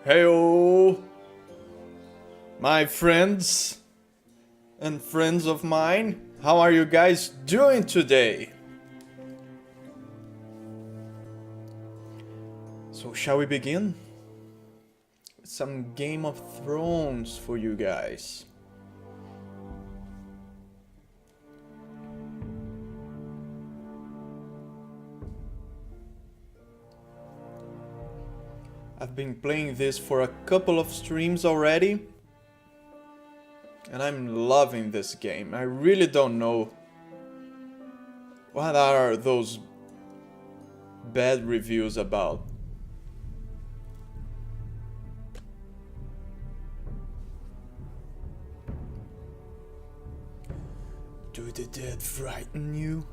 Heyo, my friends and friends of mine. How are you guys doing today? So shall we begin? With some Game of Thrones for you guys. I've been playing this for a couple of streams already, and I'm loving this game. I really don't know what are those bad reviews about. Do the dead frighten you?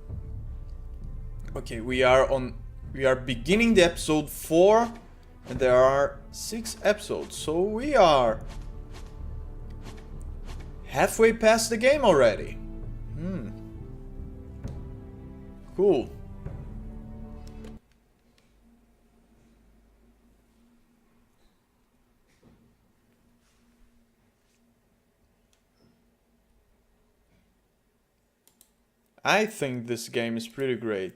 Okay, we are beginning the episode 4. And there are 6 episodes, so we are halfway past the game already. Cool. I think this game is pretty great.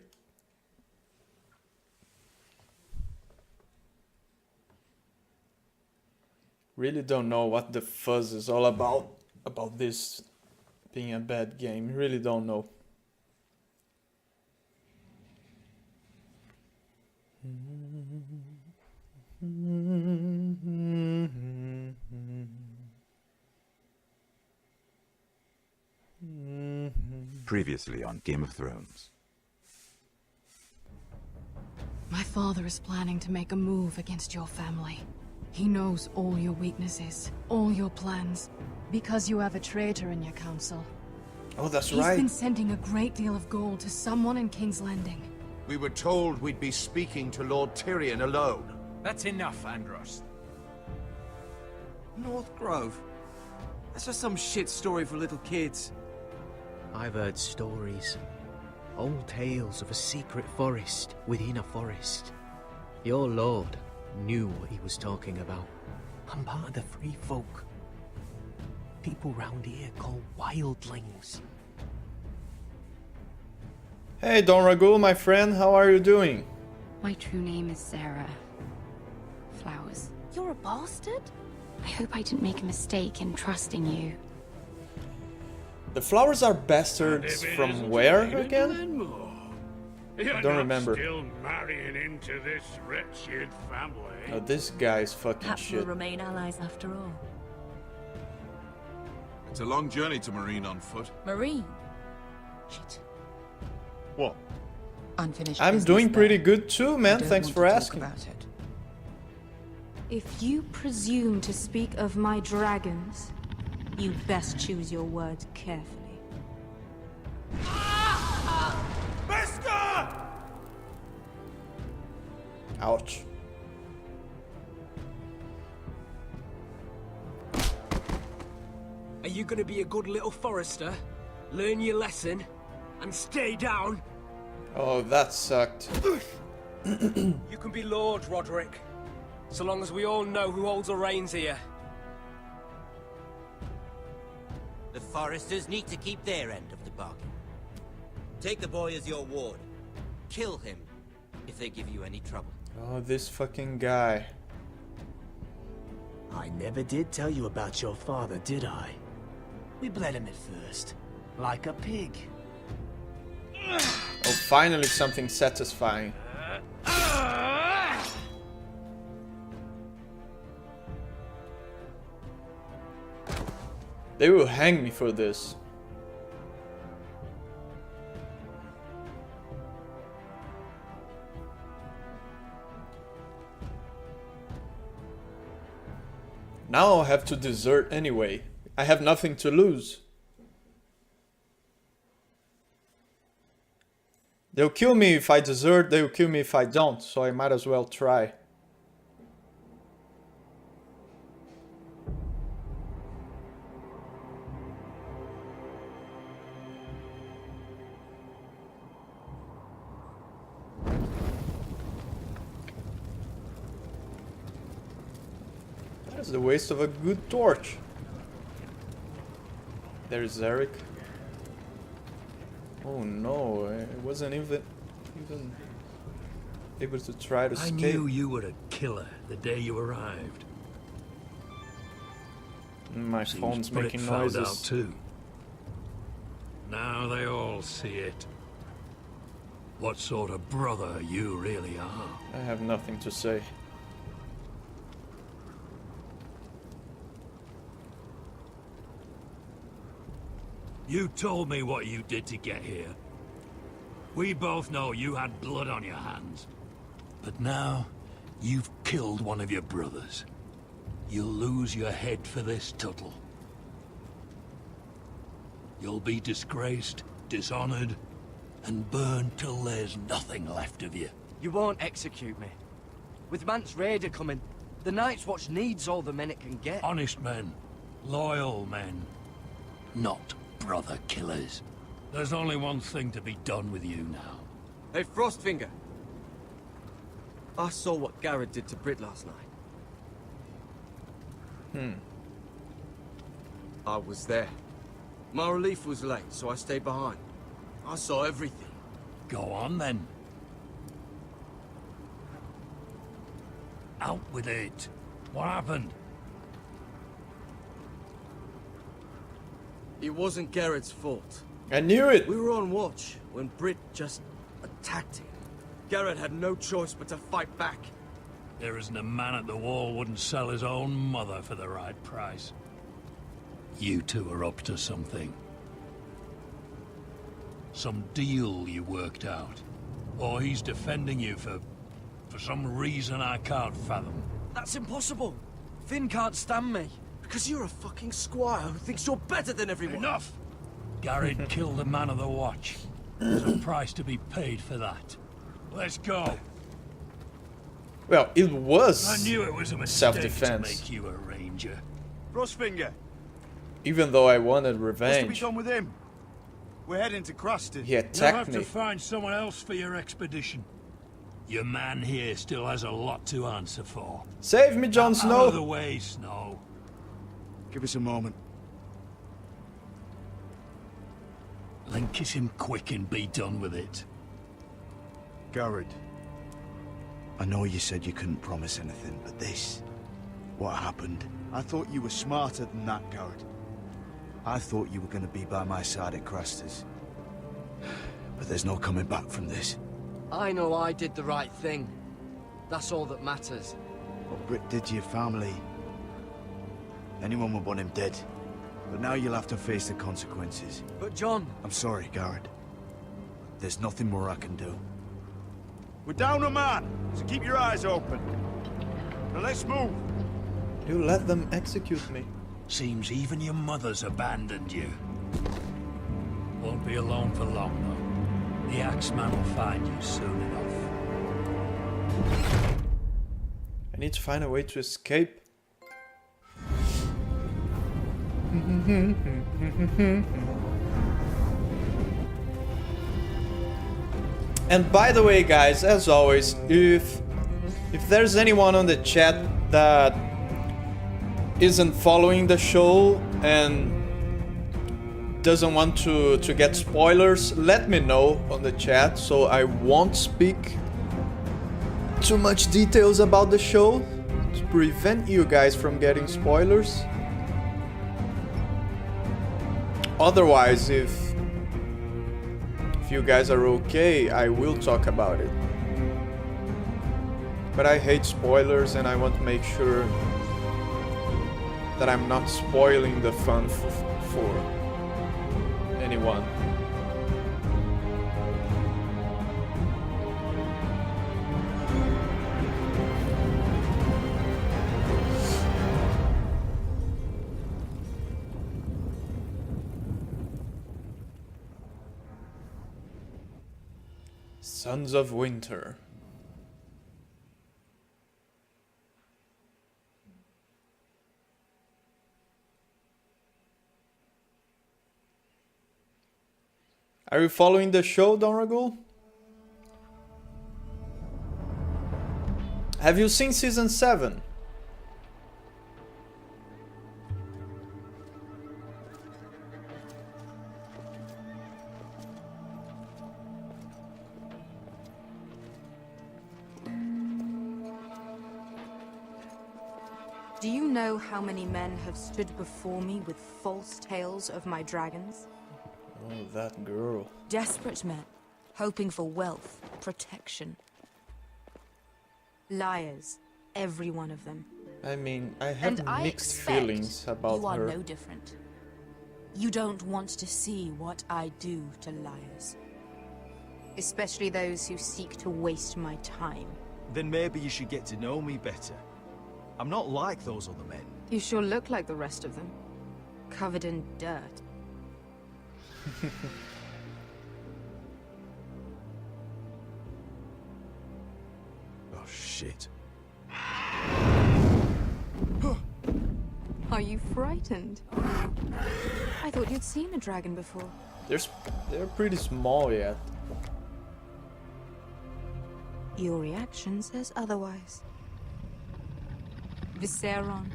Really don't know what the fuzz is all about this being a bad game. Really don't know. Previously on Game of Thrones. My father is planning to make a move against your family. He knows all your weaknesses, all your plans, because you have a traitor in your council. Oh, that's He's right. been sending a great deal of gold to someone in King's Landing. We were told we'd be speaking to Lord Tyrion alone. That's enough, Andros. North Grove? That's just some shit story for little kids. I've heard stories. Old tales of a secret forest within a forest. Your lord knew what he was talking about. I'm part of the free folk. People round here call wildlings. Hey, Don Ragul, my friend, how are you doing? My true name is Sarah Flowers. You're a bastard? I hope I didn't make a mistake in trusting you. The Flowers are bastards from where again? I don't remember. Still marrying into this wretched family. Oh, this guy's fucking Perhaps shit. we'll remain allies after all. It's a long journey to Marine on foot. Marine? Shit. What? Unfinished I'm business doing there. pretty good too, man. I don't Thanks want for to talk asking. about it. If you presume to speak of my dragons, you best choose your words carefully. Ouch. Are you gonna be a good little forester? Learn your lesson? And stay down? Oh, that sucked. You can be Lord, Roderick. So long as we all know who holds the reins here. The foresters need to keep their end of the bargain. Take the boy as your ward. Kill him if they give you any trouble. Oh, this fucking guy. I never did tell you about your father, did I? We bled him at first, like a pig. Oh, finally something satisfying. They will hang me for this. Now I'll have to desert anyway. I have nothing to lose. They'll kill me if I desert, they'll kill me if I don't, so I might as well try. That's the waste of a good torch. There's Eric. Oh no, I wasn't even able to try to escape. I knew you were a killer the day you arrived. My Seems phone's Britt making found noises. out too. Now they all see it. What sort of brother you really are. I have nothing to say. You told me what you did to get here. We both know you had blood on your hands. But now, you've killed one of your brothers. You'll lose your head for this, Tuttle. You'll be disgraced, dishonored, and burned till there's nothing left of you. You won't execute me. With Mance Raider coming, the Night's Watch needs all the men it can get. Honest men, loyal men, not brother killers. There's only one thing to be done with you now. Hey, Frostfinger. I saw what Garrett did to Britt last night. I was there. My relief was late, so I stayed behind. I saw everything. Go on, then. Out with it. What happened? It wasn't Garrett's fault. I knew it! We were on watch when Britt just attacked him. Garrett had no choice but to fight back. There isn't a man at the wall wouldn't sell his own mother for the right price. You two are up to something. Some deal you worked out. Or he's defending you for some reason I can't fathom. That's impossible. Finn can't stand me. Because you're a fucking squire who thinks you're better than everyone. Enough! Garrett killed a man of the watch. There's a price to be paid for that. Let's go. Well, it was I knew it was a mistake to self-defense. make you a ranger. Frostfinger, Even though I wanted what's to be revenge. done with him? We're heading to Croston. He You'll attacked have to me. find someone else for your expedition. Your man here still has a lot to answer for. Save me, Jon Out of the Snow! way, Snow. Give us a moment. Then kiss him quick and be done with it. Garrett, I know you said you couldn't promise anything, but this... what happened? I thought you were smarter than that, Garrett. I thought you were going to be by my side at Craster's. But there's no coming back from this. I know I did the right thing. That's all that matters. What Britt did to your family... anyone would want him dead. But now you'll have to face the consequences. But John... I'm sorry, Garrett. There's nothing more I can do. We're down a man, so keep your eyes open. Now let's move. You let them execute me. Seems even your mother's abandoned you. Won't be alone for long, though. The Axeman will find you soon enough. I need to find a way to escape. And by the way, guys, as always, if there's anyone on the chat that isn't following the show and doesn't want to get spoilers, let me know on the chat so I won't speak too much details about the show to prevent you guys from getting spoilers. Otherwise, if you guys are okay, I will talk about it. But I hate spoilers and I want to make sure that I'm not spoiling the fun for anyone. Sons of Winter. Are you following the show, Don Ragul? Have you seen season 7? Do you know how many men have stood before me with false tales of my dragons? Oh, that girl. Desperate men, hoping for wealth, protection. Liars, every one of them. I mean, I have And I mixed expect feelings about you are her. no different. You don't want to see what I do to liars. Especially those who seek to waste my time. Then maybe you should get to know me better. I'm not like those other men. You sure look like the rest of them. Covered in dirt. Oh, shit. Are you frightened? I thought you'd seen a dragon before. They're pretty small yet. Your reaction says otherwise. Viseron.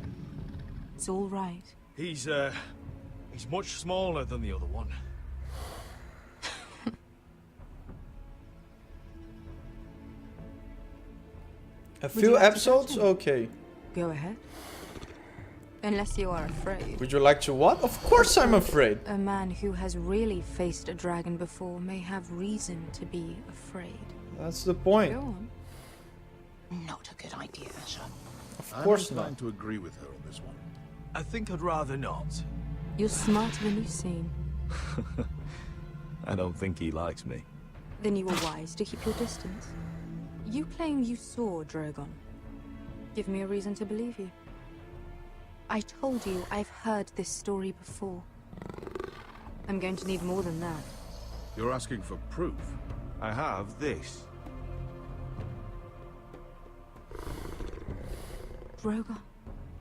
It's all right. He's much smaller than the other one. A few episodes? Okay. Go ahead. Unless you are afraid. Would you like to what? Of course I'm afraid. A man who has really faced a dragon before may have reason to be afraid. That's the point. Go on. Not a good idea, Asher. Of course I'm not. inclined to agree with her on this one. I think I'd rather not. You're smarter than you seem. I don't think he likes me. Then you were wise to keep your distance. You claim you saw Drogon. Give me a reason to believe you. I told you I've heard this story before. I'm going to need more than that. You're asking for proof? I have this. Drogon,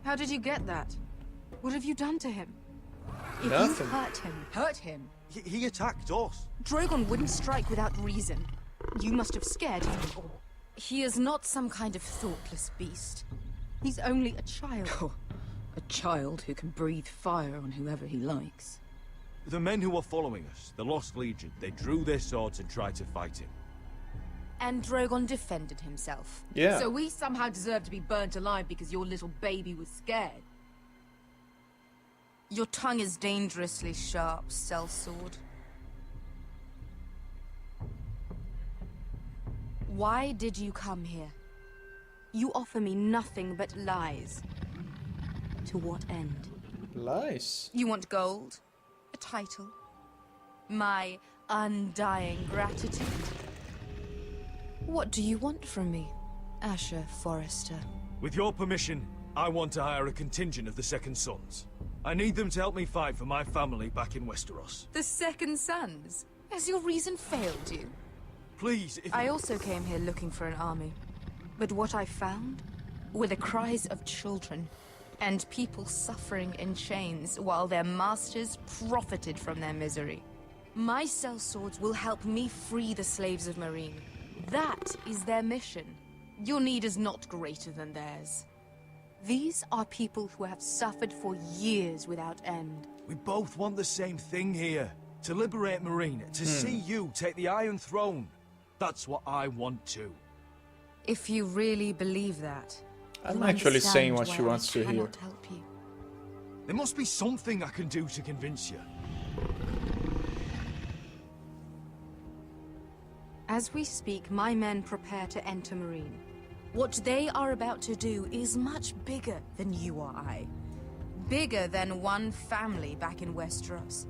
how did you get that? What have you done to him? If Nothing. you hurt him. He attacked us. Drogon wouldn't strike without reason. You must have scared him. Or he is not some kind of thoughtless beast. He's only a child. Oh, a child who can breathe fire on whoever he likes. The men who were following us, the Lost Legion, they drew their swords and tried to fight him. And Drogon defended himself. Yeah. So we somehow deserve to be burnt alive because your little baby was scared. Your tongue is dangerously sharp, sellsword. Why did you come here? You offer me nothing but lies. To what end? Lies. You want gold? A title? My undying gratitude? What do you want from me, Asher Forrester? With your permission, I want to hire a contingent of the Second Sons. I need them to help me fight for my family back in Westeros. The Second Sons? Has your reason failed you? Please, if... I also came here looking for an army. But what I found were the cries of children and people suffering in chains while their masters profited from their misery. My sellswords will help me free the slaves of Meereen. That is their mission. Your need is not greater than theirs. These are people who have suffered for years without end. We both want the same thing here. To liberate Meereen, to see you take the Iron Throne. That's what I want too. If you really believe that, I'm you'll actually saying understand what she why I wants to hear. cannot help you. There must be something I can do to convince you. As we speak, my men prepare to enter Meereen. What they are about to do is much bigger than you or I. Bigger than one family back in Westeros.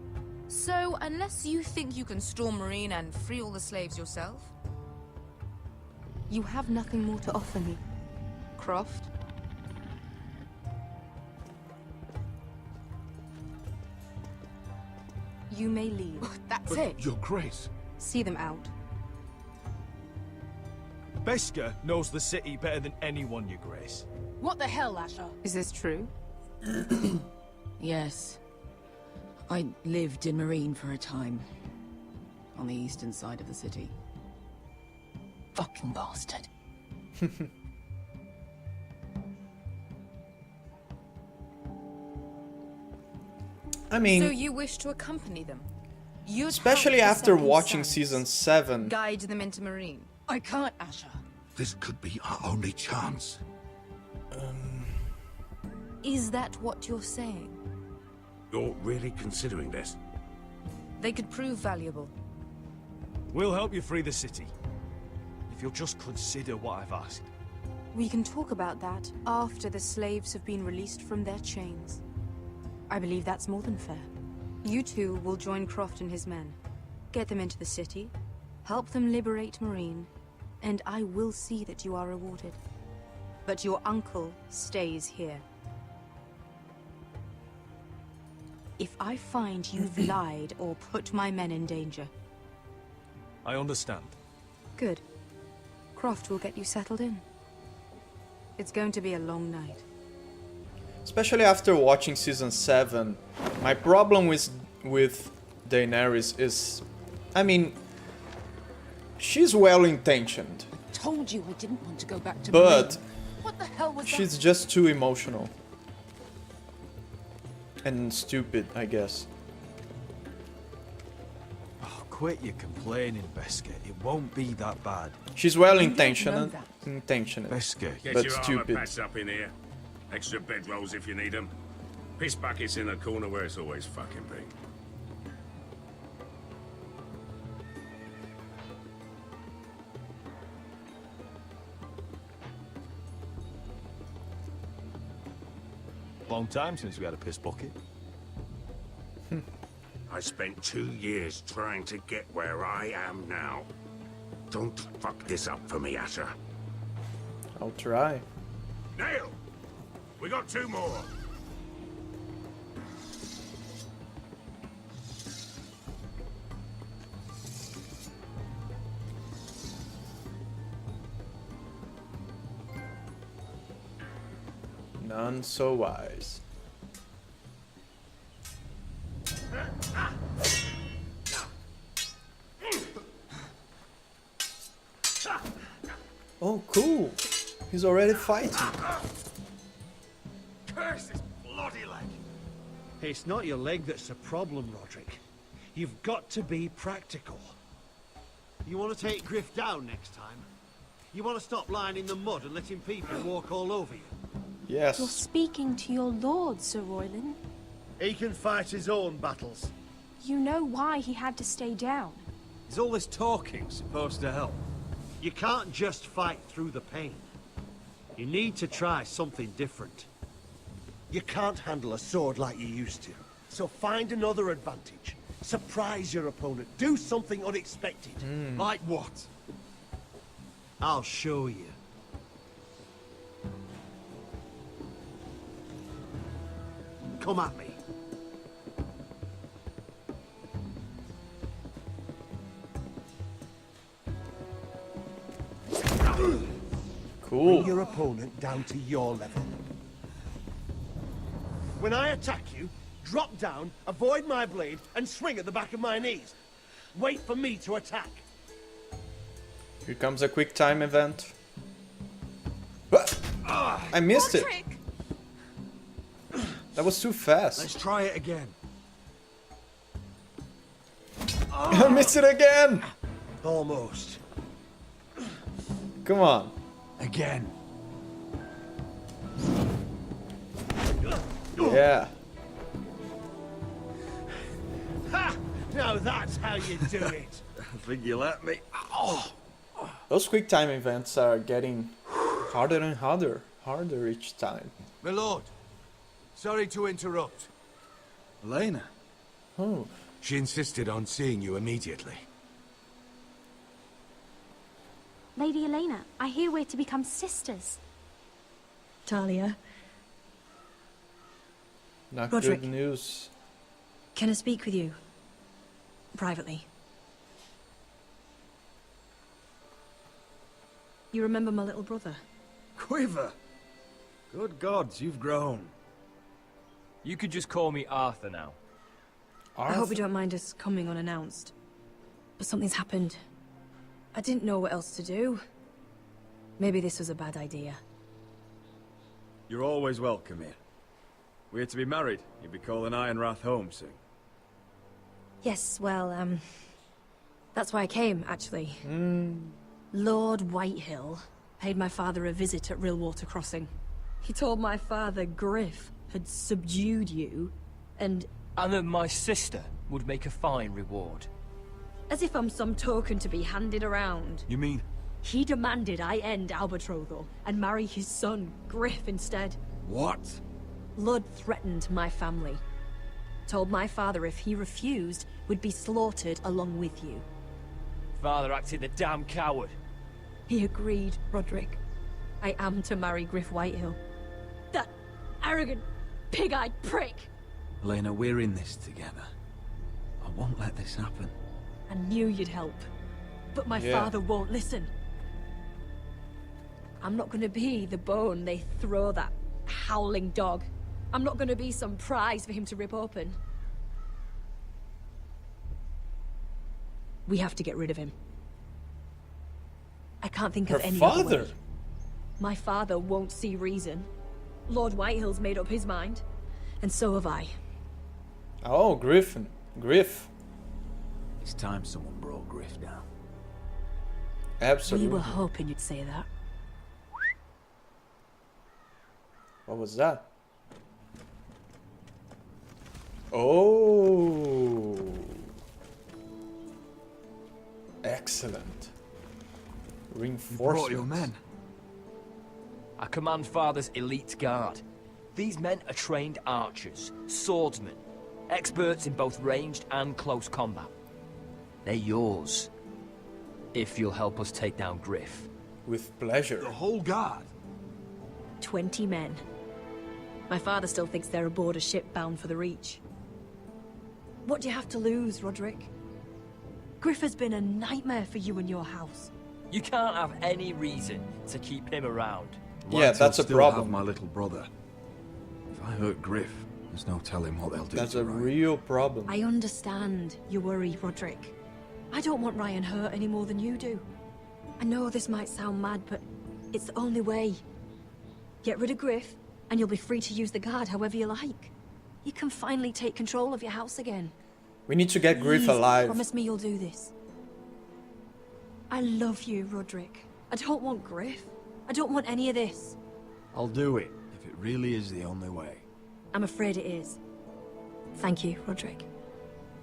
So, unless you think you can storm Meereen and free all the slaves yourself, you have nothing more to offer me, Croft. You may leave. That's But it. Your Grace. See them out. Beskar knows the city better than anyone, Your Grace. What the hell, Asher? Is this true? Yes. I lived in Meereen for a time. On the eastern side of the city. Fucking bastard. I mean, So you wish to accompany them? You'd especially help the after Second watching Sons. season 7. Guide them into Meereen. I can't, Asher. This could be our only chance. Is that what you're saying? You're really considering this? They could prove valuable. We'll help you free the city. If you'll just consider what I've asked. We can talk about that after the slaves have been released from their chains. I believe that's more than fair. You two will join Croft and his men. Get them into the city, help them liberate Marine, and I will see that you are rewarded. But your uncle stays here. If I find you've lied or put my men in danger... I understand. Good. Croft will get you settled in. It's going to be a long night. Especially after watching season 7, my problem with Daenerys is, I mean, she's well-intentioned, Told you I didn't want to go back to but Marine. What the hell was she's that? just too emotional. And stupid, I guess. Oh, quit your complaining, Beskett. It won't be that bad. She's well-intentioned, Beskett. Get but your armor stupid. patched up in here. Extra bedrolls if you need them. Piss buckets in the corner where it's always fucking been. Long time since we had a piss bucket. I spent 2 years trying to get where I am now. Don't fuck this up for me, Asher. I'll try. Nail! We got 2 more. None so wise. Oh, cool. He's already fighting. Curse this bloody leg! It's not your leg that's the problem, Roderick. You've got to be practical. You want to take Griff down next time? You want to stop lying in the mud and letting people walk all over you? Yes. You're speaking to your lord, Sir Royland. He can fight his own battles. You know why he had to stay down. Is all this talking supposed to help? You can't just fight through the pain. You need to try something different. You can't handle a sword like you used to. So find another advantage. Surprise your opponent. Do something unexpected. Like what? I'll show you. Come at me. Cool. Bring your opponent down to your level. When I attack you, drop down, avoid my blade, and swing at the back of my knees. Wait for me to attack. Here comes a quick time event. I missed it. That was too fast. Let's try it again. I missed it again. Almost. Come on. Again. Yeah. Ha! Now that's how you do it. I think you let me. Those quick time events are getting harder and harder each time. My lord, sorry to interrupt. Elena. Oh. She insisted on seeing you immediately. Lady Elena, I hear we're to become sisters. Talia, Not Roderick. good news. can I speak with you? Privately. You remember my little brother? Quiver. Good gods, you've grown. You could just call me Arthur now. I hope you don't mind us coming unannounced. But something's happened. I didn't know what else to do. Maybe this was a bad idea. You're always welcome here. We're to be married. You'll be calling Ironrath home soon. Yes, well, that's why I came, actually. Lord Whitehill paid my father a visit at Rillwater Crossing. He told my father Griff had subdued you, and that my sister would make a fine reward. as if I'm some token to be handed around. You mean? He demanded I end our betrothal and marry his son, Griff, instead. What? Lud threatened my family. Told my father if he refused, we'd be slaughtered along with you. Father acted the damn coward. He agreed, Roderick. I am to marry Griff Whitehill. That arrogant, pig-eyed prick! Elena, we're in this together. I won't let this happen. I knew you'd help. But my Yeah. father won't listen. I'm not gonna be the bone they throw that howling dog. I'm not gonna be some prize for him to rip open. We have to get rid of him. I can't think of Her any other father? way. My father won't see reason. Lord Whitehill's made up his mind. And so have I. Oh, Griff. It's time someone brought Griff down. Absolutely. We were hoping you'd say that. What was that? Oh. Excellent. Reinforcement. your men. I command Father's elite guard. These men are trained archers, swordsmen, experts in both ranged and close combat. They're yours, if you'll help us take down Griff. With pleasure. The whole guard? 20 men. My father still thinks they're aboard a ship bound for the Reach. What do you have to lose, Roderick? Griff has been a nightmare for you and your house. You can't have any reason to keep him around. Yeah, that's a still problem. Have my little brother. If I hurt Griff, there's no telling what they'll do. That's to a Ryan. real problem. I understand your worry, Roderick. I don't want Ryan hurt any more than you do. I know this might sound mad, but it's the only way. Get rid of Griff, and you'll be free to use the guard however you like. You can finally take control of your house again. We need to get Griff Please, alive. promise me you'll do this. I love you, Roderick. I don't want Griff. I don't want any of this. I'll do it, if it really is the only way. I'm afraid it is. Thank you, Roderick.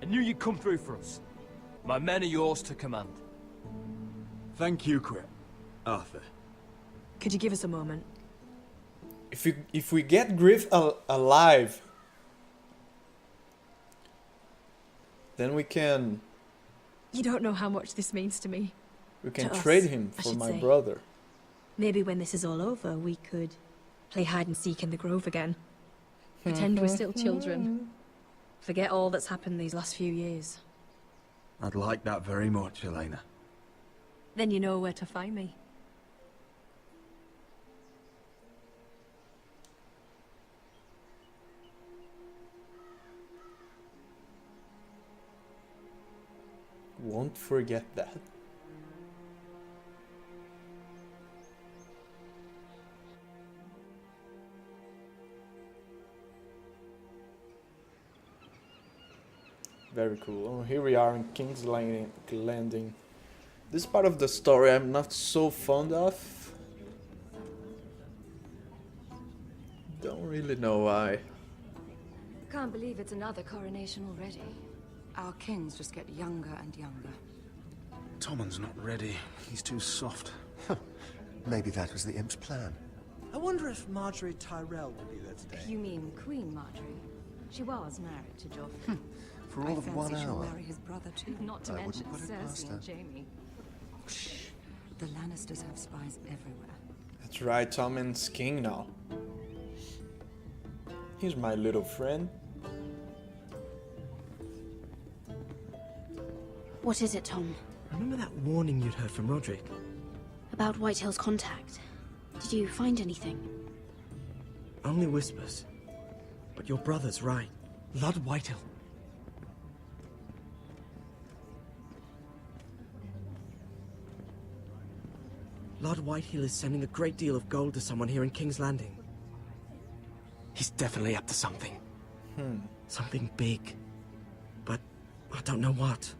I knew you'd come through for us. My men are yours to command. Thank you, Quip. Arthur. Could you give us a moment? If we get Griff alive, then we can You don't know how much this means to me. trade us, him I for should my say. brother. Maybe when this is all over, we could play hide and seek in the grove again. Pretend we're still children. Forget all that's happened these last few years. I'd like that very much, Elena. Then you know where to find me. Won't forget that. Very cool. Oh, here we are in King's Landing. This part of the story I'm not so fond of. Don't really know why. Can't believe it's another coronation already. Our kings just get younger and younger. Tommen's not ready. He's too soft. Maybe that was the imp's plan. I wonder if Marjorie Tyrell will be there today. You mean Queen Marjorie? She was married to Joffrey. For all of 1 she'll hour. marry his brother too. Not to I mention wouldn't put it past Cersei her. and Jaime. The Lannisters have spies everywhere. That's right, Tommen's king now. He's my little friend. What is it, Tom? Remember that warning you'd heard from Roderick? About Whitehill's contact. Did you find anything? Only whispers. But your brother's right. Lord Whitehill. Lord Whitehill is sending a great deal of gold to someone here in King's Landing. He's definitely up to something. Something big. But I don't know what.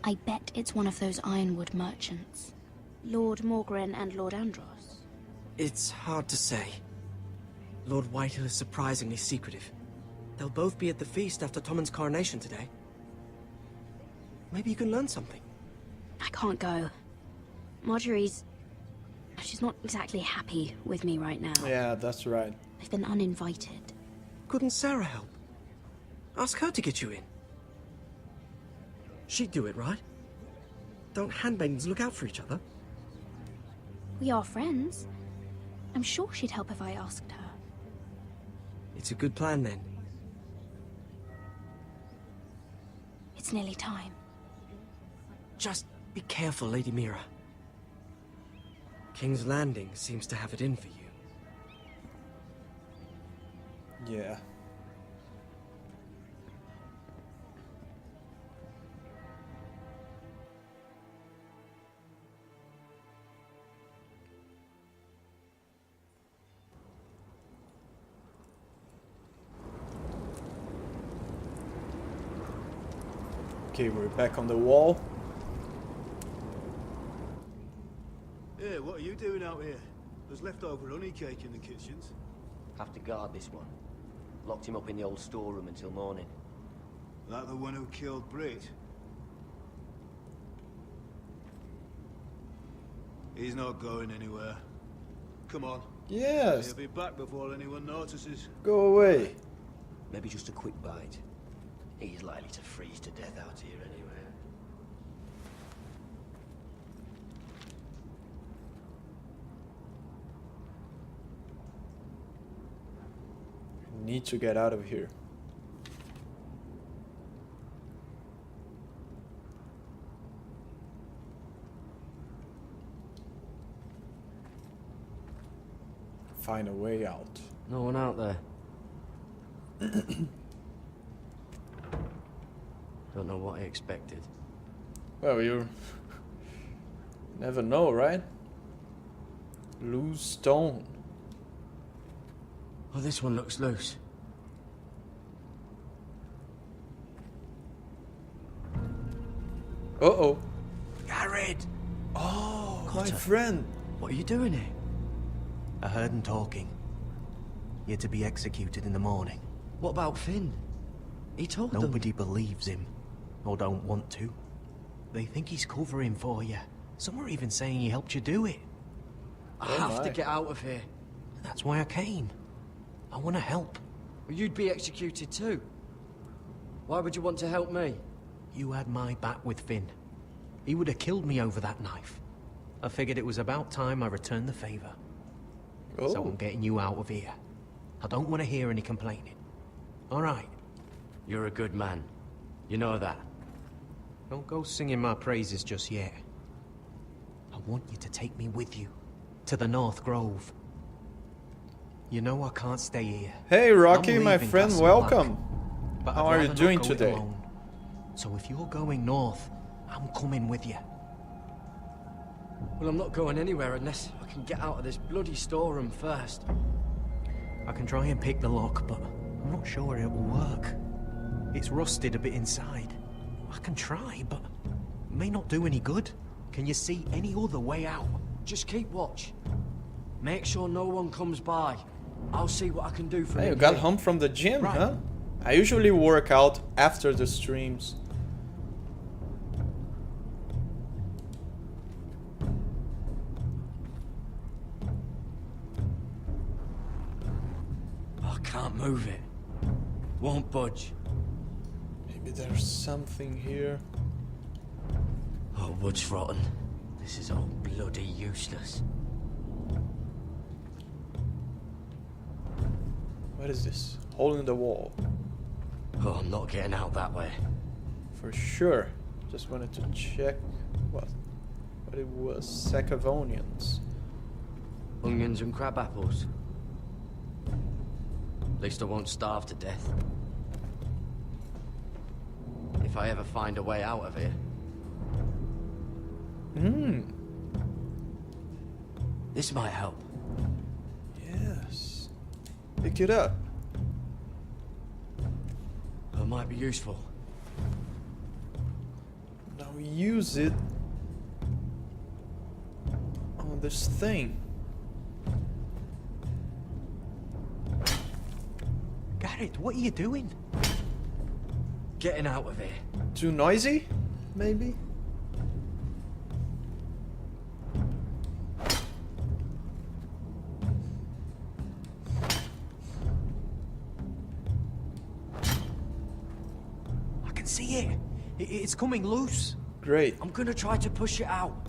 I bet it's one of those ironwood merchants. Lord Morgren and Lord Andros. It's hard to say. Lord Whitehill is surprisingly secretive. They'll both be at the feast after Tommen's coronation today. Maybe you can learn something. I can't go. She's not exactly happy with me right now. Yeah, that's right. I've been uninvited. Couldn't Sarah help? Ask her to get you in. She'd do it, right? Don't handmaidens look out for each other? We are friends. I'm sure she'd help if I asked her. It's a good plan, then. It's nearly time. Just be careful, Lady Mira. King's Landing seems to have it in for you. Yeah. Okay, we're back on the wall. Hey, what are you doing out here? There's leftover honey cake in the kitchens. Have to guard this one. Locked him up in the old storeroom until morning. That the one who killed Brit? He's not going anywhere. Come on. Yes. He'll be back before anyone notices. Go away. Maybe just a quick bite. He's likely to freeze to death out here anyway. Need to get out of here. Find a way out. No one out there. Don't know what I expected. Well, you never know, right? Loose stone. Oh, this one looks loose. Uh-oh. Garrett! Oh, my friend. What are you doing here? I heard him talking. You're to be executed in the morning. What about Finn? He told them. Nobody believes him. Or don't want to. They think he's covering for you. Some are even saying he helped you do it. I have to get out of here. That's why I came. I want to help. Well, you'd be executed too. Why would you want to help me? You had my back with Finn. He would have killed me over that knife. I figured it was about time I returned the favor. Oh. So I'm getting you out of here. I don't want to hear any complaining. All right. You're a good man. You know that. Don't go singing my praises just yet. I want you to take me with you. To the North Grove. You know I can't stay here. Hey Rocky, I'm my leaving friend, Castle welcome. Black, but How I'd are you rather not doing go it today? alone. So if you're going north, I'm coming with you. Well, I'm not going anywhere unless I can get out of this bloody storeroom first. I can try and pick the lock, but I'm not sure it will work. It's rusted a bit inside. I can try, but it may not do any good. Can you see any other way out? Just keep watch. Make sure no one comes by. I'll see what I can do for Hey, you. you got home from the gym, huh? I usually work out after the streams. I can't move it. Won't budge. Maybe there's something here. Oh, wood's rotten. This is all bloody useless. What is this? Hole in the wall. Oh, I'm not getting out that way. For sure. Just wanted to check what it was. Sack of onions. Onions and crab apples. At least I won't starve to death. If I ever find a way out of here. This might help. Yes. Pick it up. It might be useful. Now use it on this thing. Jared, what are you doing? Getting out of here. Too noisy? Maybe? I can see it. It's coming loose. Great. I'm gonna try to push it out.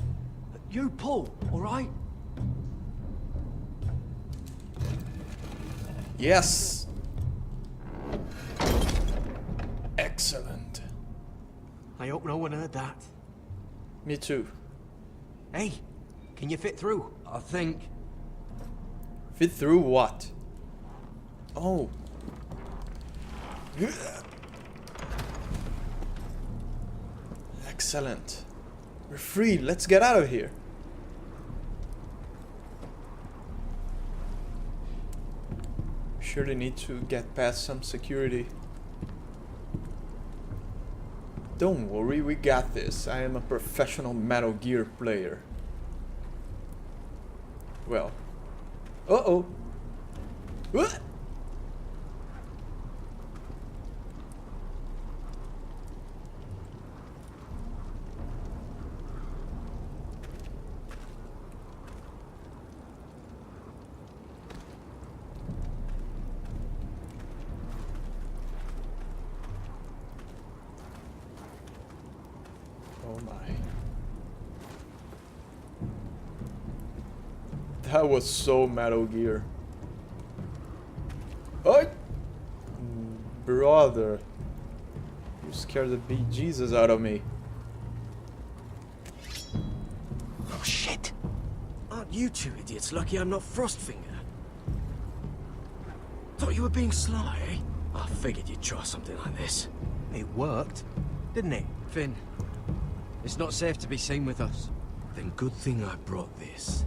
You pull, alright? Yes. Excellent. I hope no one heard that. Me too. Hey, can you fit through? I think. Fit through what? Oh. Excellent. We're free. Let's get out of here. Surely need to get past some security. Don't worry, we got this. I am a professional Metal Gear player. Well. Uh-oh. What? Oh my. That was so Metal Gear. Oh! Brother. You scared the bejesus out of me. Oh shit! Aren't you two idiots lucky I'm not Frostfinger? Thought you were being sly, eh? I figured you'd try something like this. It worked, didn't it? Finn, it's not safe to be seen with us. Then good thing I brought this.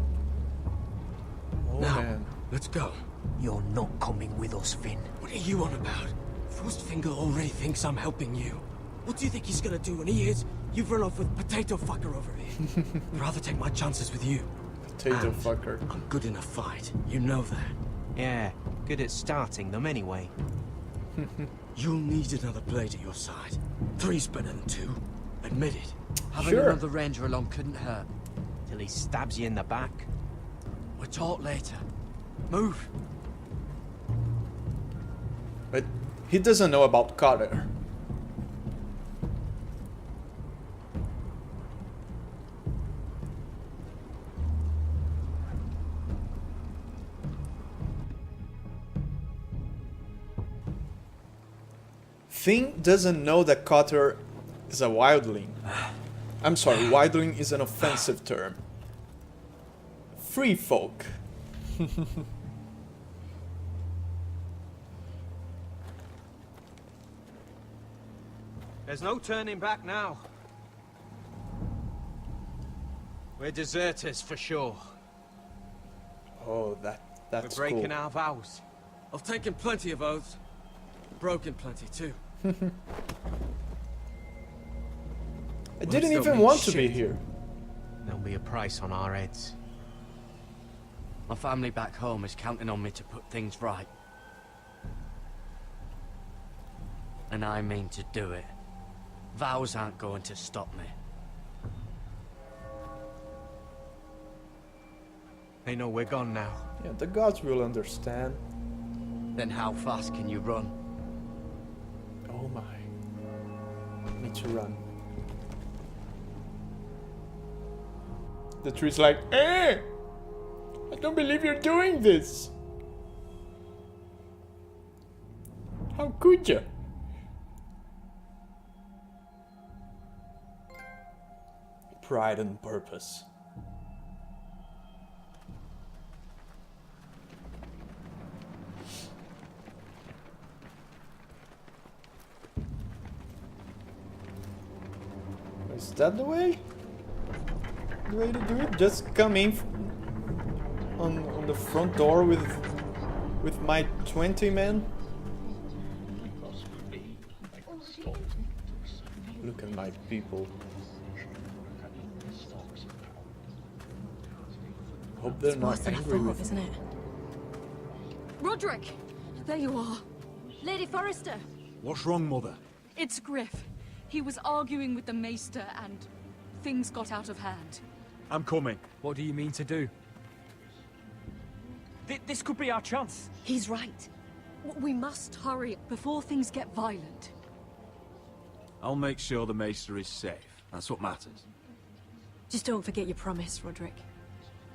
Oh now, man. let's go. You're not coming with us, Finn. What are you on about? Frostfinger already thinks I'm helping you. What do you think he's gonna do when he hears you've run off with Potato Fucker over here? I'd rather take my chances with you. Potato Fucker. I'm good in a fight. You know that. Yeah, good at starting them anyway. You'll need another blade at your side. 3's better than 2. Admit it. Having another ranger along couldn't hurt. Till he stabs you in the back. We'll talk later. Move. But he doesn't know about Carter. Finn doesn't know that Cotter is a wildling. I'm sorry, wildling is an offensive term. Free folk. There's no turning back now. We're deserters for sure. Oh, that's We're breaking cool. our vows. I've taken plenty of oaths. Broken plenty too. I didn't even want to be here. There'll be a price on our heads. My family back home is counting on me to put things right. And I mean to do it. Vows aren't going to stop me. They know we're gone now. Yeah, the gods will understand. Then how fast can you run? Oh my. Need to run. The tree's like, eh! I don't believe you're doing this! How could you? Pride and purpose. Is that the way? The way to do it? Just come in on the front door with my 20 men? Look at my people. Hope they're It's not worse than I angry thought, with isn't me. it? Roderick! There you are. Lady Forrester! What's wrong, Mother? It's Griff. He was arguing with the Maester and things got out of hand. I'm coming. What do you mean to do? This could be our chance. He's right. We must hurry before things get violent. I'll make sure the Maester is safe. That's what matters. Just don't forget your promise, Roderick.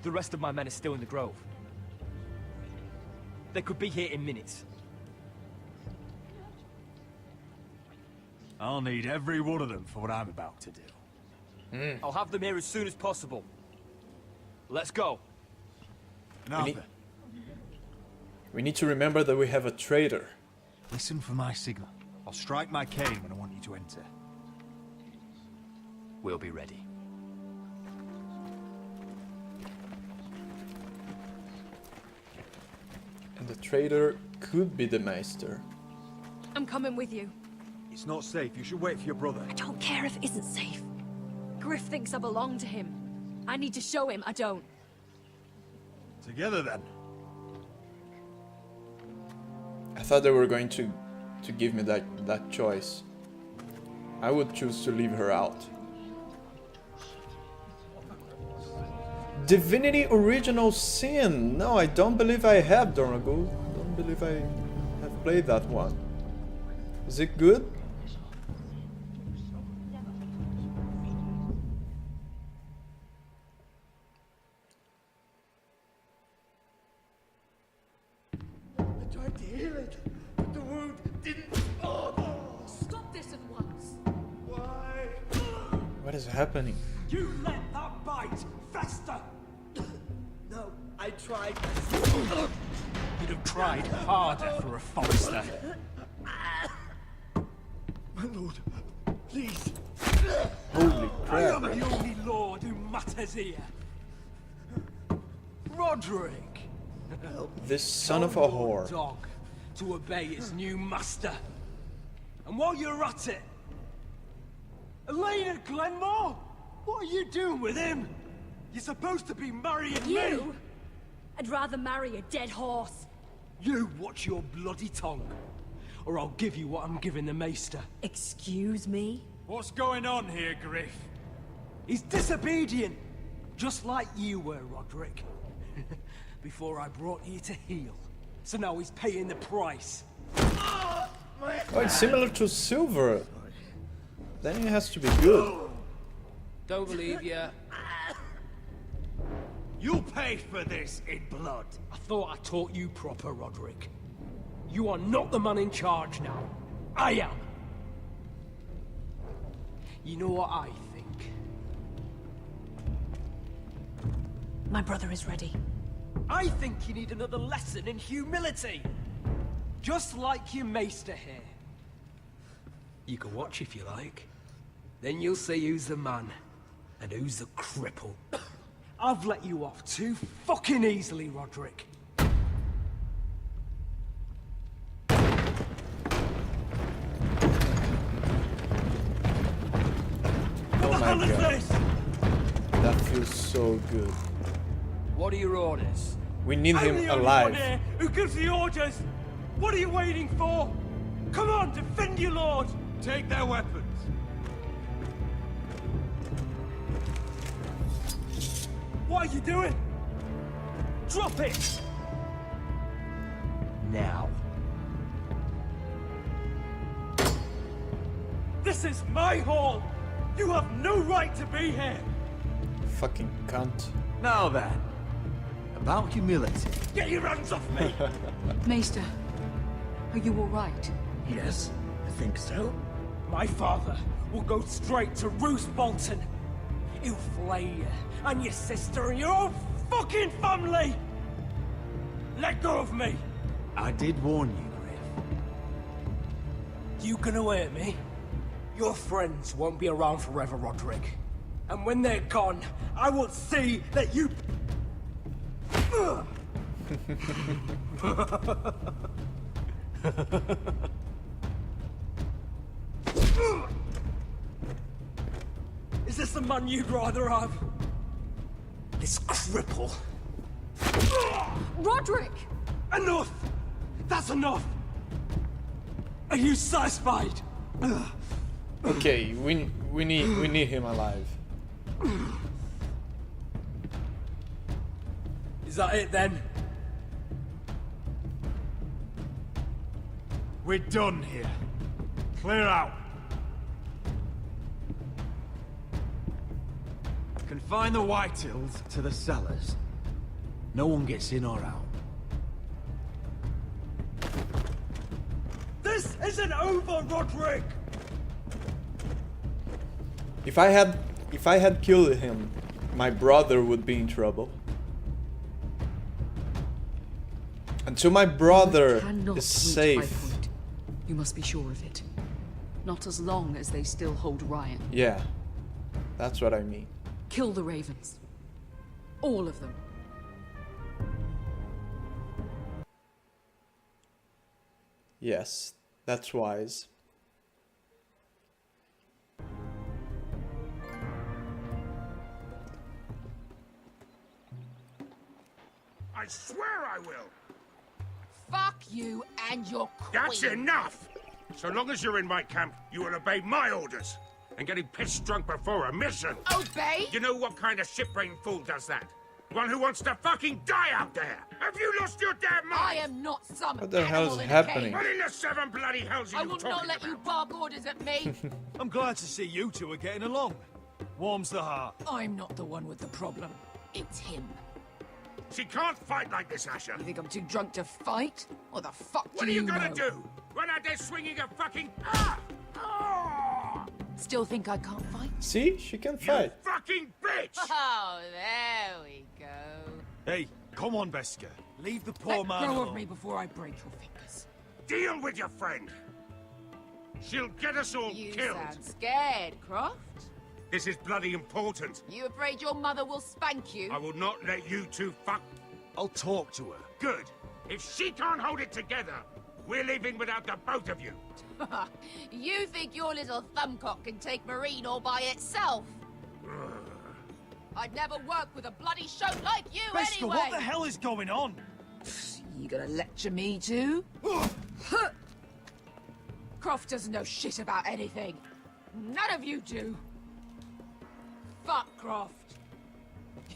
The rest of my men are still in the grove. They could be here in minutes. I'll need every one of them for what I'm about to do. I'll have them here as soon as possible. Let's go. We need to remember that we have a traitor. Listen for my signal. I'll strike my cane when I want you to enter. We'll be ready. And the traitor could be the Maester. I'm coming with you. It's not safe. You should wait for your brother. I don't care if it isn't safe. Griff thinks I belong to him. I need to show him I don't. Together, then. I thought they were going to give me that choice. I would choose to leave her out. Divinity Original Sin. No, I don't believe I have, Dornagul. Don't believe I have played that one. Is it good? I tried to heal it, but the wound didn't. Stop this at once. Why? What is happening? You let that bite fester! No, I tried. You'd have tried harder for a Forrester. My lord, please. Holy I crap. am the only lord who matters here. Roderick. This son of a Tell whore. your dog to obey his new master. And while you're at it, Elena Glenmore, what are you doing with him? You're supposed to be marrying me. You? I'd rather marry a dead horse. You watch your bloody tongue, or I'll give you what I'm giving the Maester. Excuse me? What's going on here, Griff? He's disobedient, just like you were, Roderick. Before I brought you to heel. So now he's paying the price. Oh, it's similar to Silver. Then it has to be good. Don't believe you. You'll pay for this in blood. I thought I taught you proper, Roderick. You are not the man in charge now. I am. You know what I think? My brother is ready. I think you need another lesson in humility. Just like your Maester here. You can watch if you like. Then you'll see who's the man and who's the cripple. I've let you off too fucking easily, Roderick. Oh my god. That feels so good. What are your orders? We need I'm him the only alive. one here who gives the orders. What are you waiting for? Come on, defend your lord. Take their weapons. What are you doing? Drop it! Now. This is my hall! You have no right to be here! Fucking cunt. Now then, about humility. Get your hands off me! Maester, are you all right? Yes, I think so. My father will go straight to Roose Bolton. He'll flay you, and your sister, and your whole fucking family! Let go of me! I did warn you, Griff. You can hurt me. Your friends won't be around forever, Roderick. And when they're gone, I will see that you... Is this the man you'd rather have? This cripple. Roderick! Enough! That's enough! Are you satisfied? Okay, we need him alive. Is that it then? We're done here. Clear out. Confine the Whitehills to the cellars. No one gets in or out. This isn't over, Roderick! If I had killed him, my brother would be in trouble. Until my brother Cannot is reach safe. High Point. You must be sure of it. Not as long as they still hold Ryan. Yeah, that's what I mean. Kill the ravens. All of them. Yes, that's wise. I swear I will. Fuck you and your queen. That's enough! So long as you're in my camp, you will obey my orders. And getting pissed drunk before a mission. Obey? You know what kind of ship-brained fool does that? One who wants to fucking die out there! Have you lost your damn mind? I am not some What the hell is animal in a happening? cage. What in the seven bloody hells are I you will talking not let about? you bark orders at me. I'm glad to see you two are getting along. Warms the heart. I'm not the one with the problem. It's him. She can't fight like this, Asher. You think I'm too drunk to fight? What the fuck What do are you you gonna know? do? Run out there swinging a fucking... Still think I can't fight? See, she can fight. Fucking bitch! Oh, there we go. Hey, come on, Beskar. Leave the poor Let man go alone. of me before I break your fingers. Deal with your friend. She'll get us all You killed. sound scared, Croft. This is bloody important. You afraid your mother will spank you? I will not let you two fuck... I'll talk to her. Good. If she can't hold it together, we're leaving without the both of you. You think your little thumbcock can take Marine all by itself? I'd never work with a bloody show like you Beskar, anyway! what the hell is going on? You gonna lecture me too? Croft doesn't know shit about anything. None of you do. Fuck Croft.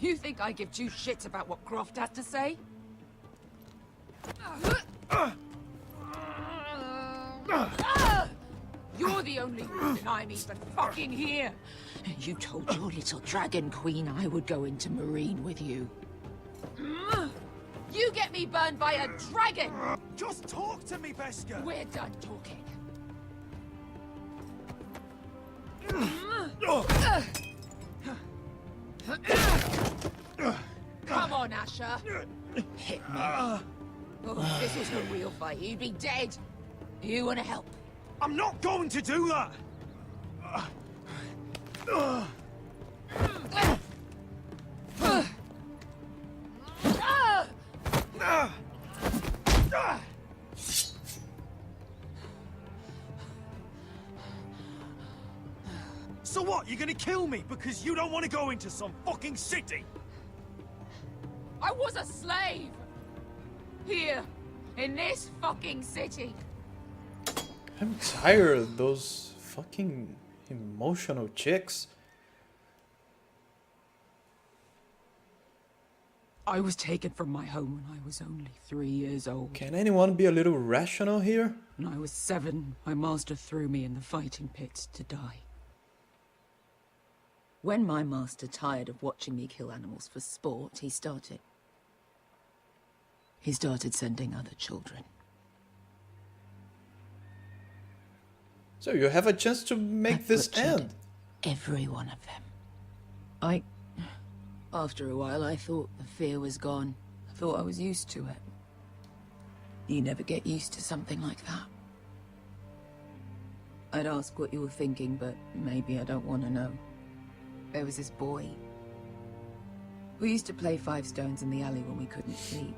You think I give two shits about what Croft has to say? You're the only reason I'm even fucking here. You told your little dragon queen I would go into Marine with you. You get me burned by a dragon! Just talk to me, Beskar! We're done talking. Come on, Asher. Hit me. Oh, if this was a real fight, you'd be dead. You want to help? I'm not going to do that! So what, you're gonna kill me because you don't want to go into some fucking city? I was a slave! Here, in this fucking city. I'm tired of those fucking emotional chicks. I was taken from my home when I was only 3 years old. Can anyone be a little rational here? When I was 7, my master threw me in the fighting pits to die. When my master tired of watching me kill animals for sport, he started sending other children. So you have a chance to make this end. Every one of them. After a while, I thought the fear was gone. I thought I was used to it. You never get used to something like that. I'd ask what you were thinking, but maybe I don't want to know. There was this boy. We used to play 5 stones in the alley when we couldn't sleep.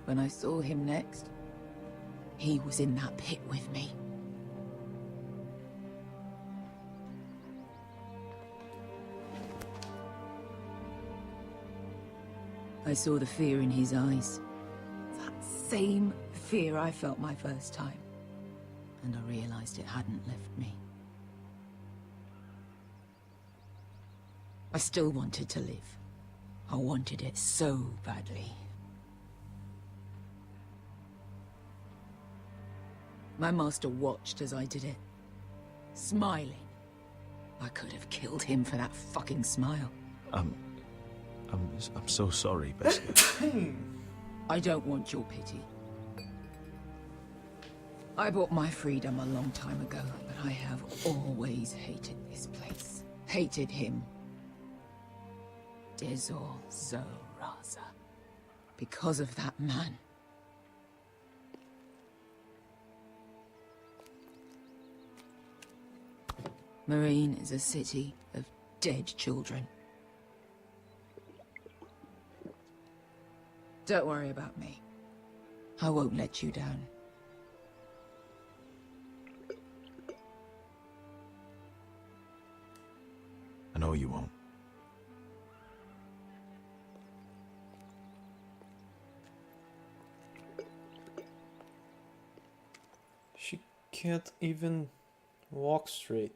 When I saw him next, he was in that pit with me. I saw the fear in his eyes. That same fear I felt my first time. and I realized it hadn't left me. I still wanted to live. I wanted it so badly. My master watched as I did it, smiling. I could have killed him for that fucking smile. I'm so sorry, Bessie. I don't want your pity. I bought my freedom a long time ago, but I have always hated this place. Hated him. Dezor Zoraza. Because of that man. Marine is a city of dead children. Don't worry about me. I won't let you down. I know you won't. She can't even walk straight.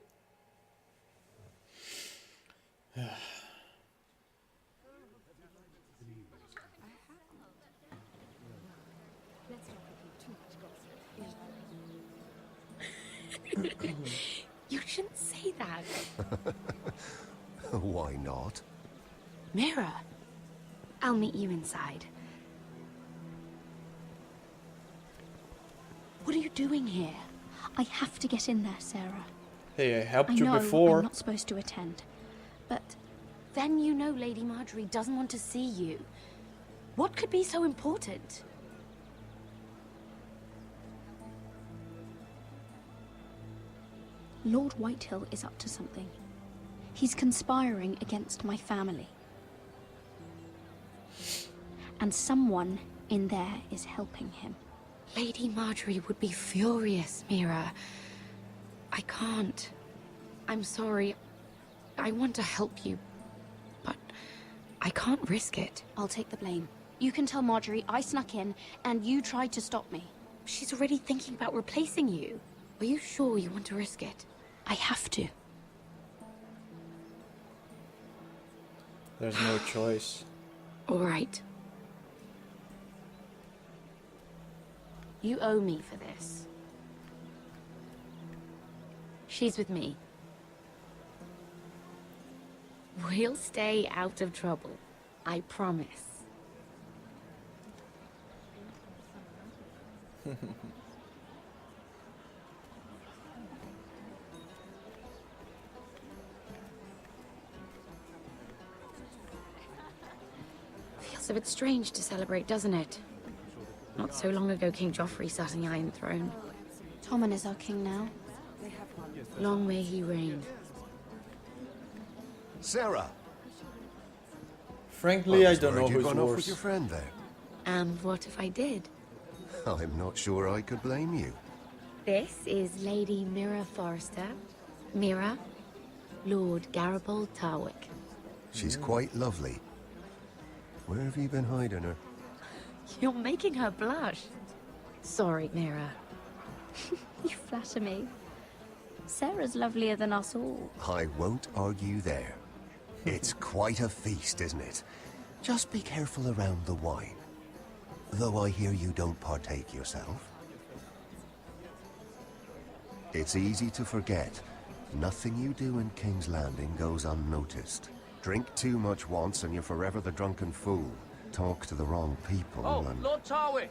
You shouldn't say that. Why not? Mira, I'll meet you inside. What are you doing here? I have to get in there, Sarah. Hey, I helped I you know before. I'm not supposed to attend, but Then you know Lady Marjorie doesn't want to see you. What could be so important? Lord Whitehill is up to something. He's conspiring against my family. And someone in there is helping him. Lady Marjorie would be furious, Mira. I can't. I'm sorry. I want to help you, but I can't risk it. I'll take the blame. You can tell Marjorie I snuck in and you tried to stop me. She's already thinking about replacing you. Are you sure you want to risk it? I have to. There's no choice. All right. You owe me for this. She's with me. We'll stay out of trouble. I promise. Feels a bit strange to celebrate, doesn't it? Not so long ago, King Joffrey sat on the Iron Throne. Tommen is our king now. Long may he reign. Sarah! Frankly, I don't heard know you'd who's gone off with worse. your friend there. And what if I did? I'm not sure I could blame you. This is Lady Mira Forrester. Mira, Lord Garibald Tarwick. She's quite lovely. Where have you been hiding her? You're making her blush. Sorry, Mira. You flatter me. Sarah's lovelier than us all. I won't argue there. It's quite a feast, isn't it? Just be careful around the wine. Though I hear you don't partake yourself. It's easy to forget. Nothing you do in King's Landing goes unnoticed. Drink too much once and you're forever the drunken fool. Talk to the wrong people and... Lord Tarwick!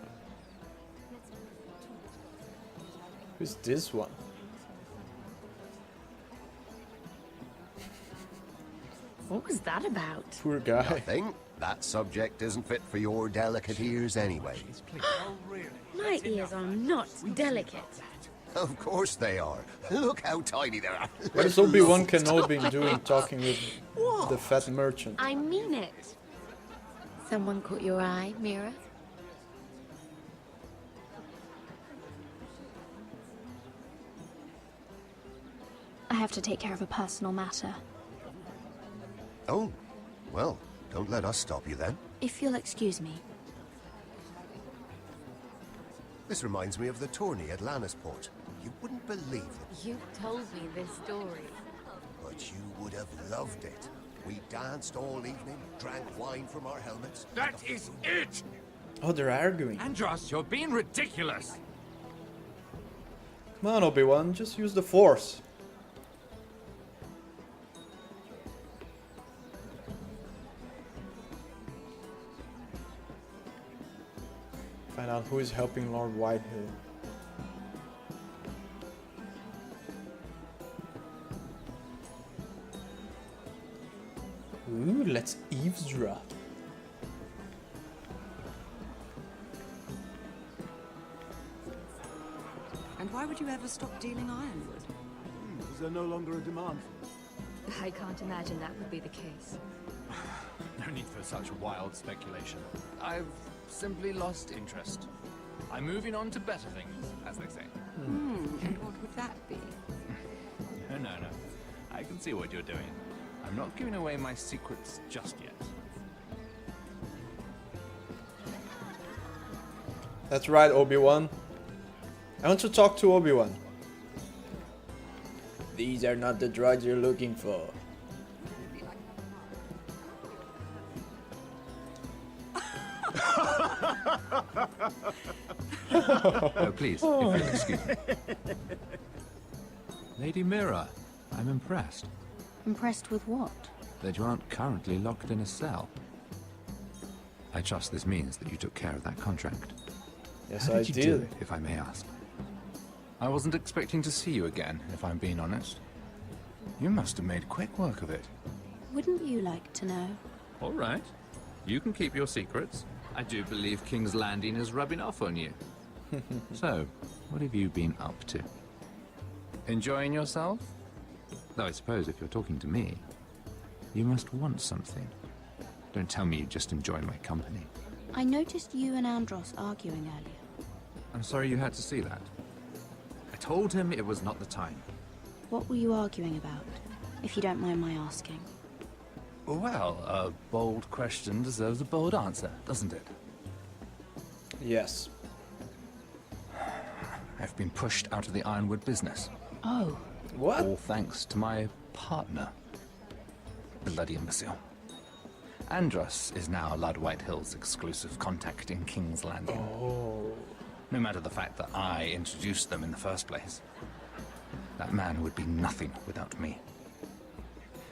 Who's this one? What was that about? Poor guy. Nothing. That subject isn't fit for your delicate ears anyway. My ears are not delicate. Of course they are. Look how tiny they are. What is Obi-Wan Kenobi doing talking with the fat merchant? I mean it. Someone caught your eye, Mira? I have to take care of a personal matter. Oh, well, don't let us stop you then. If you'll excuse me. This reminds me of the tourney at Lannisport. You wouldn't believe it. You told me this story. But you would have loved it. We danced all evening, drank wine from our helmets. That is it! Oh, they're arguing. Andros, you're being ridiculous. Come on, Obi-Wan, just use the Force. Find out who is helping Lord Whitehill. Ooh, let's eavesdrop. And why would you ever stop dealing ironwood? Is there no longer a demand for it? I can't imagine that would be the case. No need for such wild speculation. I've simply lost interest. I'm moving on to better things, as they say. And what would that be? No. I can see what you're doing. I'm not giving away my secrets just yet. That's right, Obi-Wan. I want to talk to Obi-Wan. These are not the drugs you're looking for. Oh, please, if you'll excuse me. Lady Mira, I'm impressed Impressed with what? that you aren't currently locked in a cell. I trust this means that you took care of that contract. Yes, How I did you do did. it, if I may ask? I wasn't expecting to see you again, if I'm being honest. You must have made quick work of it. Wouldn't you like to know? All right. You can keep your secrets. I do believe King's Landing is rubbing off on you. So, what have you been up to? Enjoying yourself? Though I suppose if you're talking to me, you must want something. Don't tell me you just enjoy my company. I noticed you and Andros arguing earlier. I'm sorry you had to see that. I told him it was not the time. What were you arguing about, if you don't mind my asking? Well, a bold question deserves a bold answer, doesn't it? Yes. I've been pushed out of the ironwood business. Oh. What? All thanks to my partner. Bloody imbecile. Andros is now Lord Whitehill's exclusive contact in King's Landing. Oh. No matter the fact that I introduced them in the first place. That man would be nothing without me.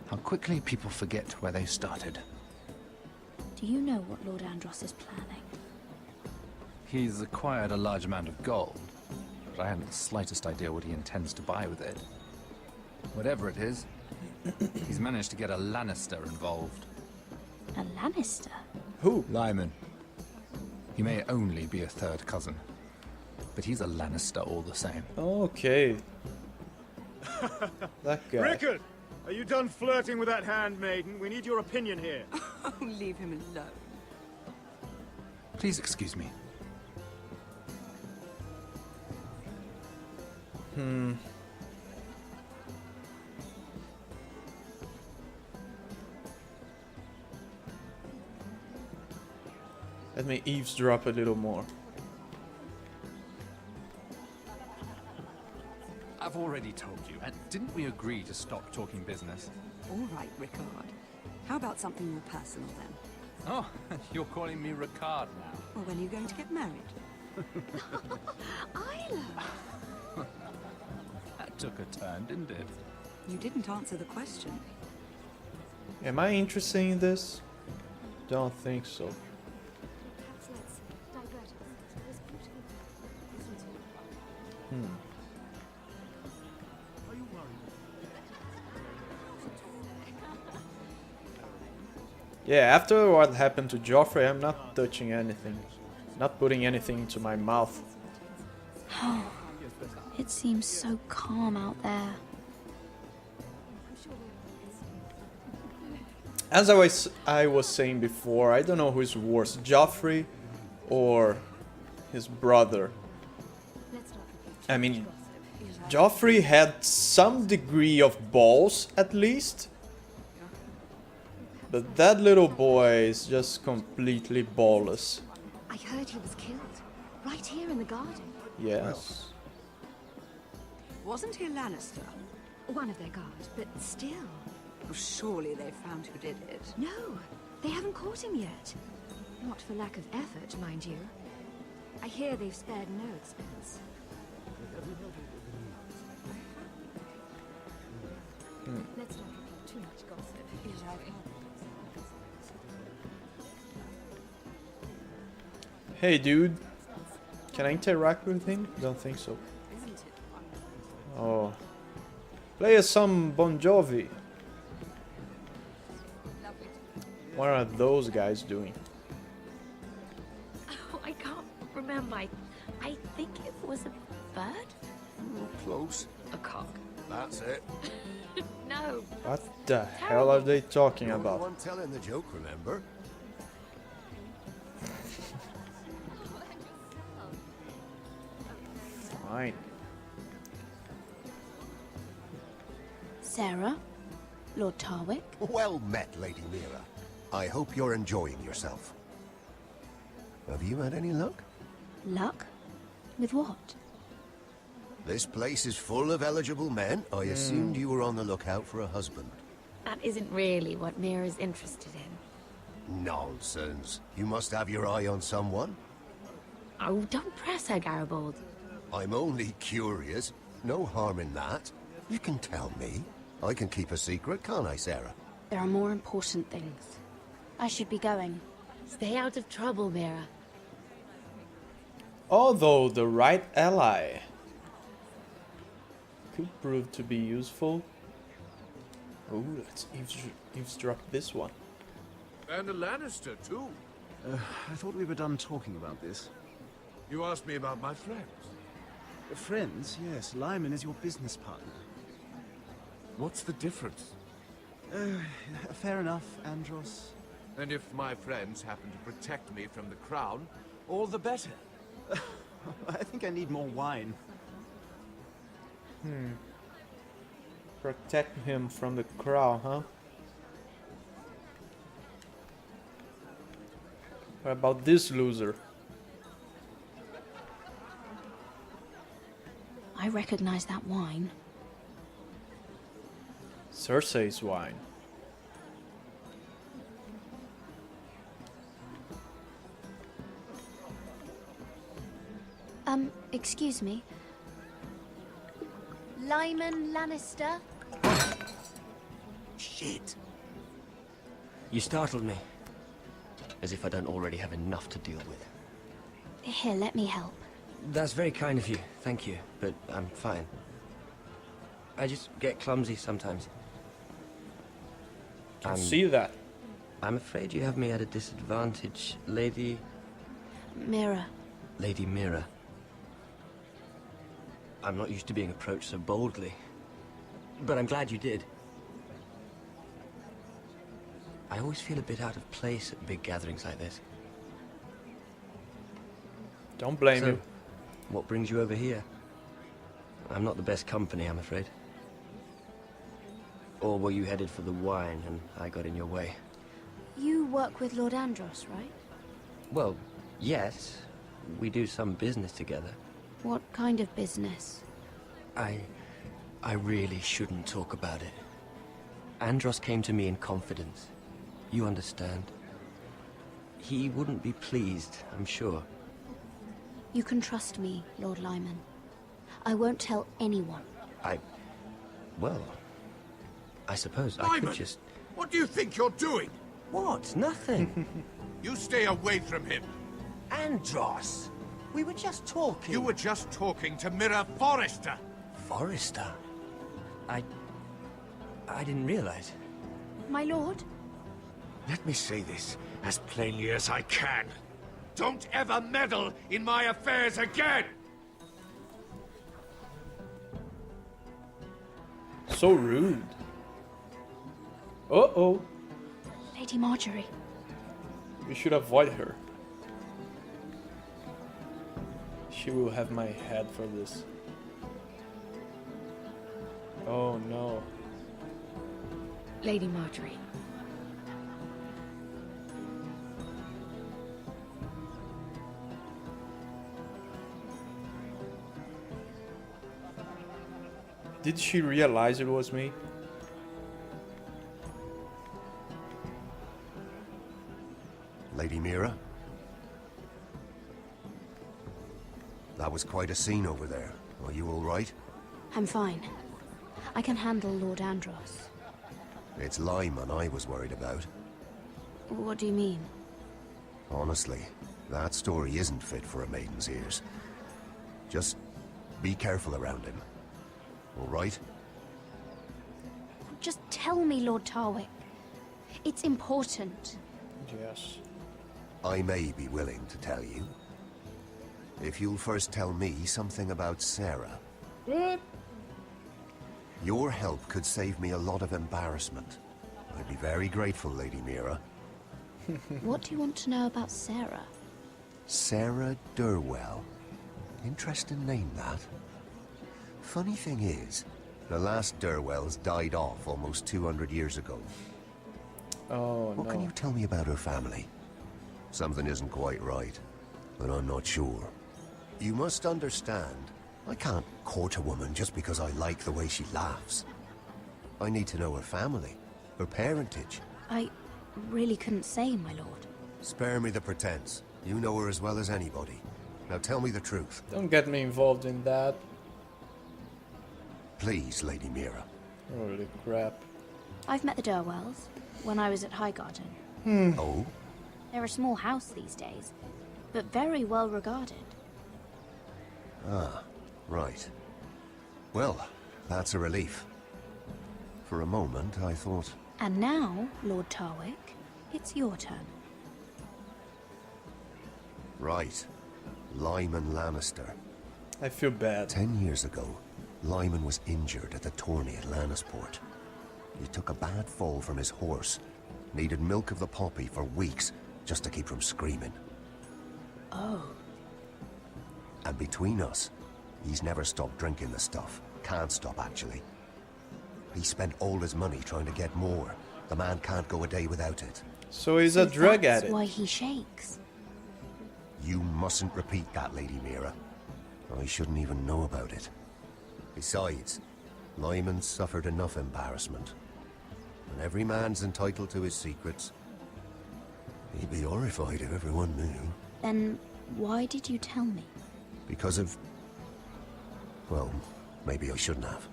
How quickly people forget where they started. Do you know what Lord Andros is planning? He's acquired a large amount of gold, but I haven't the slightest idea what he intends to buy with it. Whatever it is, he's managed to get a Lannister involved. A Lannister? Who? Lyman. He may only be a third cousin, but he's a Lannister all the same. Okay. That guy. Rickard! Are you done flirting with that handmaiden? We need your opinion here. Oh, leave him alone. Please excuse me. Let me eavesdrop a little more. I've already told you, and didn't we agree to stop talking business? All right, Rickard. How about something more personal then? Oh, you're calling me Ricard now. Well, when are you going to get married? Isla! That took a turn, didn't it? You didn't answer the question. Am I interested in this? Don't think so. Yeah, after what happened to Joffrey, I'm not touching anything. Not putting anything into my mouth. It seems so calm out there. As I was saying before, I don't know who's worse, Joffrey or his brother. I mean, Joffrey had some degree of balls, at least. But that little boy is just completely ballless. I heard he was killed. Right here in the garden. Yes. Wasn't he a Lannister? One of their guard, but still. Well, surely they found who did it. No, they haven't caught him yet. Not for lack of effort, mind you. I hear they've spared no expense. Let's not repeat too much gossip. Hey dude, can I interact with him? Don't think so. Oh, play us some Bon Jovi. What are those guys doing? Oh, I can't remember. I think it was a bird? Close. A cock. That's it. No. What the hell are they talking You're the about? one telling the joke, remember? Fine. Sarah? Lord Tarwick? Well met, Lady Mira. I hope you're enjoying yourself. Have you had any luck? Luck? With what? This place is full of eligible men. I assumed you were on the lookout for a husband. That isn't really what Mira's interested in. Nonsense. You must have your eye on someone. Oh, don't press her, Garibald. I'm only curious. No harm in that. You can tell me. I can keep a secret, can't I, Sarah? There are more important things. I should be going. Stay out of trouble, Mira. Although the right ally could prove to be useful. Oh, let's eavesdrop this one. And a Lannister, too. I thought we were done talking about this. You asked me about my friends. Friends? Yes, Lyman is your business partner. What's the difference? Fair enough, Andros. And if my friends happen to protect me from the crown, all the better. I think I need more wine. Protect him from the crown, huh? What about this loser? I recognize that wine. Cersei's wine. Excuse me. Lyman Lannister? Shit. You startled me. As if I don't already have enough to deal with. Here, let me help. That's very kind of you, thank you, but I'm fine. I just get clumsy sometimes. Can see that. I'm afraid you have me at a disadvantage, Lady... Mira. Lady Mira. I'm not used to being approached so boldly, but I'm glad you did. I always feel a bit out of place at big gatherings like this. Don't blame So, him. what brings you over here? I'm not the best company, I'm afraid. Or were you headed for the wine and I got in your way? You work with Lord Andros, right? Well, yes. We do some business together. What kind of business? I really shouldn't talk about it. Andros came to me in confidence. You understand? He wouldn't be pleased, I'm sure. You can trust me, Lord Lyman. I won't tell anyone. Well, I suppose I Lyman, could just... what do you think you're doing? What? Nothing. You stay away from him. Andros! We were just talking. You were just talking to Mira Forrester. Forrester? I didn't realize. My lord? Let me say this as plainly as I can. Don't ever meddle in my affairs again! So rude. Uh-oh. Lady Marjorie. We should avoid her. She will have my head for this. Oh no. Lady Marjorie. Did she realize it was me? Lady Mira? That was quite a scene over there. Are you all right? I'm fine. I can handle Lord Andros. It's Lyman I was worried about. What do you mean? Honestly, that story isn't fit for a maiden's ears. Just be careful around him. All right? Just tell me, Lord Tarwick. It's important. Yes. I may be willing to tell you. If you'll first tell me something about Sarah. What? Your help could save me a lot of embarrassment. I'd be very grateful, Lady Mira. What do you want to know about Sarah? Sarah Durwell. Interesting name, that. Funny thing is, the last Durwells died off almost 200 years ago. Oh, What can you tell me about her family? Something isn't quite right, but I'm not sure. You must understand, I can't court a woman just because I like the way she laughs. I need to know her family, her parentage. I really couldn't say, my lord. Spare me the pretense. You know her as well as anybody. Now tell me the truth. Don't get me involved in that. Please, Lady Mira. Holy crap. I've met the Durwells when I was at Highgarden. Oh? They're a small house these days, but very well regarded. Ah, right. Well, that's a relief. For a moment, I thought... And now, Lord Tarwick, it's your turn. Right. Lyman Lannister. I feel bad. 10 years ago, Lyman was injured at the tourney at Lannisport. He took a bad fall from his horse. Needed milk of the poppy for weeks just to keep from screaming. Oh. And between us, he's never stopped drinking the stuff. Can't stop, actually. He spent all his money trying to get more. The man can't go a day without it. So he's a drug That's addict. why he shakes. You mustn't repeat that, Lady Mira. I shouldn't even know about it. Besides, Lyman suffered enough embarrassment. And every man's entitled to his secrets. He'd be horrified if everyone knew. Then why did you tell me? Because of... Well, maybe I shouldn't have.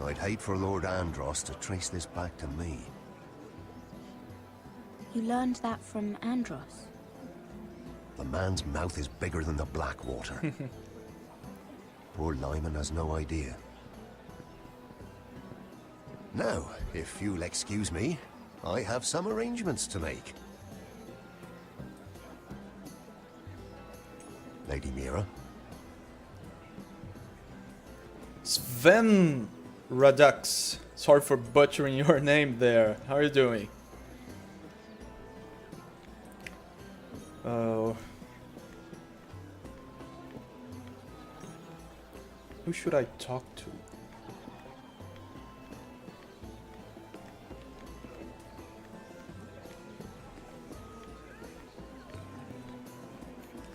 I'd hate for Lord Andros to trace this back to me. You learned that from Andros? The man's mouth is bigger than the Blackwater. Poor Lyman has no idea. Now, if you'll excuse me, I have some arrangements to make. Lady Mira? Sven Radux. Sorry for butchering your name there. How are you doing? Oh. Who should I talk to?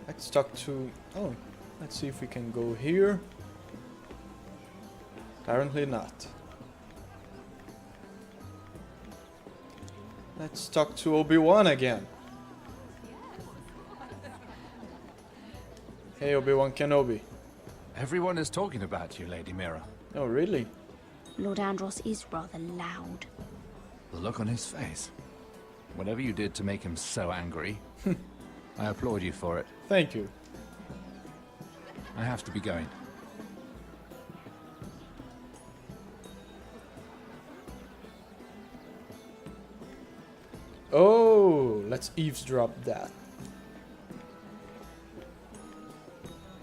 Let's talk to... Oh, let's see if we can go here. Apparently not. Let's talk to Obi-Wan again. Hey, Obi-Wan Kenobi. Everyone is talking about you, Lady Mira. Oh, really? Lord Andros is rather loud. The look on his face. Whatever you did to make him so angry, I applaud you for it. Thank you. I have to be going. Oh, let's eavesdrop that.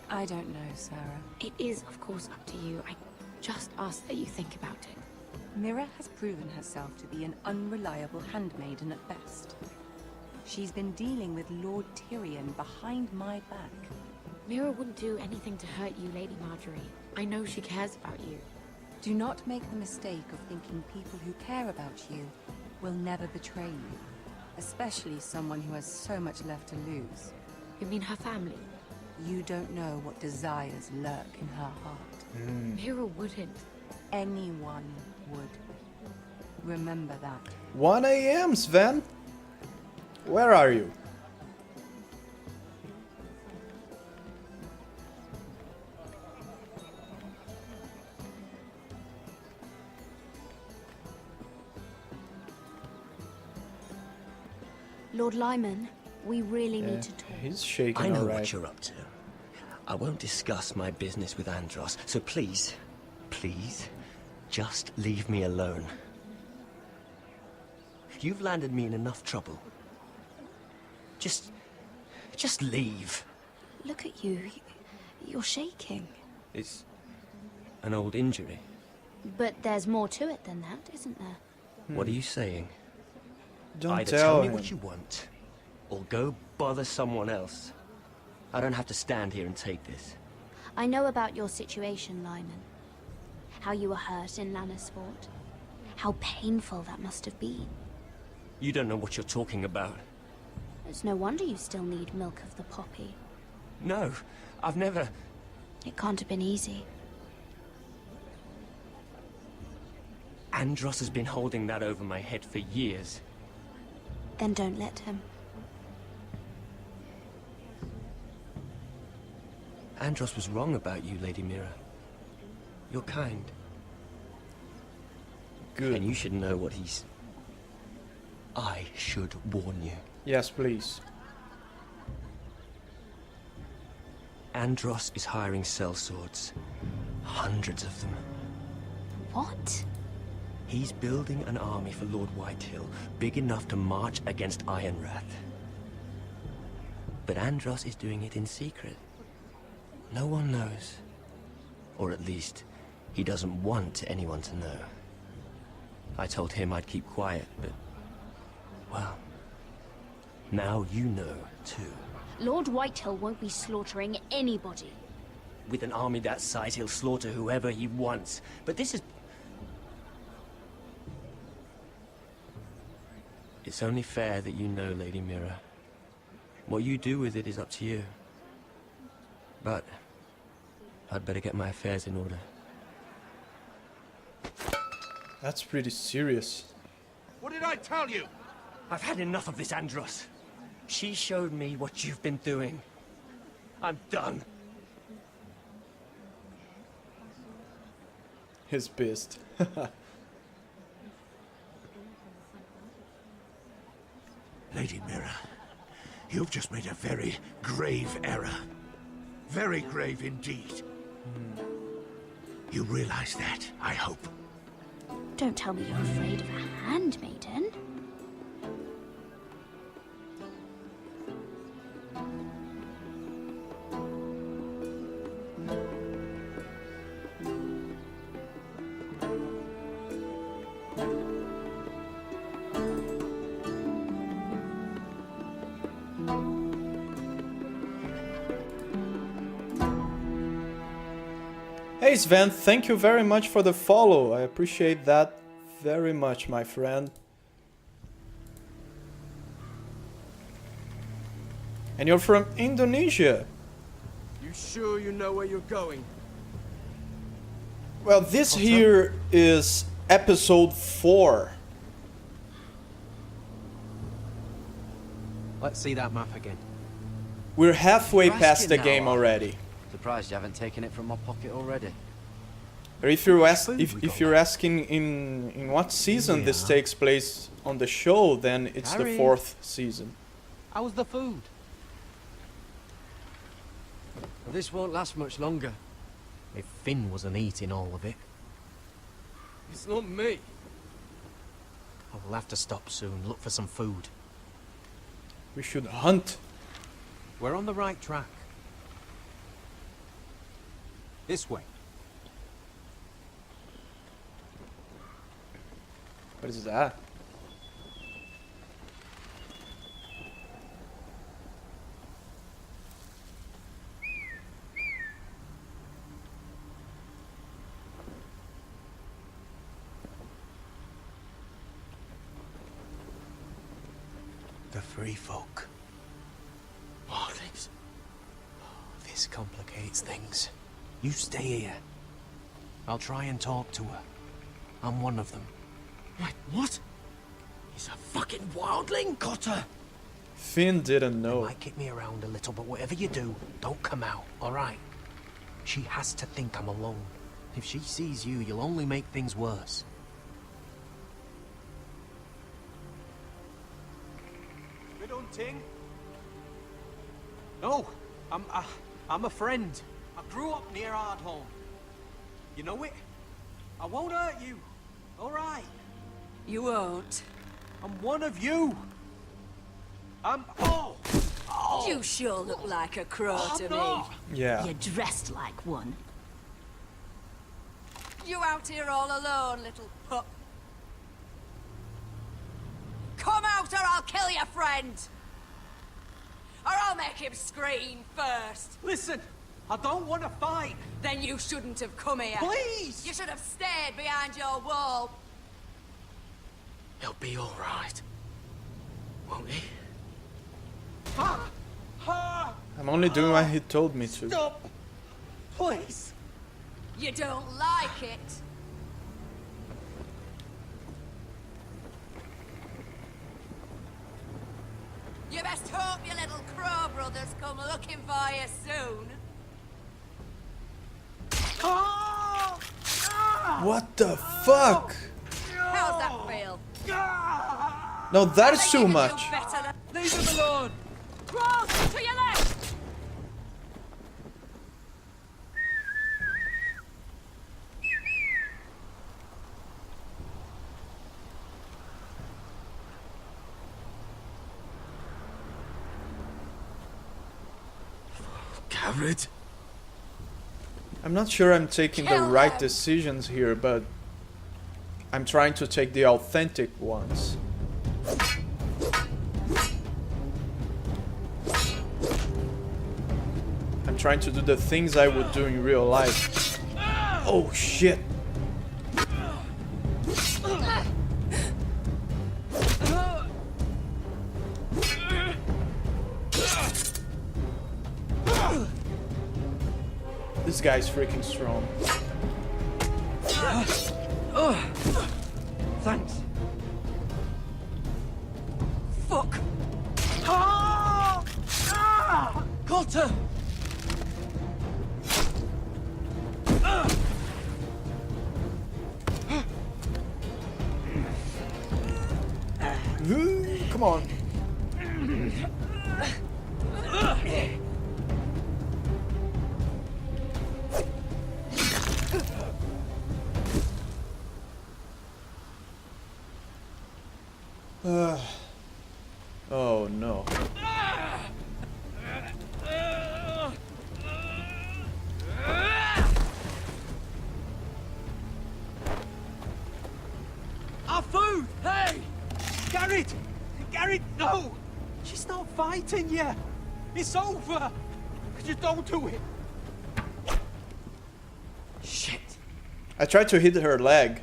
I don't know, Sarah. It is, of course, up to you. I just ask that you think about it. Mira has proven herself to be an unreliable handmaiden at best. She's been dealing with Lord Tyrion behind my back. Mira wouldn't do anything to hurt you, Lady Marjorie. I know she cares about you. Do not make the mistake of thinking people who care about you will never betray you. Especially someone who has so much left to lose. You mean her family? You don't know what desires lurk in her heart. Mira wouldn't. Anyone would. Remember that. 1 a.m., Sven. Where are you? Lord Lyman, we really need to talk. He's shaking I know alright. what you're up to. I won't discuss my business with Andros, so please, please, just leave me alone. You've landed me in enough trouble. Just leave. Look at you. You're shaking. It's an old injury. But there's more to it than that, isn't there? What are you saying? Don't Either tell tell me him. what you want, or go bother someone else. I don't have to stand here and take this. I know about your situation, Lyman. How you were hurt in Lannisport. How painful that must have been. You don't know what you're talking about. It's no wonder you still need milk of the poppy. No, I've never... It can't have been easy. Andros has been holding that over my head for years. Then don't let him. Andros was wrong about you, Lady Mira. You're kind. Good. And you should know what he's... I should warn you. Yes, please. Andros is hiring sellswords. Hundreds of them. What? He's building an army for Lord Whitehill, big enough to march against Ironrath. But Andros is doing it in secret. No one knows. Or at least, he doesn't want anyone to know. I told him I'd keep quiet, but... well... now you know, too. Lord Whitehill won't be slaughtering anybody. With an army that size, he'll slaughter whoever he wants. But this is... It's only fair that you know, Lady Mira. What you do with it is up to you. But... I'd better get my affairs in order. That's pretty serious. What did I tell you? I've had enough of this, Andros. She showed me what you've been doing. I'm done. He's pissed. Lady Mira, you've just made a very grave error. Very grave indeed. You realize that, I hope. Don't tell me you're afraid of a handmaiden. Hey Sven, thank you very much for the follow. I appreciate that very much, my friend. And you're from Indonesia. You sure you know where you're going? Well, this here is episode 4. Let's see that map again. We're halfway You're past the asking game now, already. Surprised you haven't taken it from my pocket already. Or if you're asking in what season this takes place on the show, then it's the Harry. 4th season. How was the food? Well, this won't last much longer. If Finn wasn't eating all of it. It's not me. I will have to stop soon, look for some food. We should hunt. We're on the right track. This way. What is that? The free folk. Marlings. The This complicates things. You stay here. I'll try and talk to her. I'm one of them. Wait, what? He's a fucking wildling? Got her! Finn didn't know. They might kick me around a little, but whatever you do, don't come out, alright? She has to think I'm alone. If she sees you, you'll only make things worse. We don't ting? No, I'm a friend. I grew up near Ardhorn. You know it? I won't hurt you. All right. You won't. I'm one of you. Oh! You sure look like a crow to no. me. Yeah. You're dressed like one. You out here all alone, little pup? Come out or I'll kill your friend! Or I'll make him scream first! Listen, I don't want to fight. Then you shouldn't have come here. Please! You should have stayed behind your wall. He'll be alright. Won't he? I'm only doing what he told me to. Stop! Please! You don't like it. You best hope your little crow brothers come looking for you soon. What the fuck? How's that feel? No, that's too much. Leave him alone! Cross to your left! Garrett? I'm not sure I'm taking the right decisions here, but I'm trying to take the authentic ones. I'm trying to do the things I would do in real life. Oh shit! This guy's freaking strong. Thanks. Fuck! Got her! Come on. Oh no. Our food! Hey! Garrett! Garrett, no! She's not fighting yet! It's over! Just don't do it! Shit! I tried to hit her leg.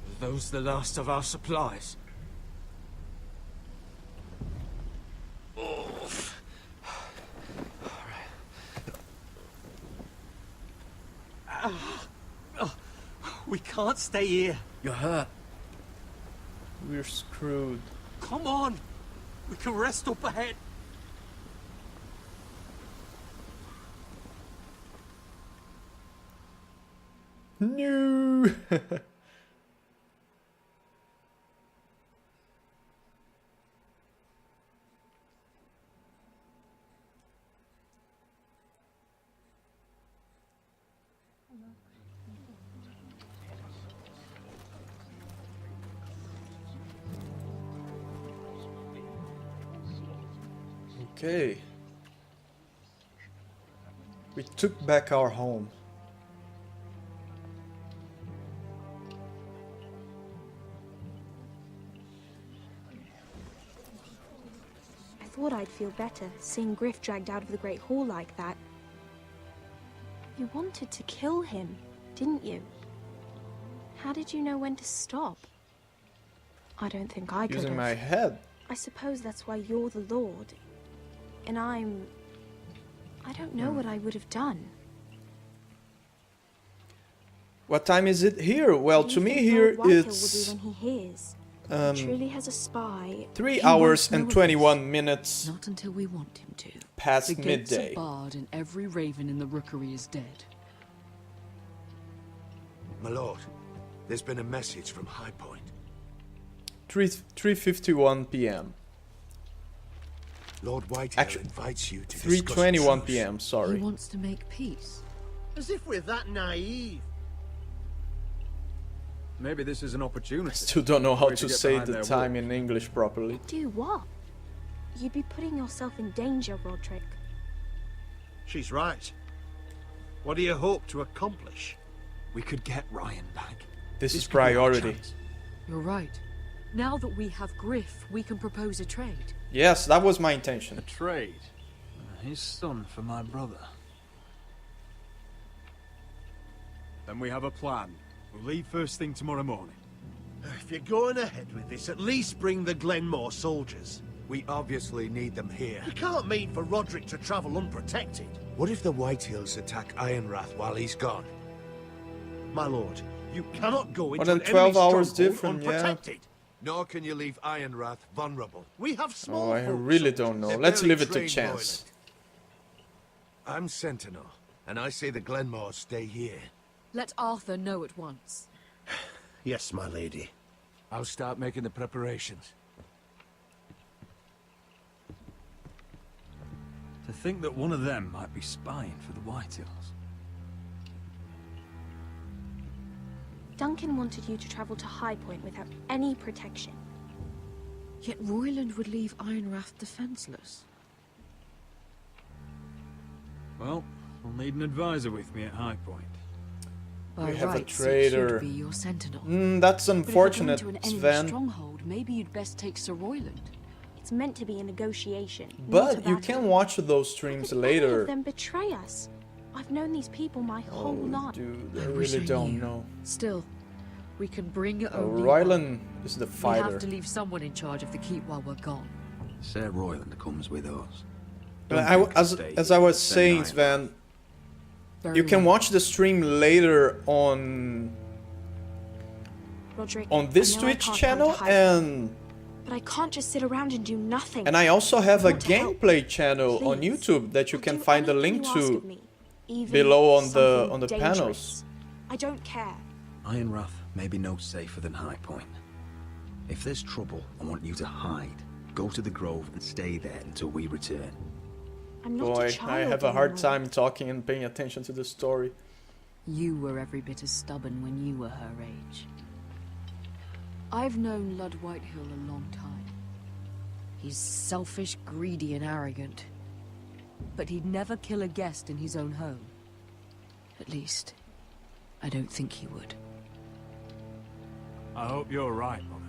Are those the last of our supplies? We can't stay here. You're hurt. We're screwed. Come on! We can rest up ahead. No. Okay. We took back our home. I thought I'd feel better seeing Griff dragged out of the Great Hall like that. You wanted to kill him, didn't you? How did you know when to stop? I don't think I could Using have. my head. I suppose that's why you're the Lord. And I'm... I don't know what I would have done. What time is it here? Well, What do to you me think here Lord Whitehill will it's do when he hears? He truly has a spy. 3 He hours won't know and of 21 this. minutes Not until we want him to. past The gates are midday. barred and every raven in the rookery is dead. My lord, there's been a message from High Point. 3:51 p.m. Lord Whitehill invites you to 3:21 discuss p.m. Sorry. He wants to make peace. As if we're that naive. Maybe this is an opportunity. Still don't know how for you to get say behind the their time work. in English properly. Do what? You'd be putting yourself in danger, Roderick. She's right. What do you hope to accomplish? We could get Ryan back. This is could be our priority. chance. You're right. Now that we have Griff, we can propose a trade. Yes, that was my intention. A trade. His son for my brother. Then we have a plan. We'll leave first thing tomorrow morning. If you're going ahead with this, at least bring the Glenmore soldiers. We obviously need them here. You can't mean for Roderick to travel unprotected. What if the Whitehills attack Ironrath while he's gone? My lord, you cannot go More into than an 12 enemy hours stronghold different, yeah. unprotected. Nor can you leave Ironrath vulnerable. We have small Oh, I folk really soldiers. don't know. They're Let's barely leave it to trained chance. I'm Sentinel, and I say the Glenmores stay here. Let Arthur know at once. Yes, my lady. I'll start making the preparations. To think that one of them might be spying for the Whitehills. Duncan wanted you to travel to High Point without any protection. Yet Royland would leave Ironrath defenseless. Well, we'll need an advisor with me at High Point. By We have a rights, it traitor. should be your sentinel. That's But unfortunate, if we're going to an enemy Sven. stronghold, maybe you'd best take Sir Royland. It's meant to be a negotiation, not a But you battle. can watch those streams How could any later. of them betray us? I've known these people my whole life. Dude, I wish really I don't knew. know. Still, we can bring only Rylan is the one. We fighter. have to leave someone in charge of the keep while we're gone. Sir Royland comes with us. But as I was saying, Sven, you can watch the stream later on Roderick, this I know I Twitch can't channel, come to High Point, and but I can't just sit around and do nothing. I also have I a want to help. gameplay channel on Please. YouTube that you I'll can do find the anything link you ask to of me, even below on something the dangerous. panels. I don't care. Ironrath may be no safer than High Point. If there's trouble, I want you to hide. Go to the Grove and stay there until we return. I'm not a Boy, child I have a hard anymore. time talking and paying attention to the story. You were every bit as stubborn when you were her age. I've known Lud Whitehill a long time. He's selfish, greedy, and arrogant. But he'd never kill a guest in his own home. At least, I don't think he would. I hope you're right, Mother.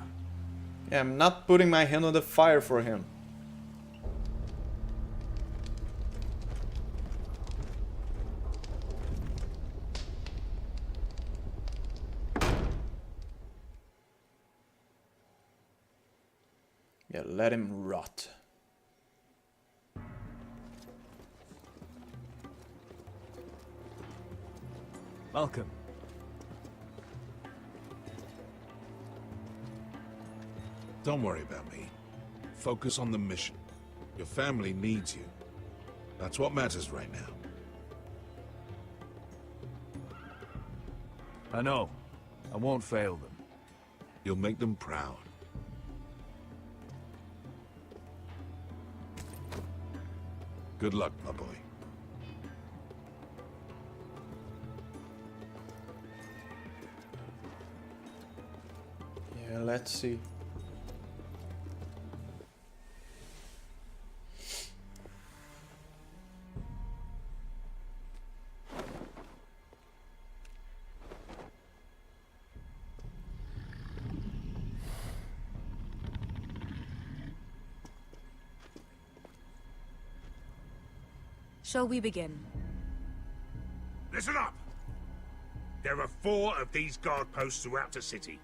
Yeah, I'm not putting my hand on the fire for him. Yeah, let him rot. Welcome. Don't worry about me. Focus on the mission. Your family needs you. That's what matters right now. I know. I won't fail them. You'll make them proud. Good luck, my boy. Yeah, let's see. Shall we begin? Listen up! There are 4 of these guard posts throughout the city.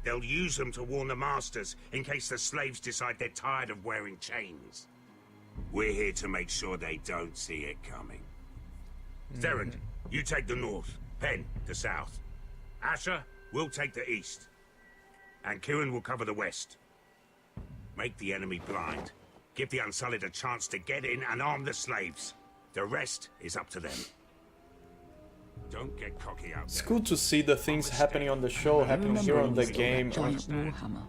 They'll use them to warn the masters in case the slaves decide they're tired of wearing chains. We're here to make sure they don't see it coming. Theron, you take the north. Penn, the south. Asher, we'll take the east. And Kieran will cover the west. Make the enemy blind. Give the Unsullied a chance to get in and arm the slaves. The rest is up to them. Don't get cocky out It's there. cool to see the things happening on the show happening here on the game Giant warhammer.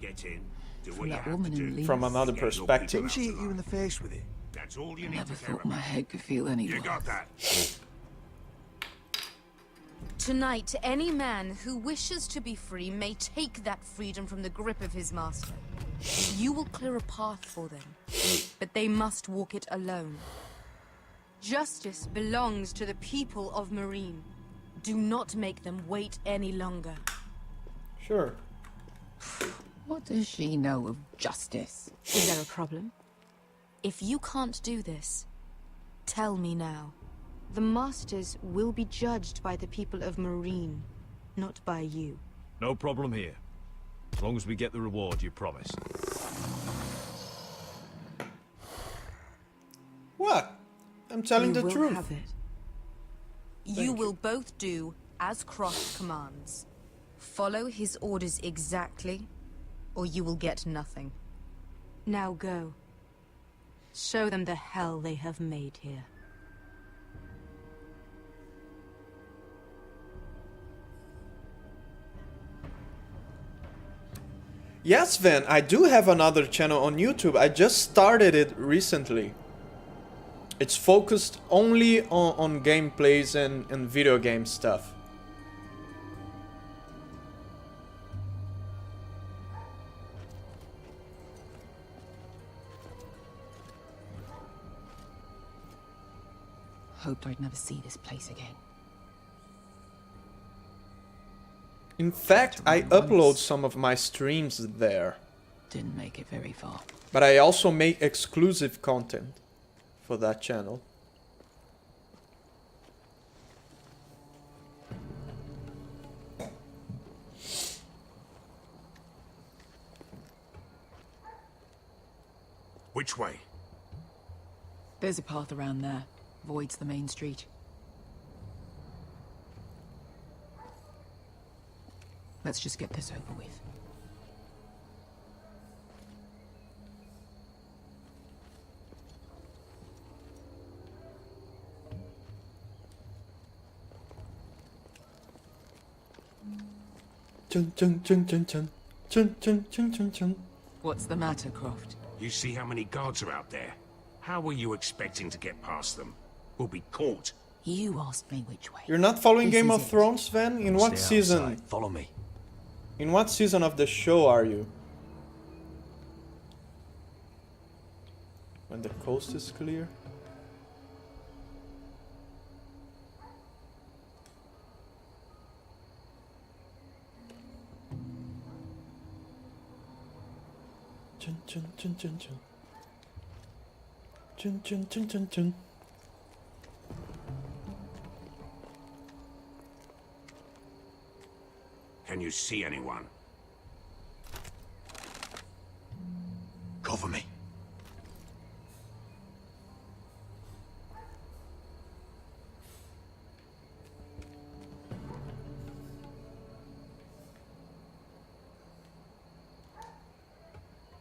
Get in. Do From what you that have woman to in do. Leeds. from another perspective. Didn't she hit you in the face with it? That's all you I need never to care thought my about. head could feel any You worse. got that? Tonight, any man who wishes to be free may take that freedom from the grip of his master. You will clear a path for them, but they must walk it alone. Justice belongs to the people of Marine. Do not make them wait any longer. Sure. What does she know of justice? Is there a problem? If you can't do this, tell me now. The Masters will be judged by the people of Marine, not by you. No problem here. As long as we get the reward you promised. What? I'm telling You the will truth. have it. You will both do as Croft commands. Follow his orders exactly, or you will get nothing. Now go. Show them the hell they have made here. Yes, Van, I do have another channel on YouTube. I just started it recently. It's focused only on gameplays and video game stuff. Hoped I'd never see this place again. In fact, I upload some of my streams there. Didn't make it very far. But I also make exclusive content for that channel. Which way? There's a path around there. Voids the main street. Let's just get this over with. Chun chun chun chun chun. Chun chun chun chun chun. What's the matter, Croft? You see how many guards are out there? How were you expecting to get past them? We'll be caught. You asked me which way. You're not following This Game is of it. Thrones, Van? In what Stay season? outside. Follow me. In what season of the show are you? When the coast is clear? Chun chun chun chun chun. Chun chun chun chun chun. Can you see anyone? Cover me.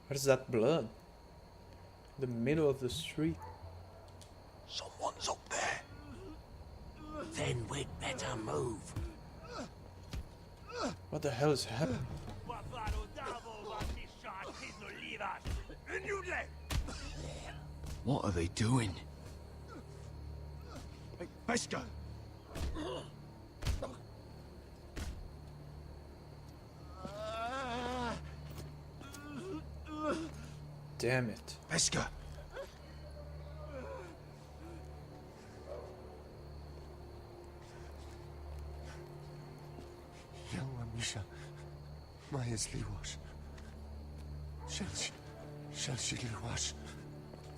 What is that blood? The middle of the street. Someone's up there. Then we'd better move. What the hell is happening? What are they doing? Hey, Beskar! Damn it. Beskar! Yała Misha, Majes Liwasz. Shelshi Liwasz.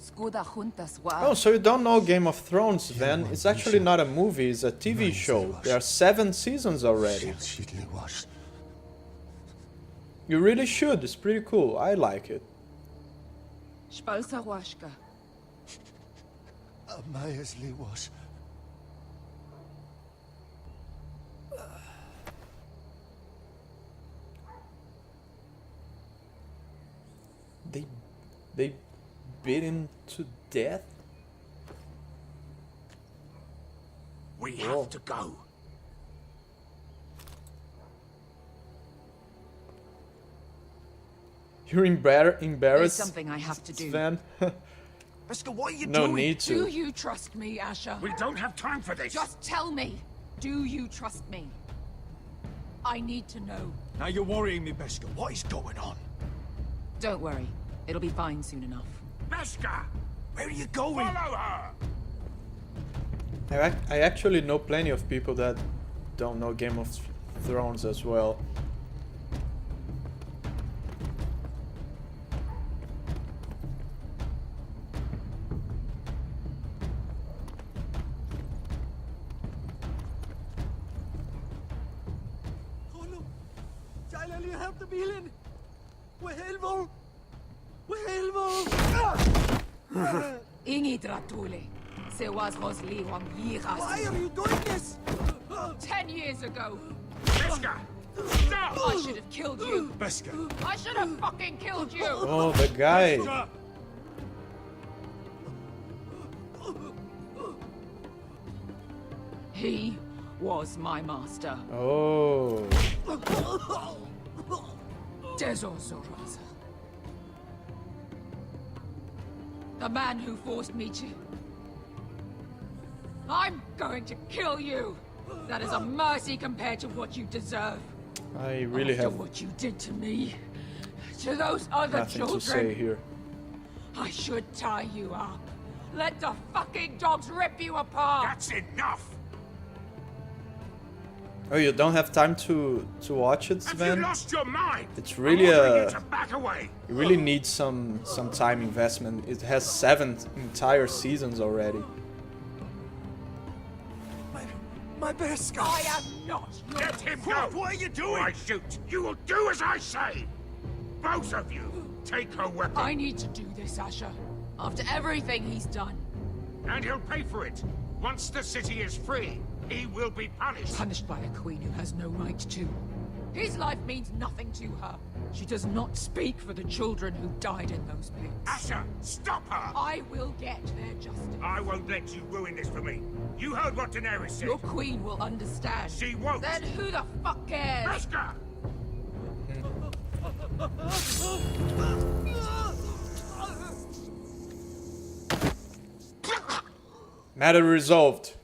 Skuda juntas Oh, so you don't know Game of Thrones, Van? It's actually not a movie, it's a TV show. There are 7 seasons already. You really should. It's pretty cool. I like it. Spalsawashka. Amayasley was. They beat him to death? We have to go. You're embarrassed, There's something I have to do. Sven. Beskha, what are you No doing? need to. Do you trust me, Asher? We don't have time for this. Just tell me. Do you trust me? I need to know. Now you're worrying me, Beskha. What is going on? Don't worry. It'll be fine soon enough. Beskha! Where are you going? Follow her! I actually know plenty of people that don't know Game of Thrones as well. Ingi Dratule. Why are you doing this? 10 years ago. Beskha! Stop! I should have killed you. Beskha. I should have fucking killed you. Oh, the guy. He was my master. Oh. Dezozorosa. The man who forced me to... I'm going to kill you! That is a mercy compared to what you deserve. I really After have what you did to me, to those other nothing children. to say here. I should tie you up. Let the fucking dogs rip you apart! That's enough! Oh, you don't have time to watch it, Have Sven? you lost your mind? It's really I'm ordering you to back away. You really need some time investment. It has 7 entire seasons already. My Beskha! I am not your... Let him go! What are you doing? Or I shoot. You will do as I say! Both of you, take her weapon. I need to do this, Asher. After everything he's done. And he'll pay for it. Once the city is free, he will be punished. Punished by a queen who has no right to. His life means nothing to her. She does not speak for the children who died in those pits. Asher, stop her! I will get their justice. I won't let you ruin this for me. You heard what Daenerys said. Your queen will understand. She won't. Then who the fuck cares? Beskha! Matter resolved.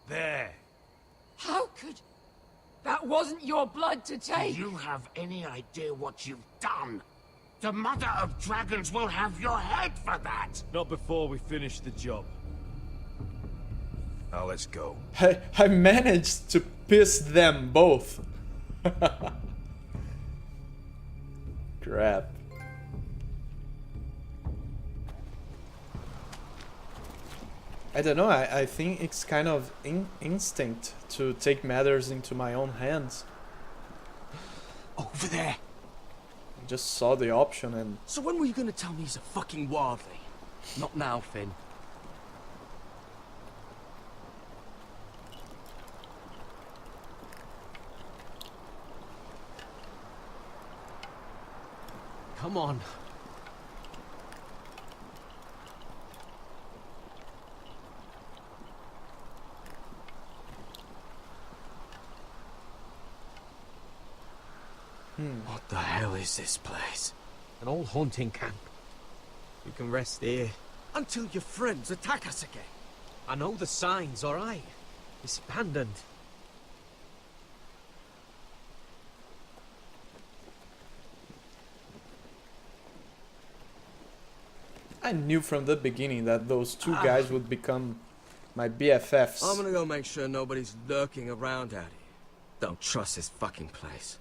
There. How could... That wasn't your blood to Do take. you have any idea what you've done? The Mother of Dragons will have your head for that! Not before we finish the job. Now let's go. I managed to piss them both. Crap. I don't know, I think it's kind of instinct to take matters into my own hands. Over there. I just saw the option and... So when were you gonna tell me he's a fucking wildling? Not now, Finn. Come on. What the hell is this place? An old hunting camp. You can rest here. Until your friends attack us again. I know the signs, alright? It's abandoned. I knew from the beginning that those two guys would become my BFFs. I'm gonna go make sure nobody's lurking around out here. Don't trust this fucking place.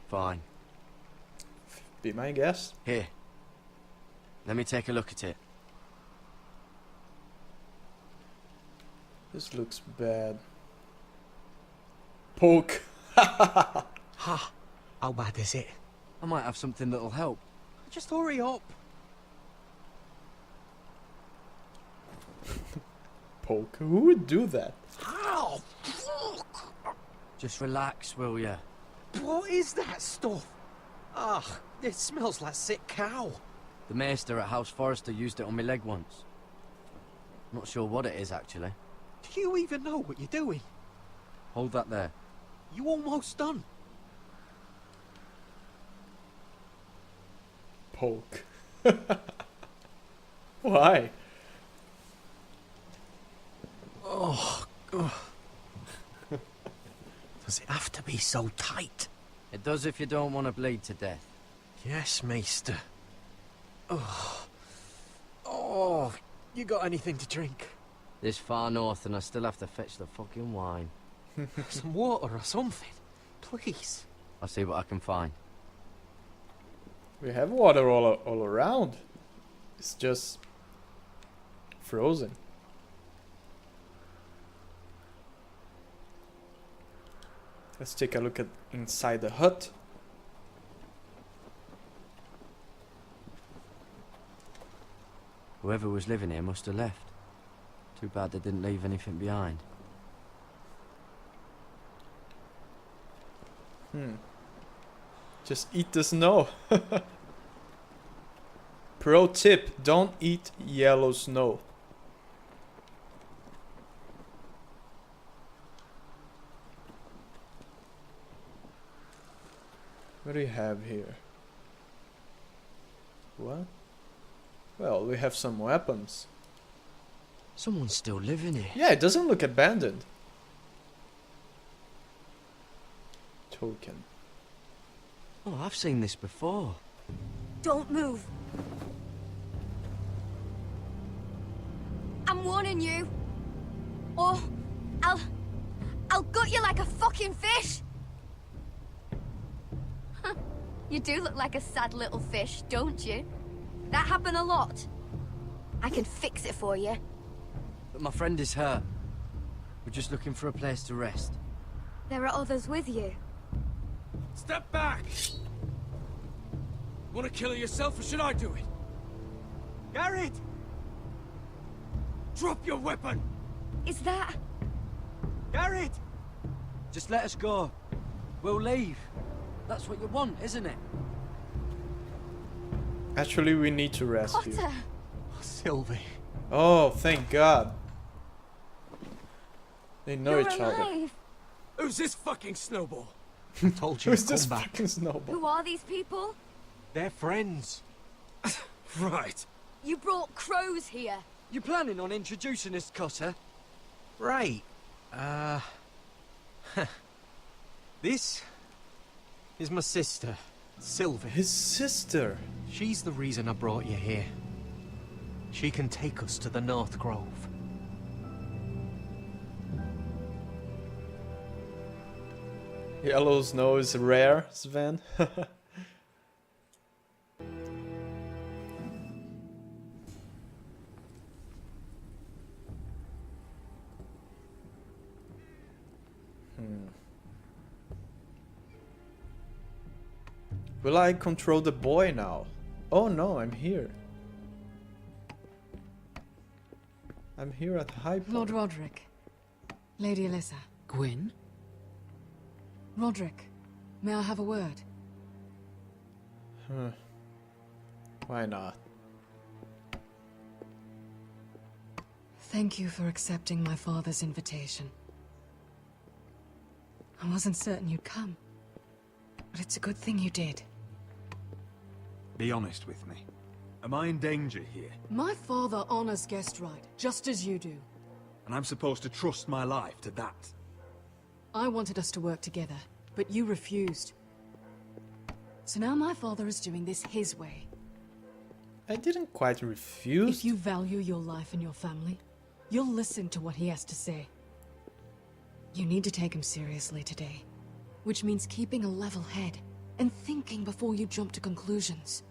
Fine. Be my guest. Here. Let me take a look at it. This looks bad. Poke. Ha! How bad is it? I might have something that'll help. Just hurry up. Poke? Who would do that? Ow! Fuck! Just relax, will ya? What is that stuff? Ugh, it smells like sick cow. The maester at House Forrester used it on my leg once. Not sure what it is, actually. Do you even know what you're doing? Hold that there. You almost done. Poke. Why? Oh, God. Does it have to be so tight? It does if you don't want to bleed to death. Yes, Maester. Oh. Oh, you got anything to drink? This far north and I still have to fetch the fucking wine. Some water or something, please. I'll see what I can find. We have water all around. It's just frozen. Let's take a look at inside the hut. Whoever was living here must have left. Too bad they didn't leave anything behind. Just eat the snow. Pro tip, don't eat yellow snow. What do you have here? What? Well, we have some weapons. Someone's still living here. Yeah, it doesn't look abandoned. Token. Oh, I've seen this before. Don't move. I'm warning you. Or I'll gut you like a fucking fish. You do look like a sad little fish, don't you? That happened a lot. I can fix it for you. But my friend is hurt. We're just looking for a place to rest. There are others with you. Step back! Want to kill her yourself, or should I do it? Garrett! Drop your weapon! Is that... Garrett! Just let us go. We'll leave. That's what you want, isn't it? Actually, we need to rescue. Potter! Sylvie. Oh, thank God. They know You're each other. alive. Who's this fucking snowball? I told you Who's to this come back. fucking snowball? Who are these people? They're friends. Right. You brought crows here. You planning on introducing us, Cotter? Right. This is my sister, Sylvie. His sister. She's the reason I brought you here. She can take us to the North Grove. Yellow snow is rare, Sven. Will I control the boy now? Oh no, I'm here. I'm here at High Point. Lord Roderick. Lady Alyssa. Gwyn? Roderick, may I have a word? Why not? Thank you for accepting my father's invitation. I wasn't certain you'd come, but it's a good thing you did. Be honest with me. Am I in danger here? My father honors guest right, just as you do. And I'm supposed to trust my life to that? I wanted us to work together, but you refused. So now my father is doing this his way. I didn't quite refuse. If you value your life and your family, you'll listen to what he has to say. You need to take him seriously today, which means keeping a level head and thinking before you jump to conclusions.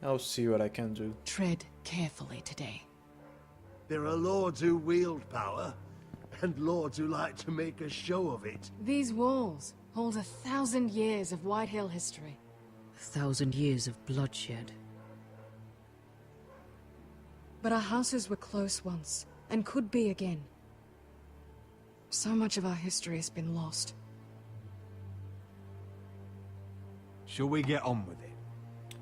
I'll see what I can do. Tread carefully today. There are lords who wield power, and lords who like to make a show of it. These walls holds 1,000 years of White Hill history. 1,000 years of bloodshed. But our houses were close once, and could be again. So much of our history has been lost. Shall we get on with it?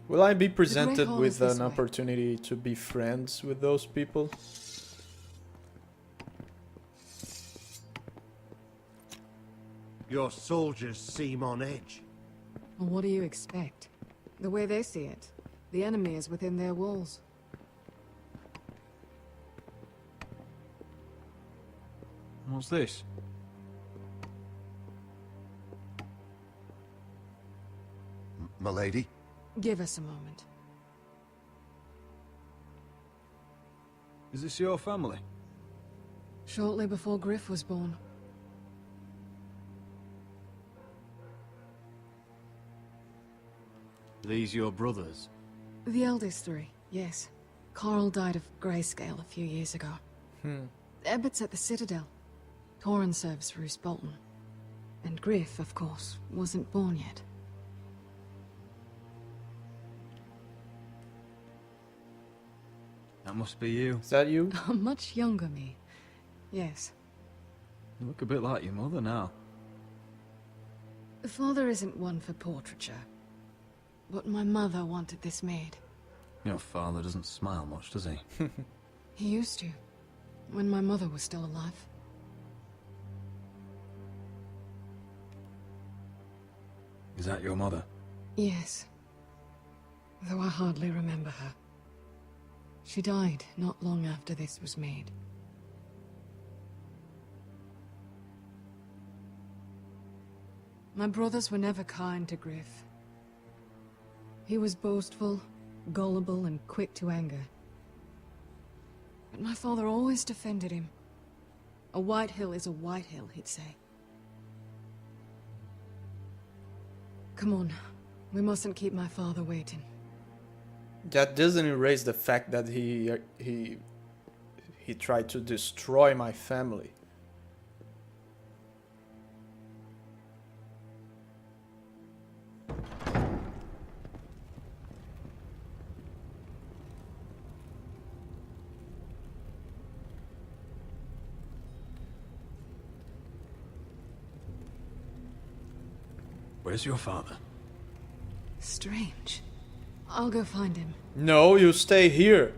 Will I be presented Hall with is this an way. opportunity to be friends with those people? Your soldiers seem on edge. Well, what do you expect? The way they see it, the enemy is within their walls. What's this? Milady? Give us a moment. Is this your family? Shortly before Griff was born. These your brothers? The eldest three, yes. Carl died of grayscale a few years ago. Ebbert's at the Citadel. Torrin serves Roose Bolton. And Griff, of course, wasn't born yet. That must be you. Is that you? A much younger me. Yes. You look a bit like your mother now. Father isn't one for portraiture. But my mother wanted this made. Your father doesn't smile much, does he? He used to, when my mother was still alive. Is that your mother? Yes. Though I hardly remember her. She died not long after this was made. My brothers were never kind to Griff. He was boastful, gullible, and quick to anger. But my father always defended him. A White Hill is a White Hill, he'd say. Come on, we mustn't keep my father waiting. That doesn't erase the fact that he tried to destroy my family. Where's your father? Strange. I'll go find him. No, you stay here.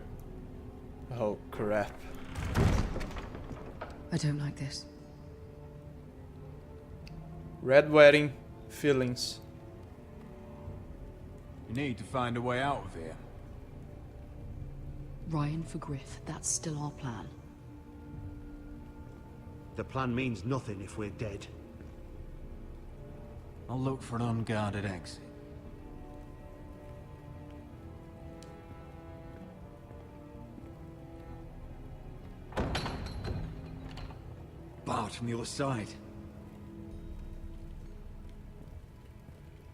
Oh, crap. I don't like this. Red wedding, feelings. You need to find a way out of here. Ryan for Griff, that's still our plan. The plan means nothing if we're dead. I'll look for an unguarded exit. Barred from the other side.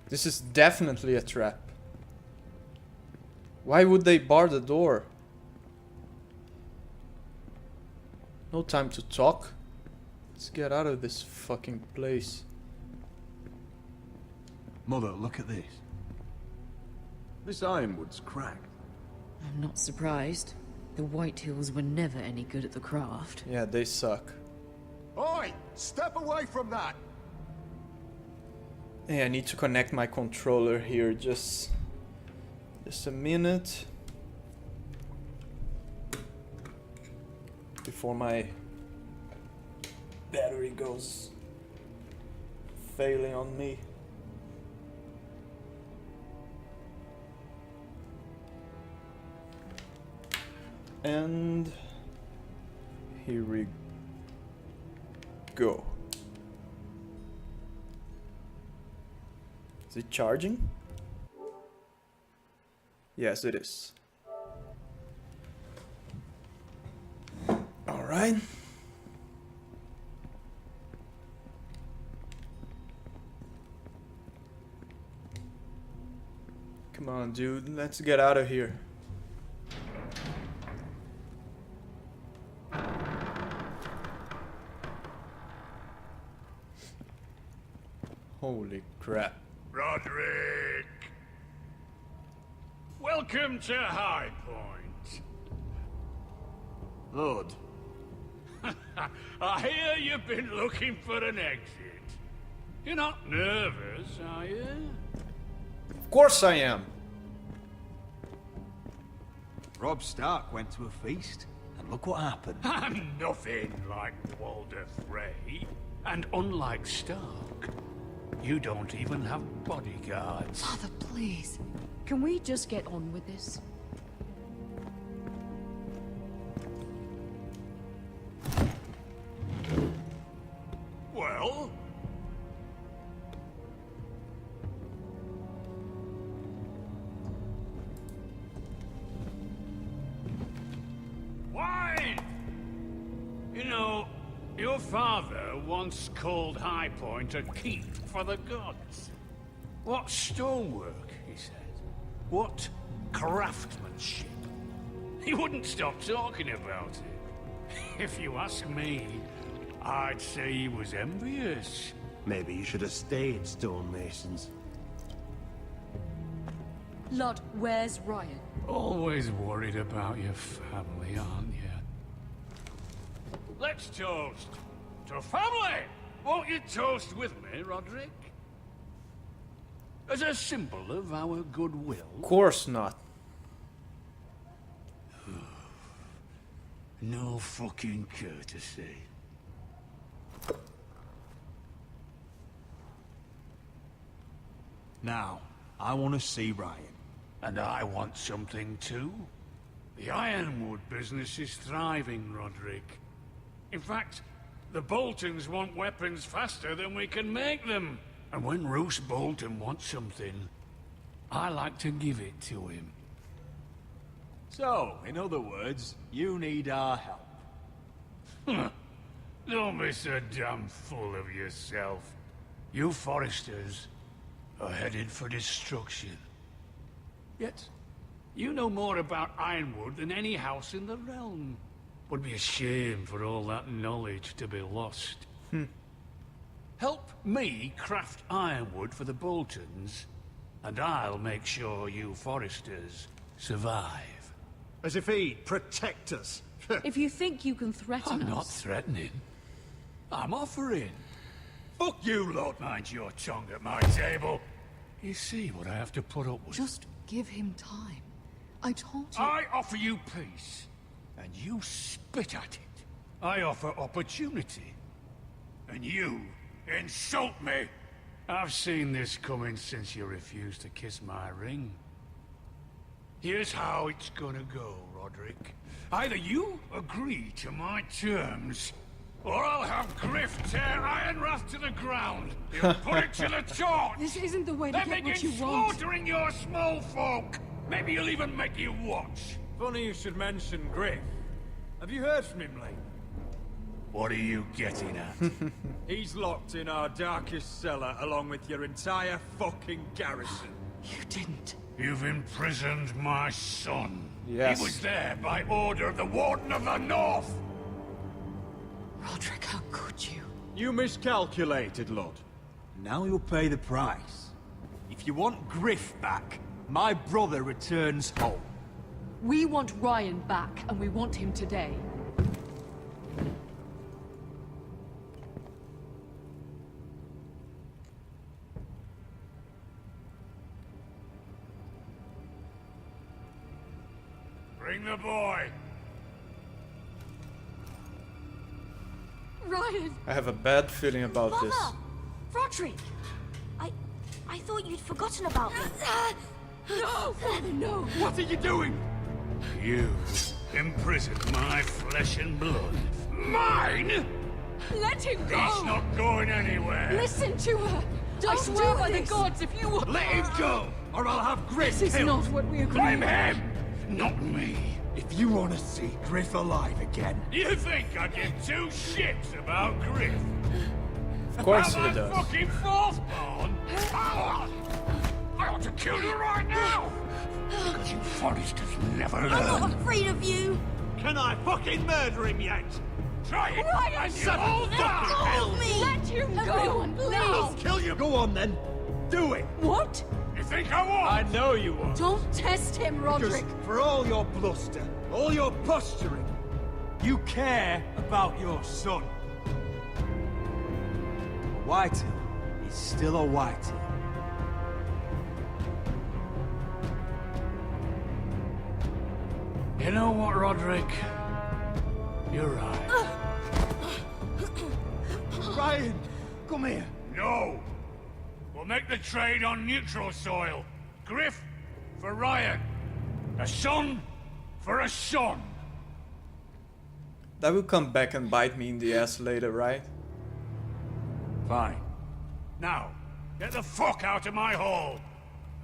This is definitely a trap. Why would they bar the door? No time to talk. Let's get out of this fucking place. Mother, look at this. This ironwood's cracked. I'm not surprised. The White Hills were never any good at the craft. Yeah, they suck. Oi! Step away from that! Hey, I need to connect my controller here. Just a minute. Before my battery goes failing on me. And here we go. Is it charging? Yes, it is. All right. Come on, dude. Let's get out of here. Holy crap. Roderick! Welcome to High Point. Lord. I hear you've been looking for an exit. You're not nervous, are you? Of course I am. Robb Stark went to a feast, and look what happened. I'm nothing like Walder Frey. And unlike Stark, you don't even have bodyguards. Father, please. Can we just get on with this? Well? Wine! You know, your father once called High Point a keep for the gods. What stonework, he said. What craftsmanship. He wouldn't stop talking about it. If you ask me, I'd say he was envious. Maybe you should have stayed, stonemasons. Lord, where's Ryan? Always worried about your family, aren't you? Let's toast to family! Won't you toast with me, Roderick? As a symbol of our goodwill. Of course not. No fucking courtesy. Now, I want to see Ryan. And I want something too. The Ironwood business is thriving, Roderick. In fact, the Boltons want weapons faster than we can make them. And when Roose Bolton wants something, I like to give it to him. So, in other words, you need our help. Don't be so damn full of yourself. You Foresters are headed for destruction. Yet, you know more about Ironwood than any house in the realm. Would be a shame for all that knowledge to be lost. Help me craft Ironwood for the Boltons, and I'll make sure you Foresters survive. As if he'd protect us. If you think you can threaten I'm us... not threatening. I'm offering. Fuck you, Lord. Mind your tongue at my table. You see what I have to put up with. Just give him time. I told you... I offer you peace, and you spit at it. I offer opportunity, and you insult me. I've seen this coming since you refused to kiss my ring. Here's how it's gonna go, Roderick. Either you agree to my terms, or I'll have Griff tear Ironwrath to the ground. He'll put it to the torch. This isn't the way to Then get what begin you want. slaughtering your small folk. Maybe he'll even make you watch. Funny you should mention Griff. Have you heard from him lately? What are you getting at? He's locked in our darkest cellar along with your entire fucking garrison. You didn't. You've imprisoned my son. Yes. He was there by order of the Warden of the North. Roderick, how could you? You miscalculated, Lord. Now you'll pay the price. If you want Griff back, my brother returns home. We want Ryan back, and we want him today. Bring the boy. Ryan! I have a bad feeling about Mother! this. Roderick! I thought you'd forgotten about me. No! No! What are you doing? You imprisoned my flesh and blood. Mine? Let him go! He's not going anywhere. Listen to her! I Don't swear do by the this. gods, if you... Let him go, or I'll have Griff This is killed. not what we agreed. Blame him, not me. If you want to see Griff alive again... You think I give two shits about Griff? Of course about he that does. fucking fourthborn? I ought to kill you right now! Because you Foresters never learn. I'm not afraid of you! Can I fucking murder him yet? Try it! Ryan, And shut you'll the die! Help me! Let him go! Everyone, please! I'll kill you! Go on then! Do it! What? You think I won't? I know you won't. Don't test him, Roderick! Because for all your bluster, all your posturing, you care about your son. Whitehill is still a Whitehill. You know what, Roderick? You're right. Ryan, come here. No! We'll make the trade on neutral soil. Griff for Ryan. A son for a son. That will come back and bite me in the ass later, right? Fine. Now, get the fuck out of my hall.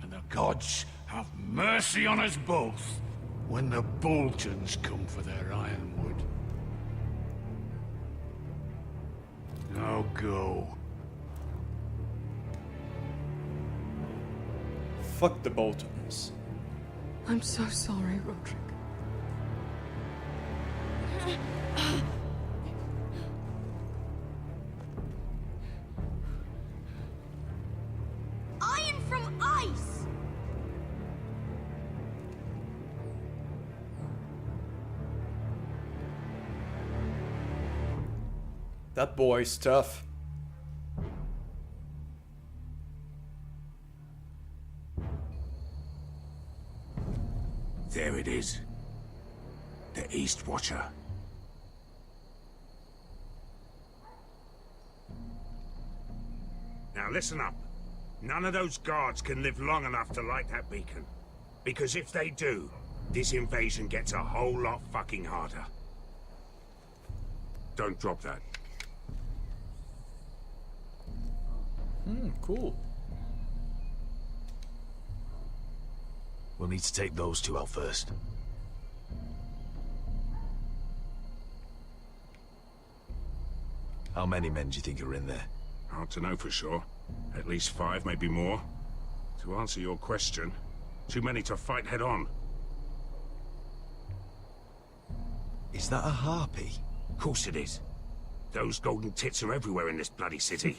And the gods have mercy on us both when the Boltons come for their ironwood. Now go. Fuck the Boltons. I'm so sorry, Roderick. Iron from ice! That boy's tough. There it is. The East Watcher. Now listen up. None of those guards can live long enough to light that beacon. Because if they do, this invasion gets a whole lot fucking harder. Don't drop that. Cool. We'll need to take those two out first. How many men do you think are in there? Hard to know for sure. At least 5, maybe more. To answer your question, too many to fight head on. Is that a harpy? Of course it is. Those golden tits are everywhere in this bloody city.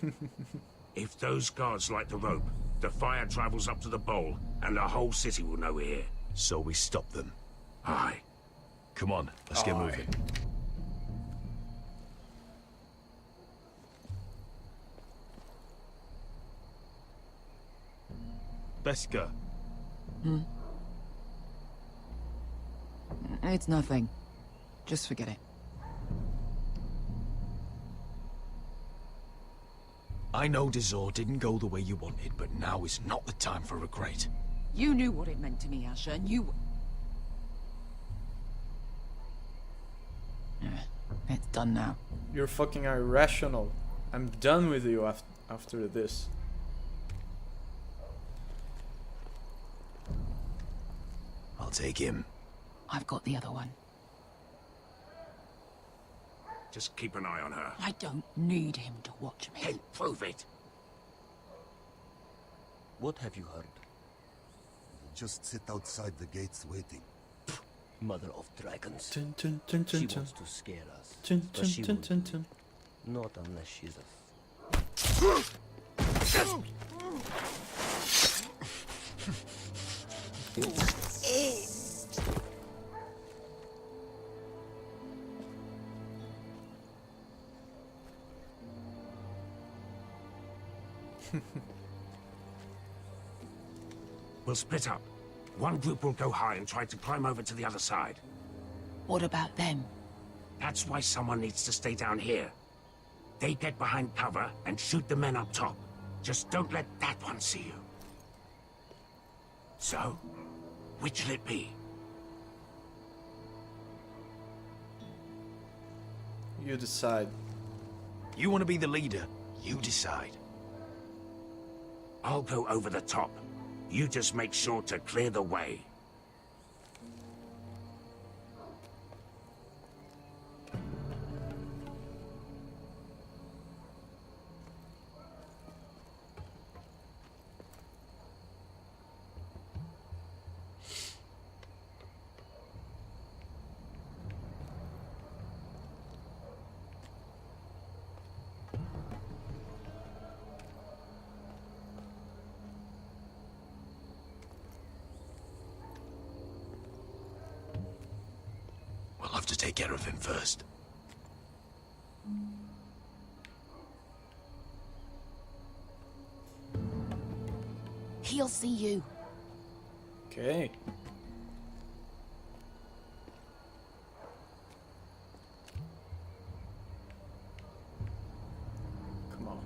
If those guards light the rope, the fire travels up to the bowl, and the whole city will know we're here. So we stop them. Aye. Come on, let's get moving. Beska. It's nothing. Just forget it. I know Dazor didn't go the way you wanted, but now is not the time for regret. You knew what it meant to me, Asher, and you... It's done now. You're fucking irrational. I'm done with you after this. I'll take him. I've got the other one. Just keep an eye on her. I don't need him to watch me. Hey, prove it. What have you heard? Just sit outside the gates waiting. Mother of dragons. Dun, dun, dun, dun, She dun. wants to scare us. Dun, But dun, she dun, won't dun, do dun. it. Not unless she's a... We'll split up. One group will go high and try to climb over to the other side. What about them? That's why someone needs to stay down here. They get behind cover and shoot the men up top. Just don't let that one see you. So, which'll it be? You decide. You want to be the leader? You decide. I'll go over the top. You just make sure to clear the way. to take care of him first. He'll see you. Okay. Come on.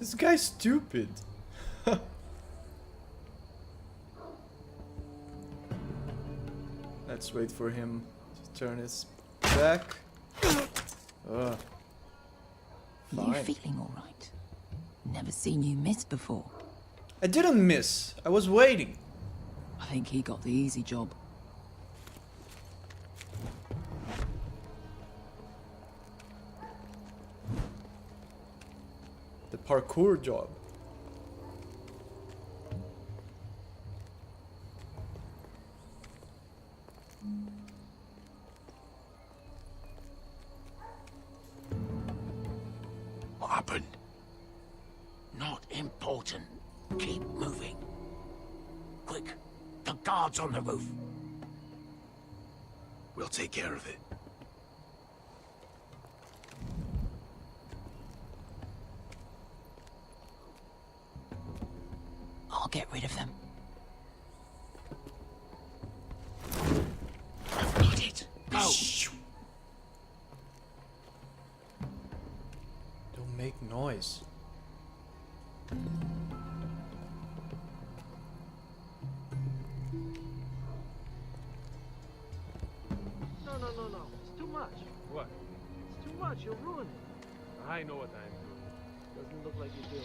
This guy's stupid. Let's wait for him to turn his back. You Fine. feeling all right? Never seen you miss before. I didn't miss. I was waiting. I think he got the easy job. The parkour job. What happened? Not important. Keep moving. Quick, the guards on the roof. We'll take care of it. I'll get rid of them. I've got it. Go! Don't make noise. No. It's too much. What? It's too much. You'll ruin it. I know what I'm doing. Doesn't look like you do.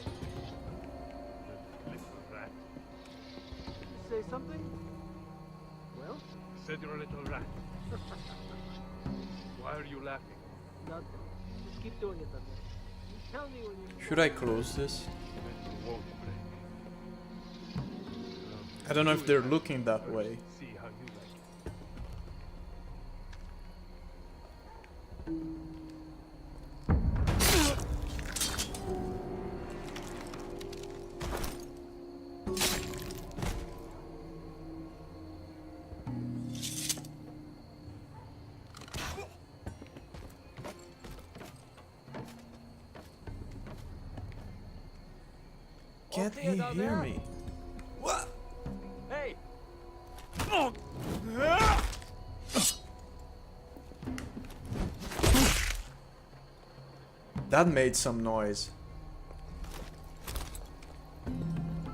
Little rat. You say something? Well? Said you're a little rat. Why are you laughing? Nothing. Just keep doing it, then. You tell me when you... Should I close this? Then you won't break. I don't know if they're looking that way. See how you like it. Can't he hear me? What? Hey! That made some noise.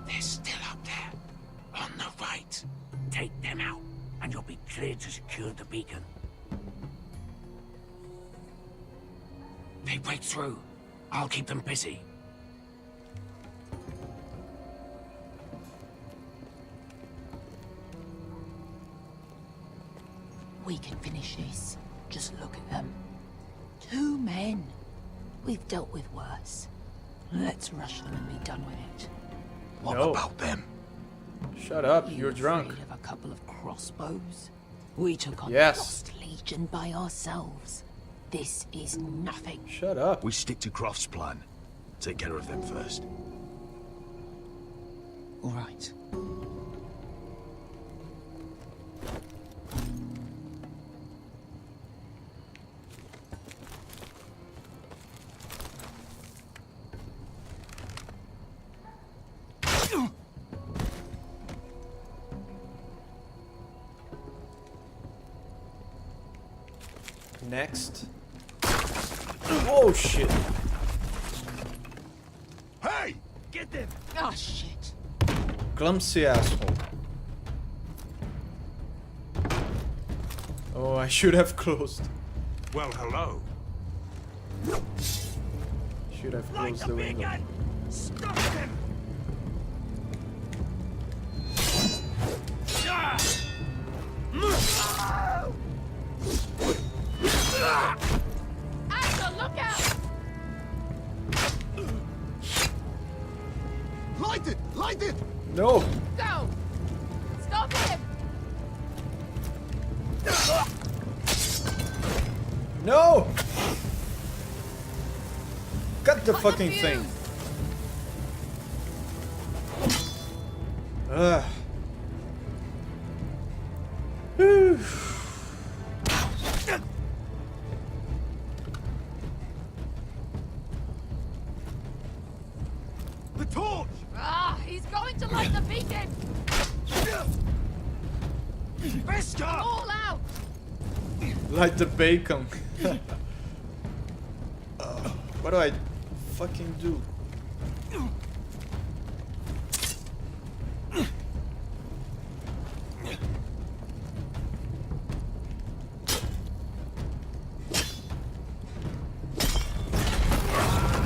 They're still up there. On the right. Take them out, and you'll be cleared to secure the beacon. They break through. I'll keep them busy. We can finish this. Just look at them. 2 men. We've dealt with worse. Let's rush them and be done with it. What No. about them? Shut up, you're drunk. Afraid of a couple of crossbows? We took on Yes. the Lost Legion by ourselves. This is nothing. Shut up. We stick to Croft's plan. Take care of them first. All right. Next. Oh shit. Hey! Get them! Oh shit. Clumsy asshole. Oh, I should have closed. Well, hello. Should have closed the window. Stop them! Light it! Light it! No! Go! Stop him! No! Cut the fucking thing. Ugh. Whew. The torch! Ah, he's going to light the beacon! Bester! All out! Like the bacon. What do I fucking do?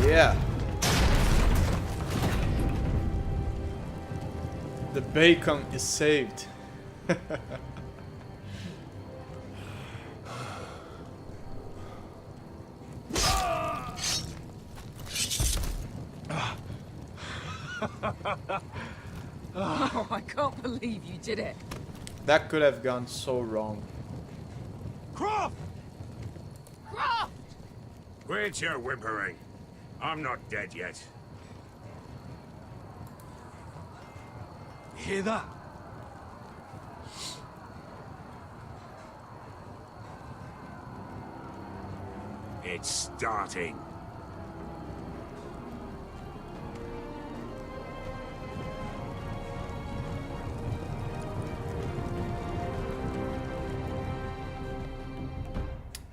Yeah. The bacon is saved. Oh, I can't believe you did it. That could have gone so wrong. Croft! Croft! Quit your whimpering. I'm not dead yet. Hear that? It's starting.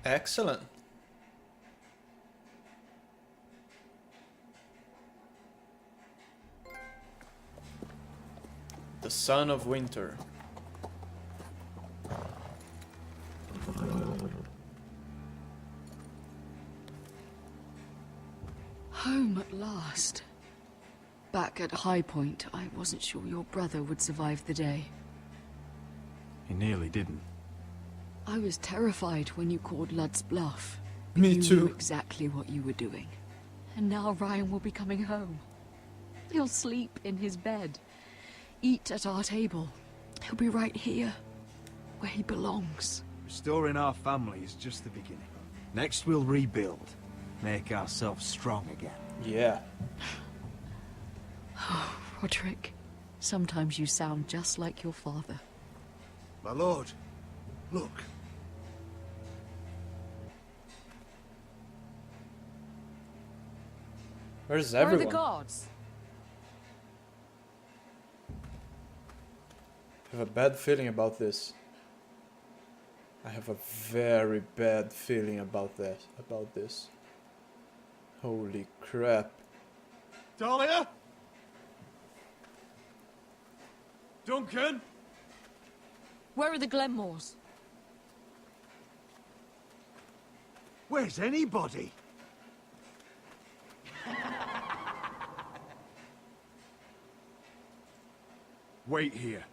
Excellent. The Son of Winter. Home at last. Back at High Point, I wasn't sure your brother would survive the day. He nearly didn't. I was terrified when you called Ludd's bluff. Me You too. knew exactly what you were doing. And now Ryan will be coming home. He'll sleep in his bed. Eat at our table. He'll be right here, where he belongs. Restoring our family is just the beginning. Next we'll rebuild. Make ourselves strong again. Yeah. Roderick, sometimes you sound just like your father. My lord, look. Where's Where are everyone? the guards? I have a bad feeling about this. I have a very bad feeling about this. Holy crap. Dahlia? Duncan? Where are the Glenmores? Where's anybody? Wait here.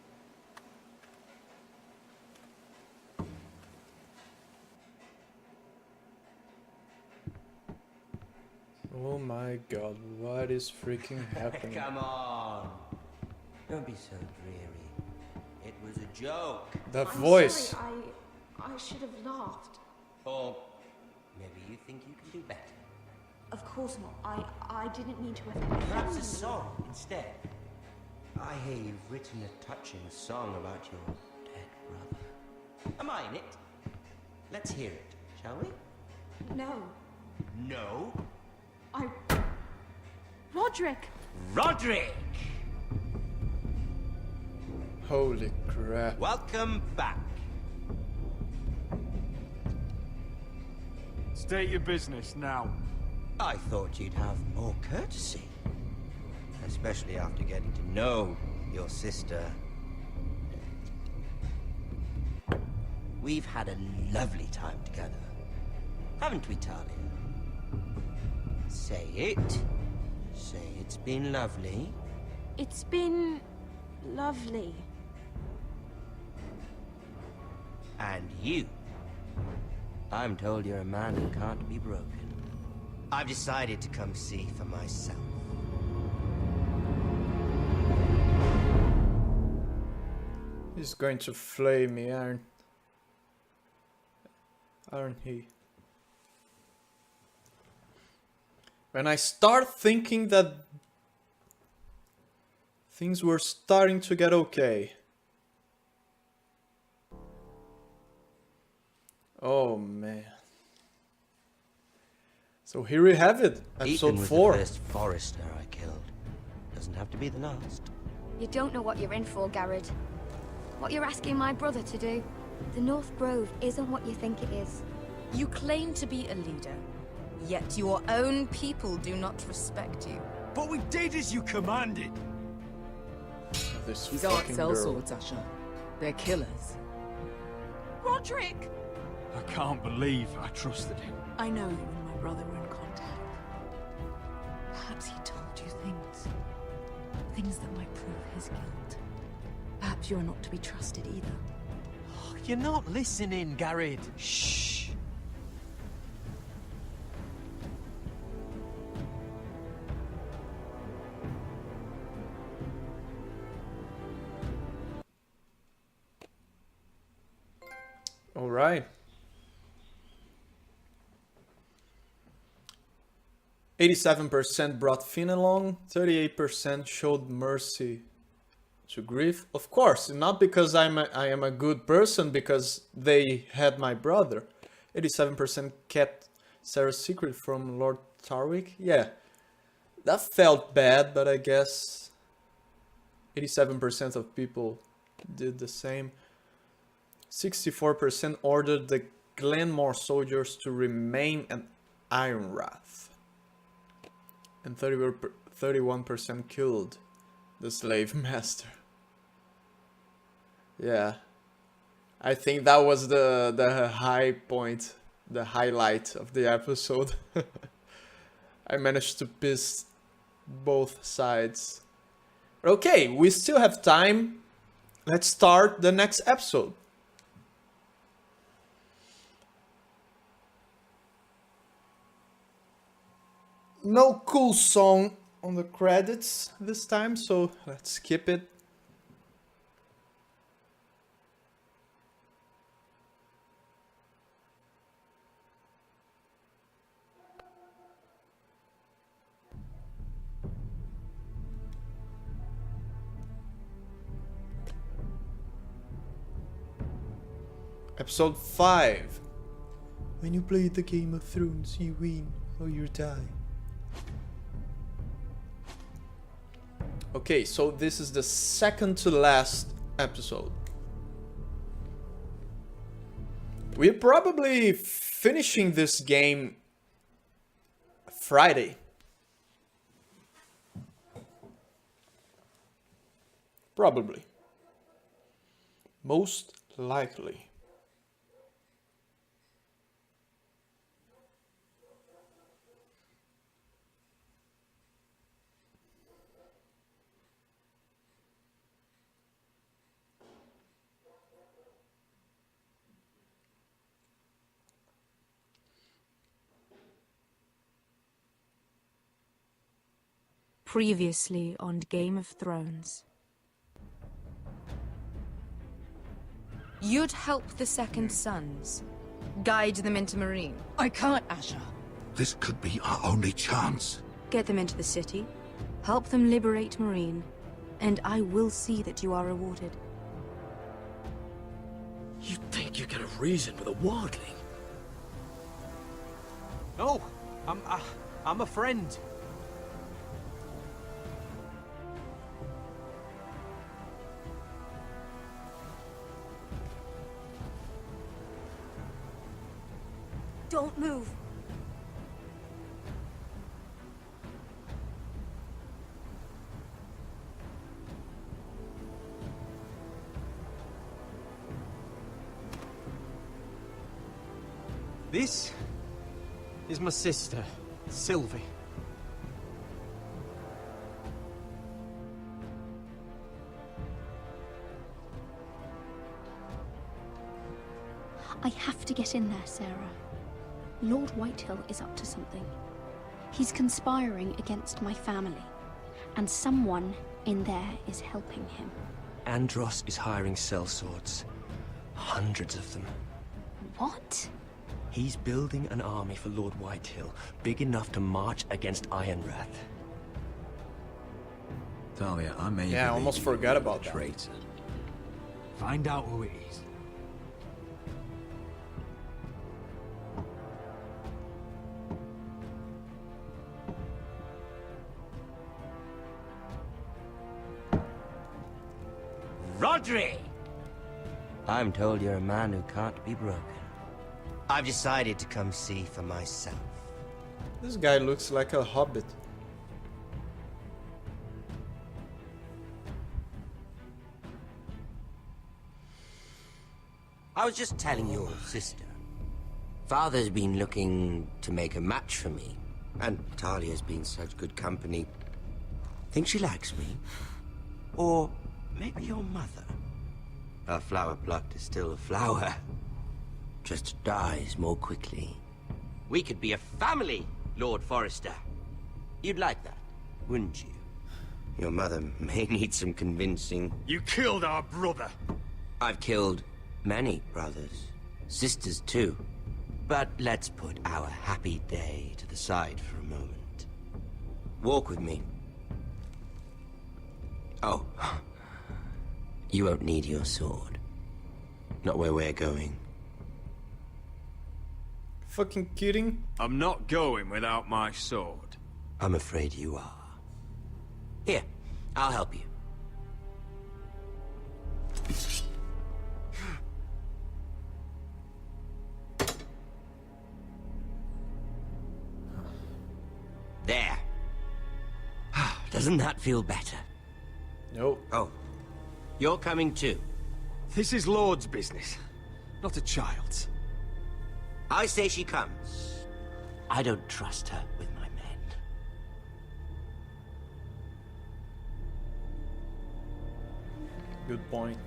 Oh my god, what is freaking happening? Come on. Don't be so dreary. It was a joke. The voice. Sorry, I should have laughed. Or maybe you think you can do better. Of course not. I didn't mean to offend Perhaps you. a song instead. I hear you've written a touching song about your dead brother. Am I in it? Let's hear it, shall we? No. No? Roderick! Roderick! Holy crap. Welcome back. State your business now. I thought you'd have more courtesy. Especially after getting to know your sister. We've had a lovely time together. Haven't we, Talia? Say it. Say it's been lovely. It's been lovely. And you. I'm told you're a man who can't be broken. I've decided to come see for myself. He's going to flay me, aren't he? When I start thinking that things were starting to get okay. Oh man. So here we have it, episode Ethan was 4. the first Forrester I killed. Doesn't have to be the last. You don't know what you're in for, Garrett. What you're asking my brother to do. The North Grove isn't what you think it is. You claim to be a leader, yet your own people do not respect you. But we did as you commanded. This These aren't fucking cell girl. swords, Asher. They're killers. Roderick! I can't believe I trusted him. I know you and my brother were in contact. Perhaps he told you things. Things that might prove his guilt. Perhaps you're not to be trusted either. You're not listening, Garrett. Shh. All right. 87% brought Finn along, 38% showed mercy to Griff. Of course, not because I am a good person, because they had my brother. 87% kept Sarah's secret from Lord Tarwick. Yeah, that felt bad, but I guess 87% of people did the same. 64% ordered the Glenmore soldiers to remain at Ironrath. And 31% killed the slave master. Yeah. I think that was the high point, the highlight of the episode. I managed to piss both sides. Okay, we still have time. Let's start the next episode. No cool song on the credits this time, so let's skip it. Episode 5. When you play the Game of Thrones, you win or you die. Okay, so this is the second to last episode. We're probably finishing this game Friday. Probably. Most likely. Previously on Game of Thrones. You'd help the Second Sons. Guide them into Marine. I can't, Asher. This could be our only chance. Get them into the city, help them liberate Marine, and I will see that you are rewarded. You think you can have reason with a wardling? No, I'm a friend. Don't move. This is my sister, Sylvie. I have to get in there, Sarah. Lord Whitehill is up to something. He's conspiring against my family, and someone in there is helping him. Andros is hiring sellswords. Hundreds of them. What? He's building an army for Lord Whitehill, big enough to march against Ironrath. Talia, I may Yeah, I almost forgot about that. Traitor. Find out who it is. Rodri! I'm told you're a man who can't be broken. I've decided to come see for myself. This guy looks like a hobbit. I was just telling your sister. Father's been looking to make a match for me, and Talia's been such good company. Think she likes me? Or maybe your mother? A flower plucked is still a flower. Just dies more quickly. We could be a family, Lord Forrester. You'd like that, wouldn't you? Your mother may need some convincing. You killed our brother. I've killed many brothers, sisters too. But let's put our happy day to the side for a moment. Walk with me. Oh, you won't need your sword. Not where we're going. Fucking kidding? I'm not going without my sword. I'm afraid you are. Here, I'll help you. There. Doesn't that feel better? No. Oh, you're coming too. This is Lord's business, not a child's. I say she comes. I don't trust her with my men. Good point.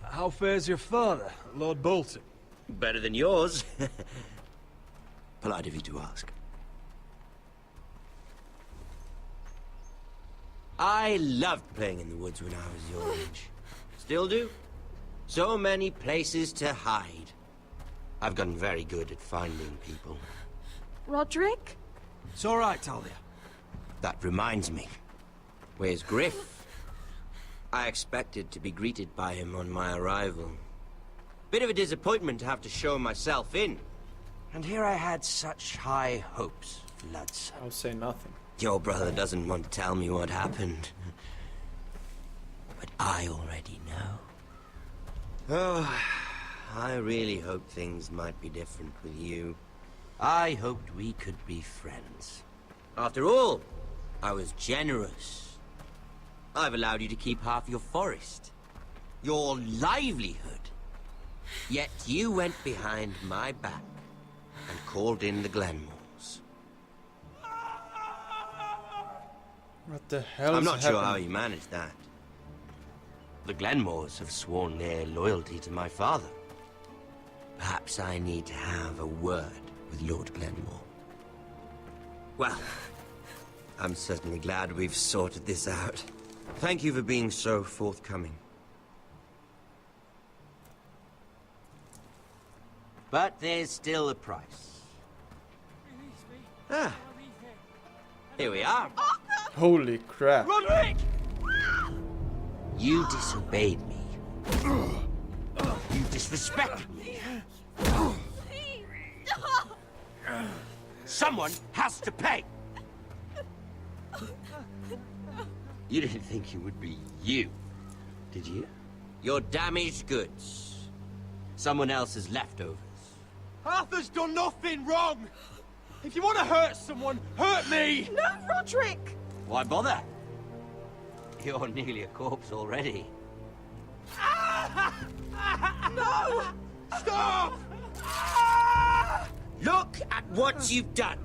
How fares your father, Lord Bolton? Better than yours. Polite of you to ask. I loved playing in the woods when I was your age. Still do. So many places to hide. I've gotten very good at finding people. Roderick? It's all right, Talia. That reminds me. Where's Griff? I expected to be greeted by him on my arrival. Bit of a disappointment to have to show myself in. And here I had such high hopes, Ludson. I'll say nothing. Your brother doesn't want to tell me what happened. But I already know. Oh, I really hoped things might be different with you. I hoped we could be friends. After all, I was generous. I've allowed you to keep half your forest. Your livelihood. Yet you went behind my back and called in the Glenmores. What the hell I'm is not sure happening? how you managed that. The Glenmores have sworn their loyalty to my father. Perhaps I need to have a word with Lord Glenmore. Well, I'm certainly glad we've sorted this out. Thank you for being so forthcoming. But there's still a price. Ah, here we are. Holy crap. Roderick! You disobeyed me. You disrespected me. Someone has to pay. You didn't think it would be you, did you? Your damaged goods. Someone else's leftovers. Arthur's done nothing wrong! If you want to hurt someone, hurt me! No, Roderick! Why bother? You're nearly a corpse already. No! Stop! Look at what you've done.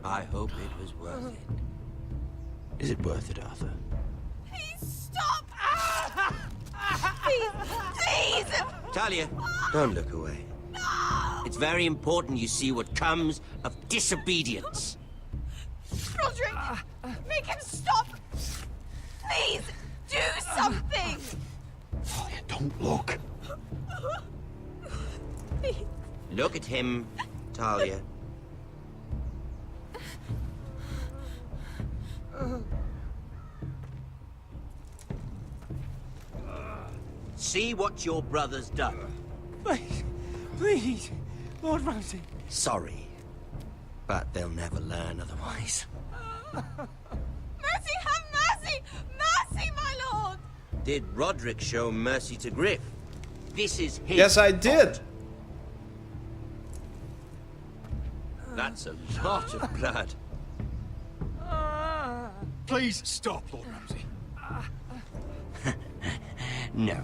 I hope it was worth it. Is it worth it, Arthur? Please stop! Please! Talia, don't look away. It's very important you see what comes of disobedience. Roderick! Make him stop! Please! Do something! Talia, don't look. Look at him, Talia. See what your brother's done. Please, please, Lord Ramsay. Sorry, but they'll never learn otherwise. Mercy, have mercy! Mercy, my lord! Did Roderick show mercy to Griff? This is his Yes, I did. That's a lot of blood. Please stop, Lord Ramsay. No.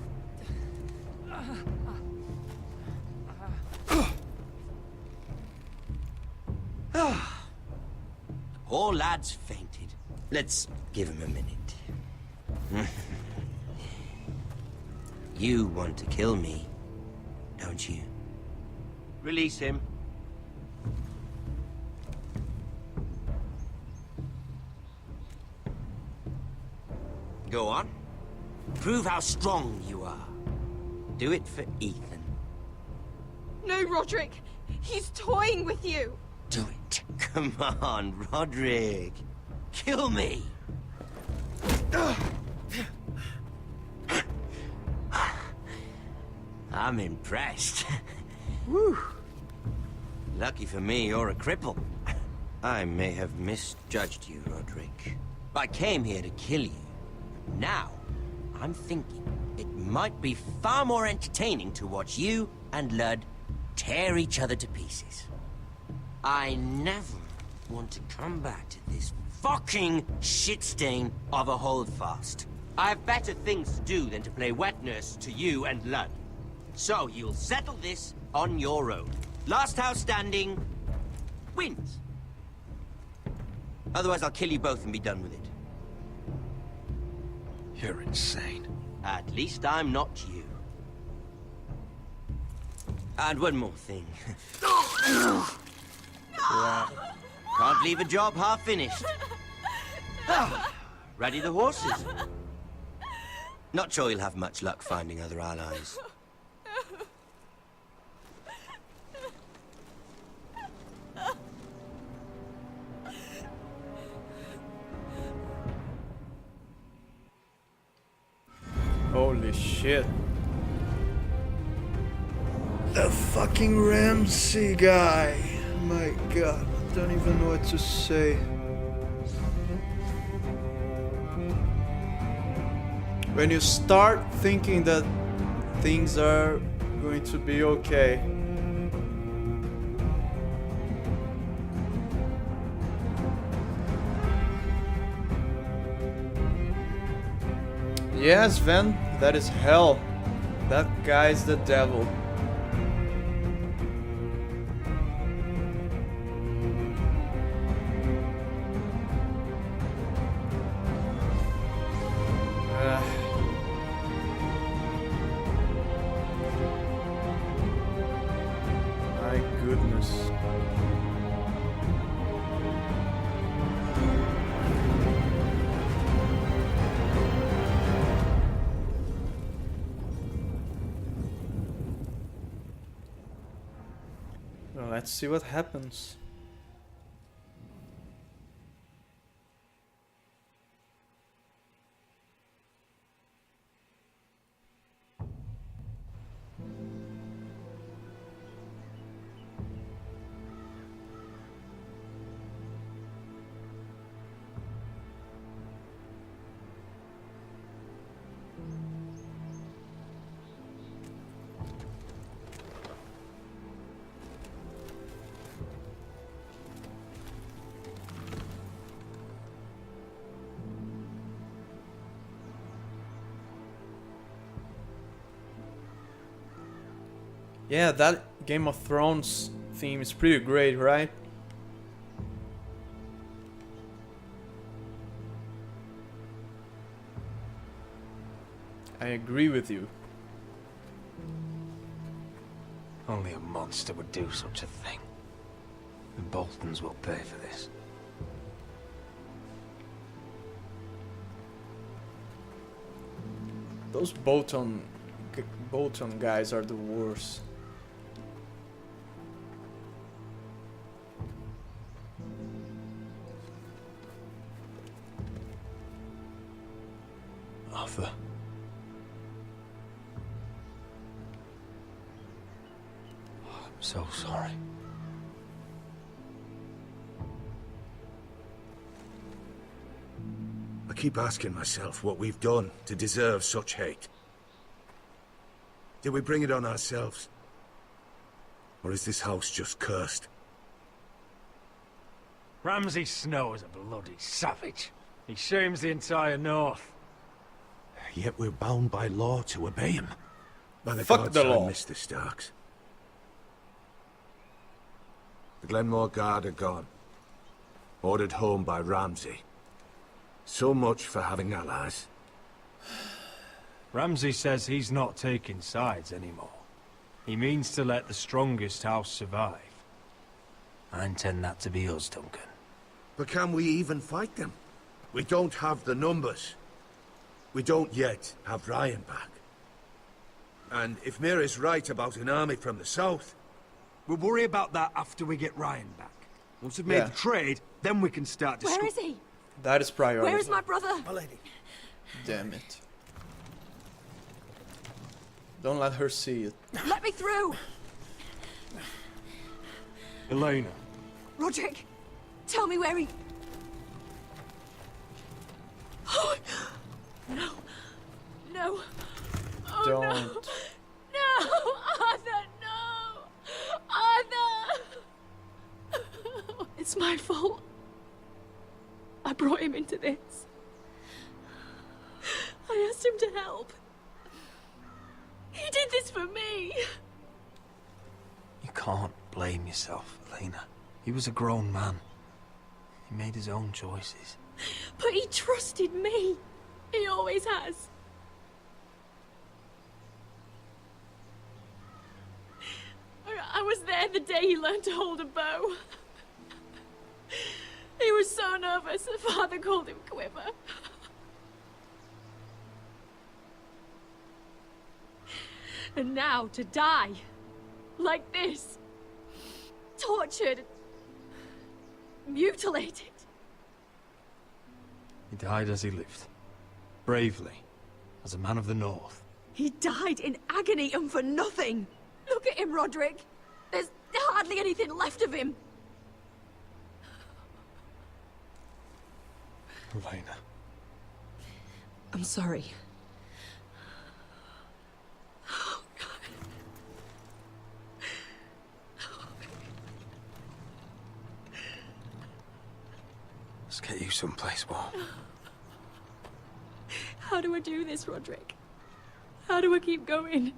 Poor lad's fainted. Let's give him a minute. You want to kill me, don't you? Release him. Go on. Prove how strong you are. Do it for Ethan. No, Roderick! He's toying with you! Do it. Come on, Roderick. Kill me. I'm impressed. Woo. Lucky for me, you're a cripple. I may have misjudged you, Roderick. I came here to kill you. Now, I'm thinking it might be far more entertaining to watch you and Ludd tear each other to pieces. I never want to come back to this fucking shit stain of a holdfast. I have better things to do than to play wet nurse to you and Ludd. So you'll settle this on your own. Last house standing wins. Otherwise I'll kill you both and be done with it. You're insane. At least I'm not you. And one more thing. Can't leave a job half finished. Ready the horses? Not sure you'll have much luck finding other allies. Holy shit. The fucking Ramsay guy. My god, I don't even know what to say. When you start thinking that things are going to be okay, yes, Ven, that is hell. That guy's the devil. My goodness. Well, let's see what happens. Yeah, that Game of Thrones theme is pretty great, right? I agree with you. Only a monster would do such a thing. The Boltons will pay for this. Those Bolton guys are the worst. Arthur. I'm so sorry. I keep asking myself what we've done to deserve such hate. Did we bring it on ourselves? Or is this house just cursed? Ramsay Snow is a bloody savage. He shames the entire North. Yet we're bound by law to obey him. By the Fuck gods, the law. I miss the Starks. The Glenmore Guard are gone. Ordered home by Ramsay. So much for having allies. Ramsay says he's not taking sides anymore. He means to let the strongest house survive. I intend that to be us, Duncan. But can we even fight them? We don't have the numbers. We don't yet have Ryan back. And if Mira's right about an army from the south... We'll worry about that after we get Ryan back. Once we've made Yeah. the trade, then we can start discussing. Where is he? That is priority. Where is my brother? My lady. Damn it. Don't let her see it. Let me through! Elena. Roderick, tell me where he... Oh, no. No. Oh, Don't. no. No! Arthur, no! Arthur! It's my fault. I brought him into this. I asked him to help. He did this for me. You can't blame yourself, Elena. He was a grown man. He made his own choices. But he trusted me. He always has. I was there the day he learned to hold a bow. He was so nervous, Father called him Quiver. And now to die. Like this. Tortured. Mutilated. He died as he lived. Bravely. As a man of the North. He died in agony and for nothing. Look at him, Roderick. There's hardly anything left of him. Elena. I'm sorry. Let's get you someplace warm. How do I do this, Roderick? How do I keep going?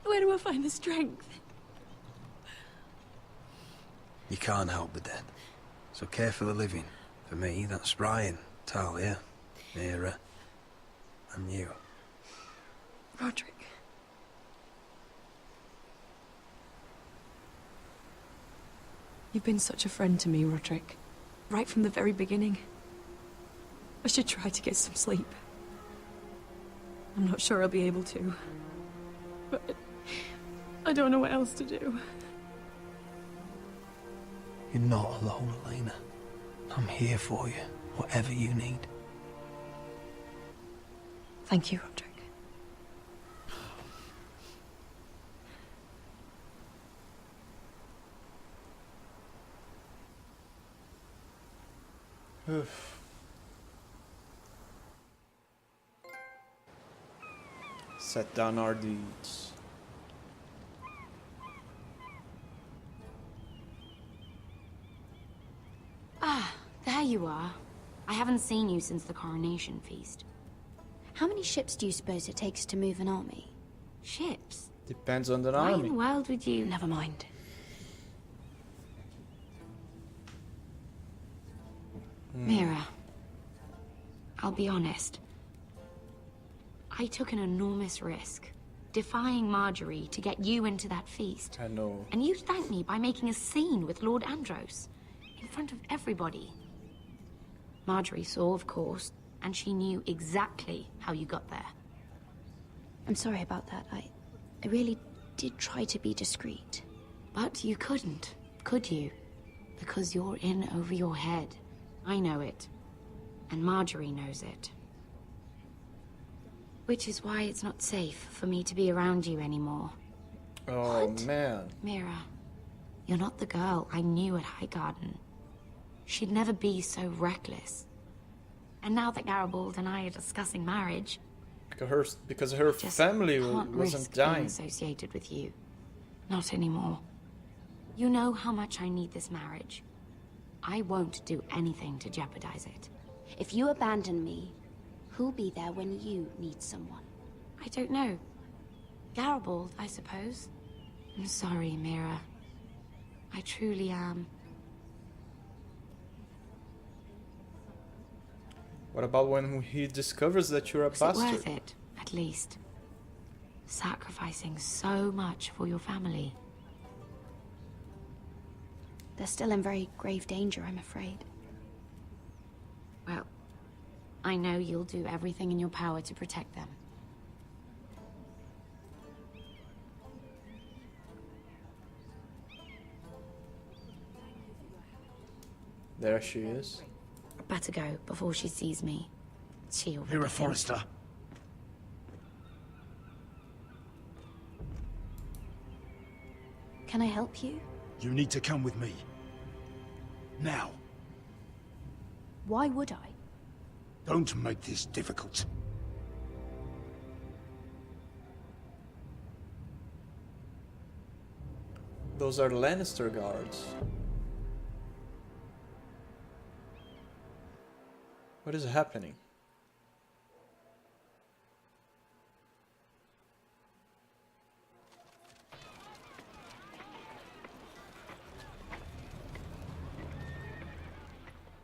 Where do I find the strength? You can't help the dead. So care for the living. For me, that's Ryan, Talia, Mira, and you. Roderick. You've been such a friend to me, Roderick. Right from the very beginning. I should try to get some sleep. I'm not sure I'll be able to. But I don't know what else to do. You're not alone, Elena. I'm here for you, whatever you need. Thank you, Roderick. Set down our deeds. Ah, there you are. I haven't seen you since the coronation feast. How many ships do you suppose it takes to move an army? Ships? Depends on the Why in army. the world would you... Never mind. Mira, I'll be honest. I took an enormous risk, defying Marjorie to get you into that feast. I know. And you thanked me by making a scene with Lord Andros, in front of everybody. Marjorie saw, of course, and she knew exactly how you got there. I'm sorry about that. I really did try to be discreet. But you couldn't, could you? Because you're in over your head. I know it. And Marjorie knows it. Which is why it's not safe for me to be around you anymore. Oh, man. Mira, you're not the girl I knew at Highgarden. She'd never be so reckless. And now that Garibald and I are discussing marriage... Because her family can't wasn't risk being dying. associated with you. Not anymore. You know how much I need this marriage. I won't do anything to jeopardize it. If you abandon me, who'll be there when you need someone? I don't know. Garibald, I suppose. I'm sorry, Mira. I truly am. What about when he discovers that you're a Was bastard? it worth it, at least? Sacrificing so much for your family. They're still in very grave danger, I'm afraid. Well, I know you'll do everything in your power to protect them. There she is. Better go before she sees me. She already Mira thinks- Forrester. Can I help you? You need to come with me. Now. Why would I? Don't make this difficult. Those are Lannister guards. What is happening?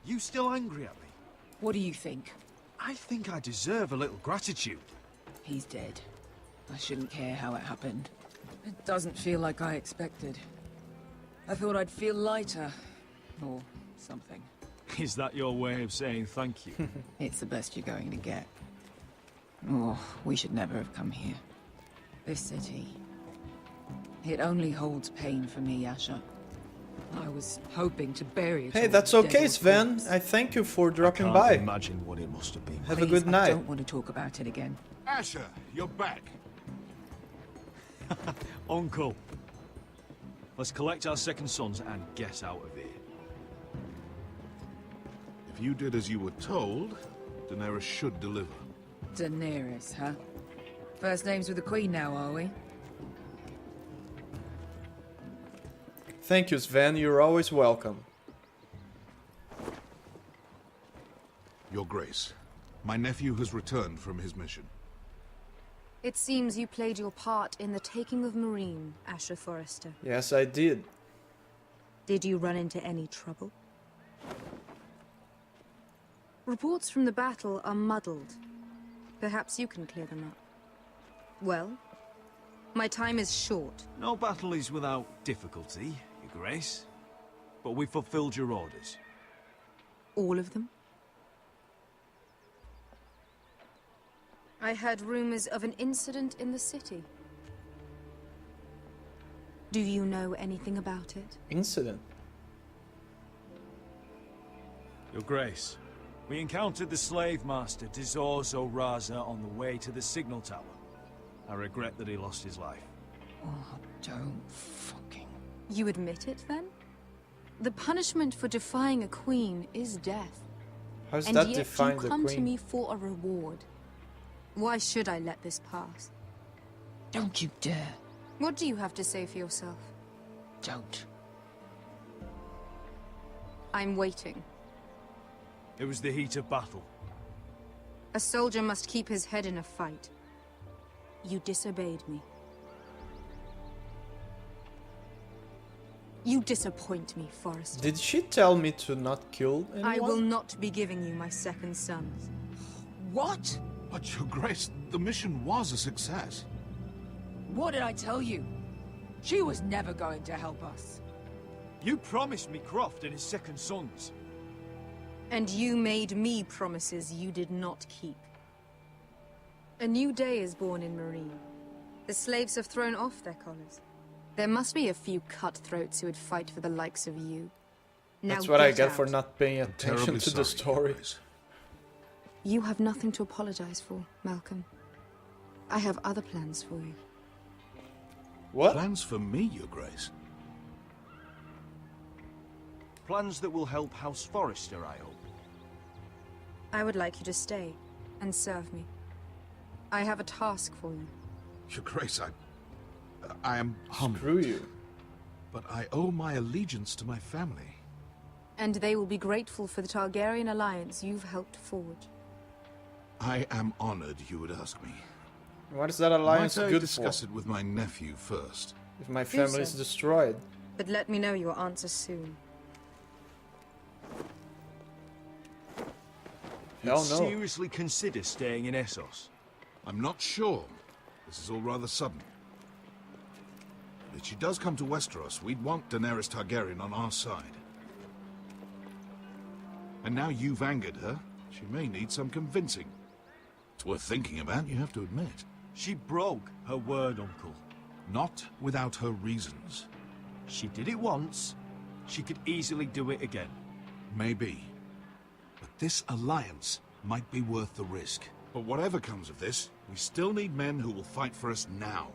You still angry at me? What do you think? I think I deserve a little gratitude. He's dead. I shouldn't care how it happened. It doesn't feel like I expected. I thought I'd feel lighter. Or something. Is that your way of saying thank you? It's the best you're going to get. Oh, we should never have come here. This city. It only holds pain for me, Asher. I was hoping to bury it. Hey, all that's in okay, dead Sven. corpse. I thank you for dropping Can't by. imagine what it must have been. Have a Please, good night. I don't want to talk about it again. Asher, you're back. Uncle. Let's collect our second sons and get out of here. If you did as you were told, Daenerys should deliver. Daenerys, huh? First names with the Queen now, are we? Thank you, Sven. You're always welcome. Your Grace, my nephew has returned from his mission. It seems you played your part in the taking of Marine, Asher Forrester. Yes, I did. Did you run into any trouble? Reports from the battle are muddled. Perhaps you can clear them up. Well, my time is short. No battle is without difficulty, Your Grace. But we fulfilled your orders. All of them? I heard rumors of an incident in the city. Do you know anything about it? Incident? Your Grace, we encountered the slave master Dizorzo Raza on the way to the signal tower. I regret that he lost his life. Oh, don't fucking... You admit it, then? The punishment for defying a queen is death. How's and that yet define you the come to queen? me for a reward. Why should I let this pass? Don't you dare. What do you have to say for yourself? Don't. I'm waiting. It was the heat of battle. A soldier must keep his head in a fight. You disobeyed me. You disappoint me, Forrester. Did she tell me to not kill anyone? I will not be giving you my second sons. What? But, Your Grace, the mission was a success. What did I tell you? She was never going to help us. You promised me Croft and his second sons. And you made me promises you did not keep. A new day is born in Marine. The slaves have thrown off their collars. There must be a few cutthroats who would fight for the likes of you. Now That's what I get out. for not paying attention to the story. You have nothing to apologize for, Malcolm. I have other plans for you. What? Plans for me, Your Grace? Plans that will help House Forrester, I hope. I would like you to stay and serve me. I have a task for you. Your Grace, I am humbled. Screw you. But I owe my allegiance to my family. And they will be grateful for the Targaryen alliance you've helped forge. I am honored you would ask me. What is that alliance Might I good discuss for? it with my nephew first? If my Do family is so. destroyed. But let me know your answer soon. Hell You'd no. seriously consider staying in Essos? I'm not sure. This is all rather sudden. But if she does come to Westeros, we'd want Daenerys Targaryen on our side. And now you've angered her, she may need some convincing. It's worth thinking about, you have to admit. She broke her word, Uncle. Not without her reasons. She did it once. She could easily do it again. Maybe. But this alliance might be worth the risk. But whatever comes of this, we still need men who will fight for us now.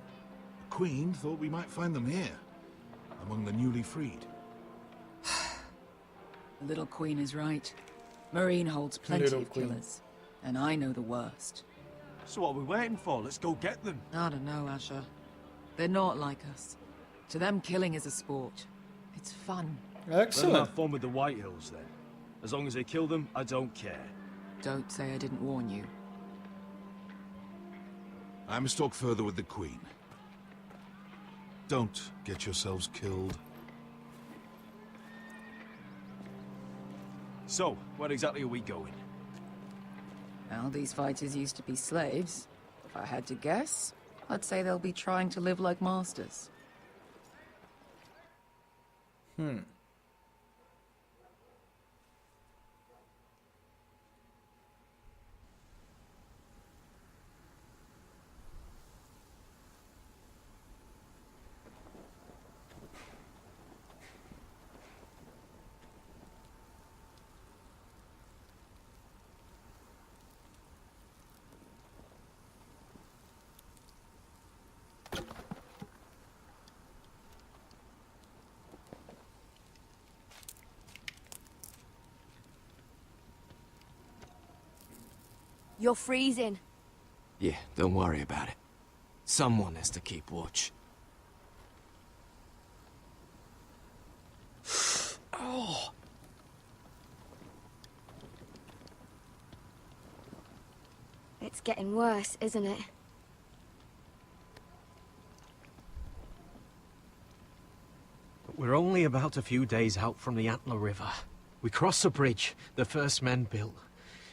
The Queen thought we might find them here, among the newly freed. The little queen is right. Marine holds plenty Little of queen. killers. And I know the worst. So what are we waiting for? Let's go get them. I don't know, Asher. They're not like us. To them, killing is a sport. It's fun. Let them Excellent. have fun with the White Hills, then. As long as they kill them, I don't care. Don't say I didn't warn you. I must talk further with the Queen. Don't get yourselves killed. So, where exactly are we going? Well, these fighters used to be slaves. If I had to guess, I'd say they'll be trying to live like masters. You're freezing. Yeah, don't worry about it. Someone has to keep watch. Oh. It's getting worse, isn't it? We're only about a few days out from the Antler River. We cross a bridge the first men built.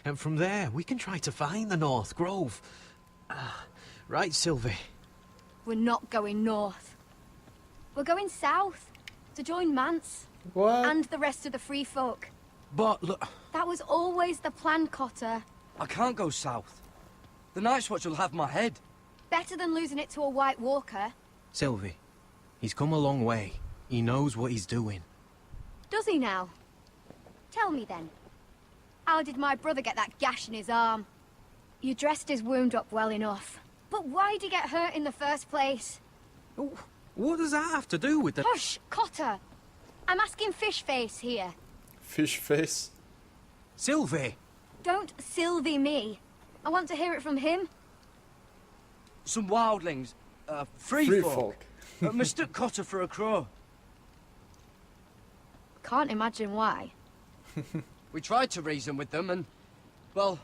And from there, we can try to find the North Grove. Right, Sylvie? We're not going north. We're going south to join Mance. What? And the rest of the free folk. But look... That was always the plan, Cotter. I can't go south. The Night's Watch will have my head. Better than losing it to a White Walker. Sylvie, he's come a long way. He knows what he's doing. Does he now? Tell me then. How did my brother get that gash in his arm? You dressed his wound up well enough. But why'd he get hurt in the first place? What does that have to do with the... Hush, Cotter! I'm asking Fishface here. Fish face. Sylvie! Don't Sylvie me. I want to hear it from him. Some wildlings. Free Free folk. Mistook Cotter for a crow. Can't imagine why. We tried to reason with them and... Well,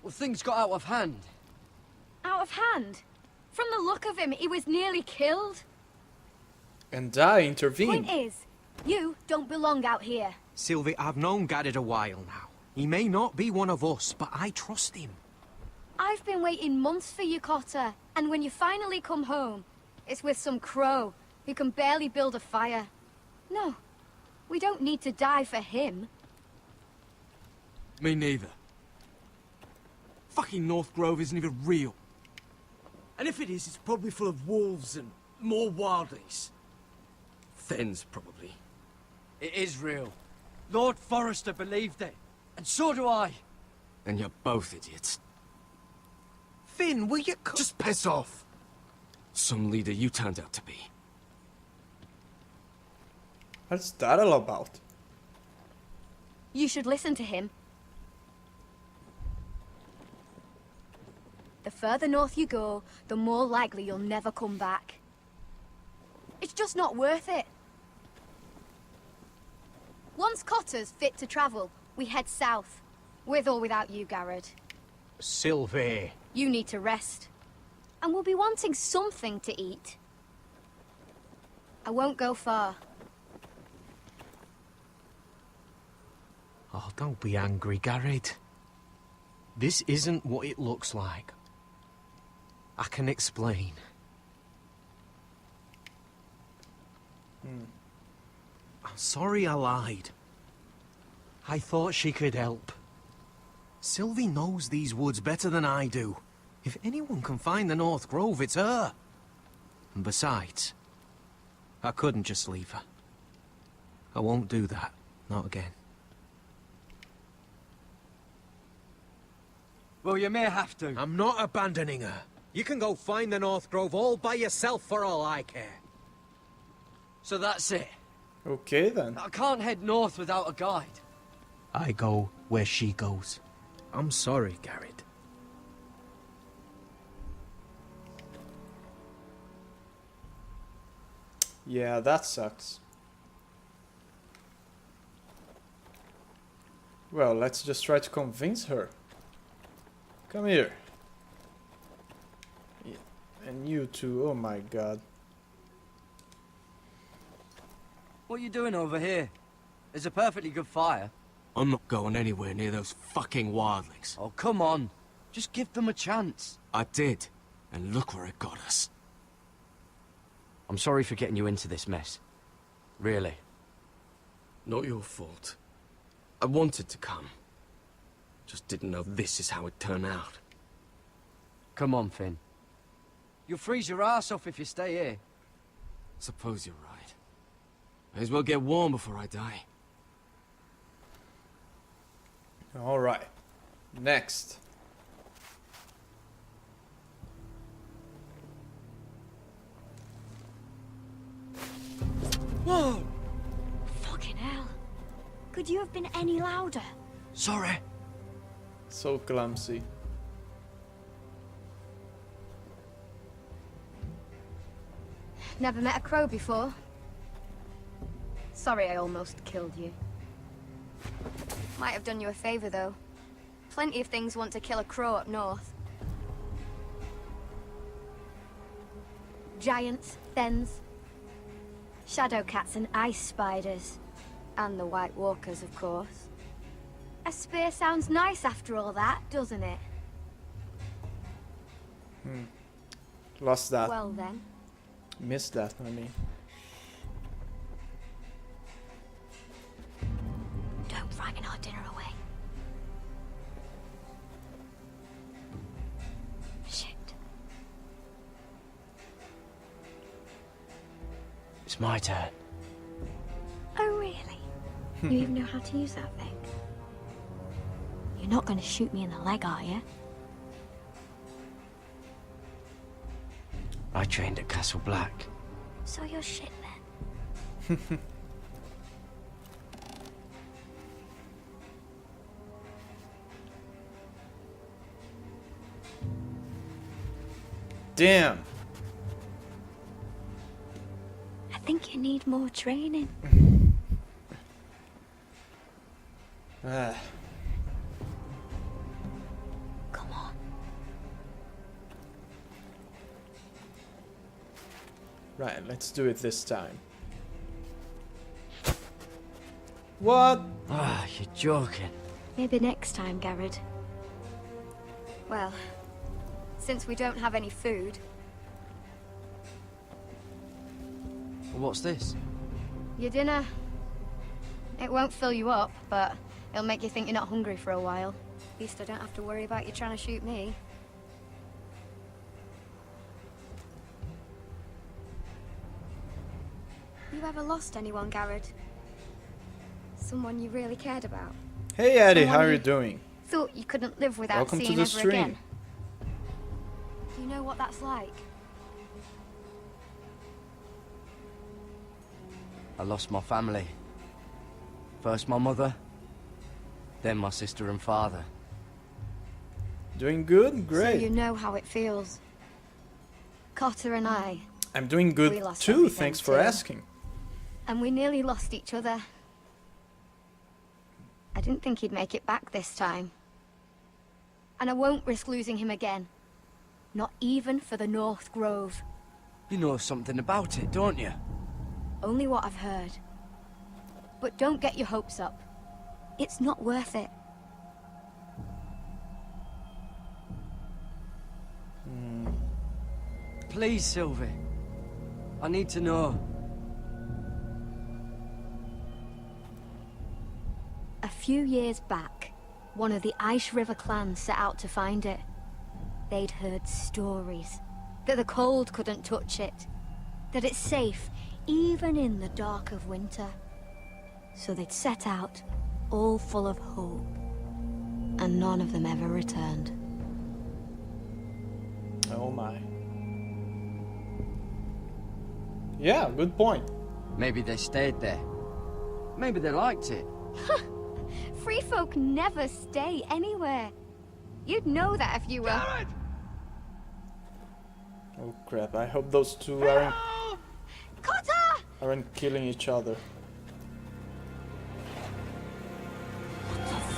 things got out of hand. Out of hand? From the look of him, he was nearly killed. And I intervened. Point is, you don't belong out here. Sylvie, I've known Gaddard a while now. He may not be one of us, but I trust him. I've been waiting months for you, Cotter. And when you finally come home, it's with some crow who can barely build a fire. No, we don't need to die for him. Me neither. Fucking North Grove isn't even real. And if it is, it's probably full of wolves and more wildlings. Thens, probably. It is real. Lord Forrester believed it. And so do I. And you're both idiots. Finn, will you just piss off? Some leader you turned out to be. What's that all about? You should listen to him. The further north you go, the more likely you'll never come back. It's just not worth it. Once Cotter's fit to travel, we head south. With or without you, Garrett. Sylvie. You need to rest. And we'll be wanting something to eat. I won't go far. Oh, don't be angry, Garrett. This isn't what it looks like. I can explain. I'm sorry I lied. I thought she could help. Sylvie knows these woods better than I do. If anyone can find the North Grove, it's her. And besides, I couldn't just leave her. I won't do that. Not again. Well, you may have to. I'm not abandoning her. You can go find the North Grove all by yourself for all I care. So that's it. Okay then. I can't head north without a guide. I go where she goes. I'm sorry, Garrett. Yeah, that sucks. Well, let's just try to convince her. Come here. Yeah. And you too, oh my god. What are you doing over here? There's a perfectly good fire. I'm not going anywhere near those fucking wildlings. Oh, come on. Just give them a chance. I did, and look where it got us. I'm sorry for getting you into this mess. Really. Not your fault. I wanted to come. Just didn't know this is how it turned out. Come on, Finn. You'll freeze your ass off if you stay here. Suppose you're right. May as well get warm before I die. Alright. Next. Whoa! Fucking hell. Could you have been any louder? Sorry. So clumsy. Never met a crow before. Sorry I almost killed you. Might have done you a favor, though. Plenty of things want to kill a crow up north. Giants, thens, shadow cats and ice spiders. And the White Walkers, of course. A spear sounds nice after all that, doesn't it? Lost that. Well then. Missed that, I mean. Don't frighten our dinner away. Shit. It's my turn. Oh, really? You even know how to use that thing? You're not going to shoot me in the leg, are you? I trained at Castle Black. So you're shit then. Damn. I think you need more training. Come on. Right, let's do it this time. What? Ah, you're joking. Maybe next time, Garrett. Well, since we don't have any food. What's this? Your dinner. It won't fill you up, but it'll make you think you're not hungry for a while. At least I don't have to worry about you trying to shoot me. You ever lost anyone, Garrett? Someone you really cared about? Hey Eddie, Someone how are you you doing? Thought you couldn't live without Welcome to seeing the ever stream. again? Do you know what that's like? I lost my family. First my mother, then my sister and father. Doing good? Great. So you know how it feels. Cotter and I. I'm doing We good lost too, everything thanks for too. asking. And we nearly lost each other. I didn't think he'd make it back this time. And I won't risk losing him again. Not even for the North Grove. You know something about it, don't you? Only what I've heard. But don't get your hopes up. It's not worth it. Please, Sylvie. I need to know. A few years back, one of the Ice River clans set out to find it. They'd heard stories. That the cold couldn't touch it. That it's safe, even in the dark of winter. So they'd set out, all full of hope. And none of them ever returned. Oh my. Yeah, good point. Maybe they stayed there. Maybe they liked it. Free folk never stay anywhere. You'd know that if you were... Oh crap, I hope those two aren't killing each other.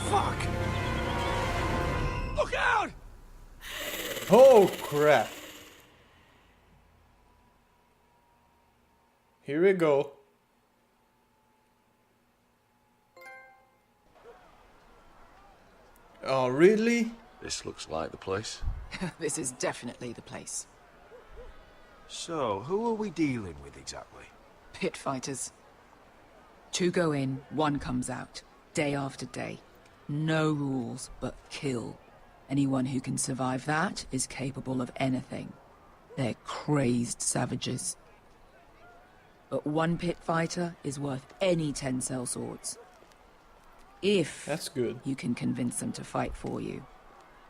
Fuck! Look out! Oh crap. Here we go. Oh, really? This looks like the place. This is definitely the place. So, who are we dealing with exactly? Pit fighters. 2 go in, 1 comes out. Day after day. No rules, but kill. Anyone who can survive that is capable of anything. They're crazed savages. But 1 pit fighter is worth any 10 sellswords. If that's good, you can convince them to fight for you.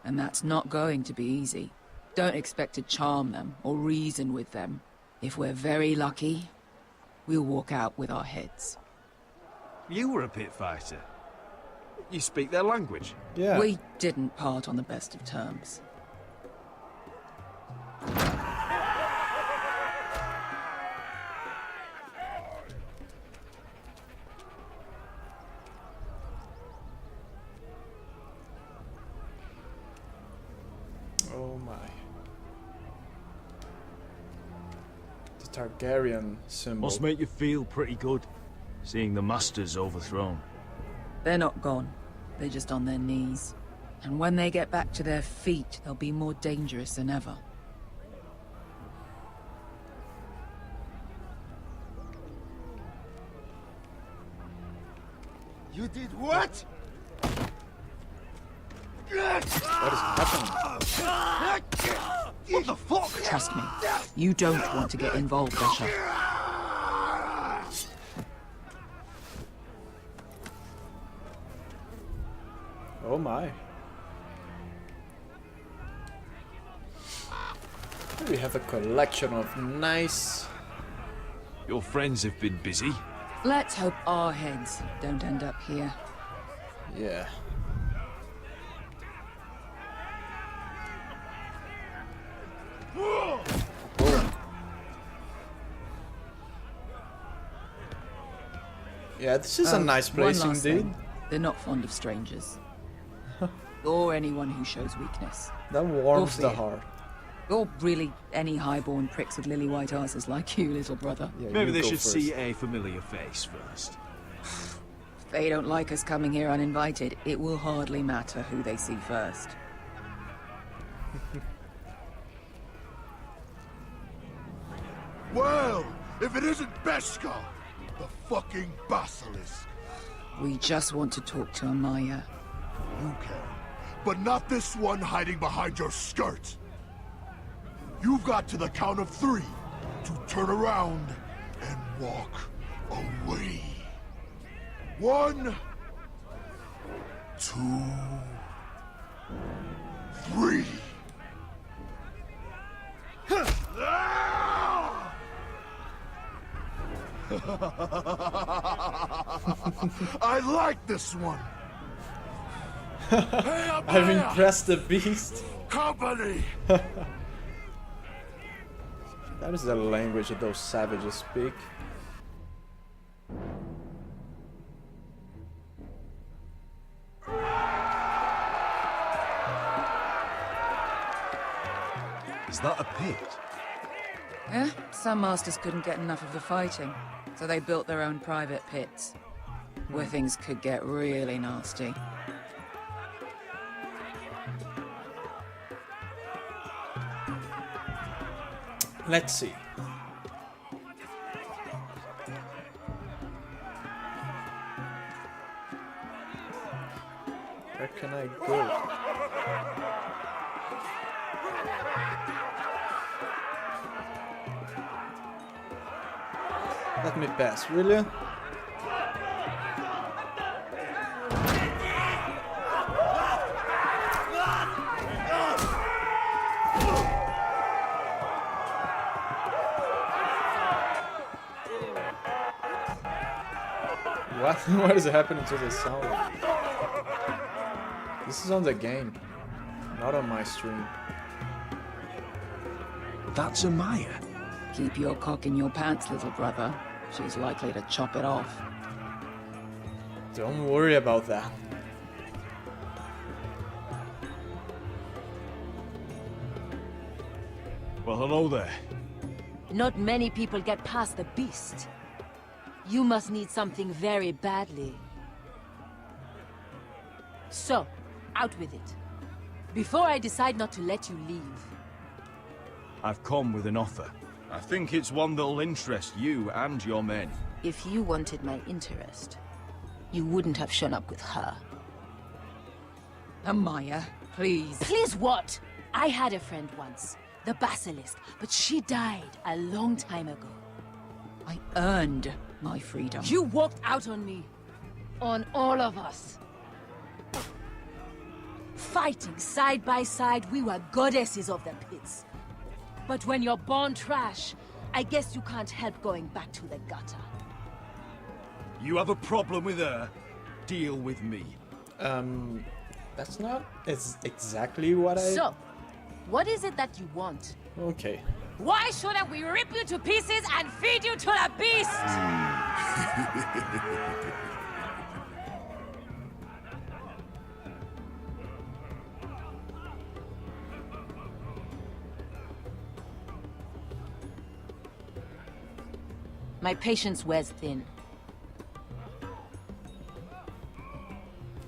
And that's not going to be easy. Don't expect to charm them or reason with them. If we're very lucky, we'll walk out with our heads. You were a pit fighter. You speak their language. Yeah. We didn't part on the best of terms. Oh my. The Targaryen symbol. Must make you feel pretty good, seeing the Masters overthrown. They're not gone. They're just on their knees. And when they get back to their feet, they'll be more dangerous than ever. You did what? What is happening? What the fuck? Trust me, you don't want to get involved, Asher. Oh my. Here we have a collection of nice... Your friends have been busy. Let's hope our heads don't end up here. Yeah. Yeah, this is a nice place one last indeed. thing. They're not fond of strangers. Or anyone who shows weakness. That warms Or the fear. heart. Or really any highborn pricks with lily white asses like you, little brother. Yeah, Maybe you they go should first. see a familiar face first. If they don't like us coming here uninvited, it will hardly matter who they see first. Well, if it isn't Beskar, the fucking basilisk. We just want to talk to Amaya. You can, but not this one hiding behind your skirt. You've got to the count of 3 to turn around and walk away. 1, 2, 3. I like this one. I've impressed the beast. Company. That is the language that those savages speak. Is that a pit? Yeah, some masters couldn't get enough of the fighting, so they built their own private pits, where things could get really nasty. Let's see. Where can I go? Let me pass, will you? What? What is happening to the sound? This is on the game, not on my stream. That's Amaya. Keep your cock in your pants, little brother. She's likely to chop it off. Don't worry about that. Well, hello there. Not many people get past the beast. You must need something very badly. So, out with it. Before I decide not to let you leave. I've come with an offer. I think it's one that'll interest you and your men. If you wanted my interest, you wouldn't have shown up with her. Amaya, please. Please what? I had a friend once, the Basilisk, but she died a long time ago. I earned my freedom. You walked out on me. On all of us. Fighting side by side, we were goddesses of the pits. But when you're born trash, I guess you can't help going back to the gutter. You have a problem with her? Deal with me. That's not exactly what I... So, what is it that you want? Okay. Why shouldn't we rip you to pieces and feed you to the beast? My patience wears thin.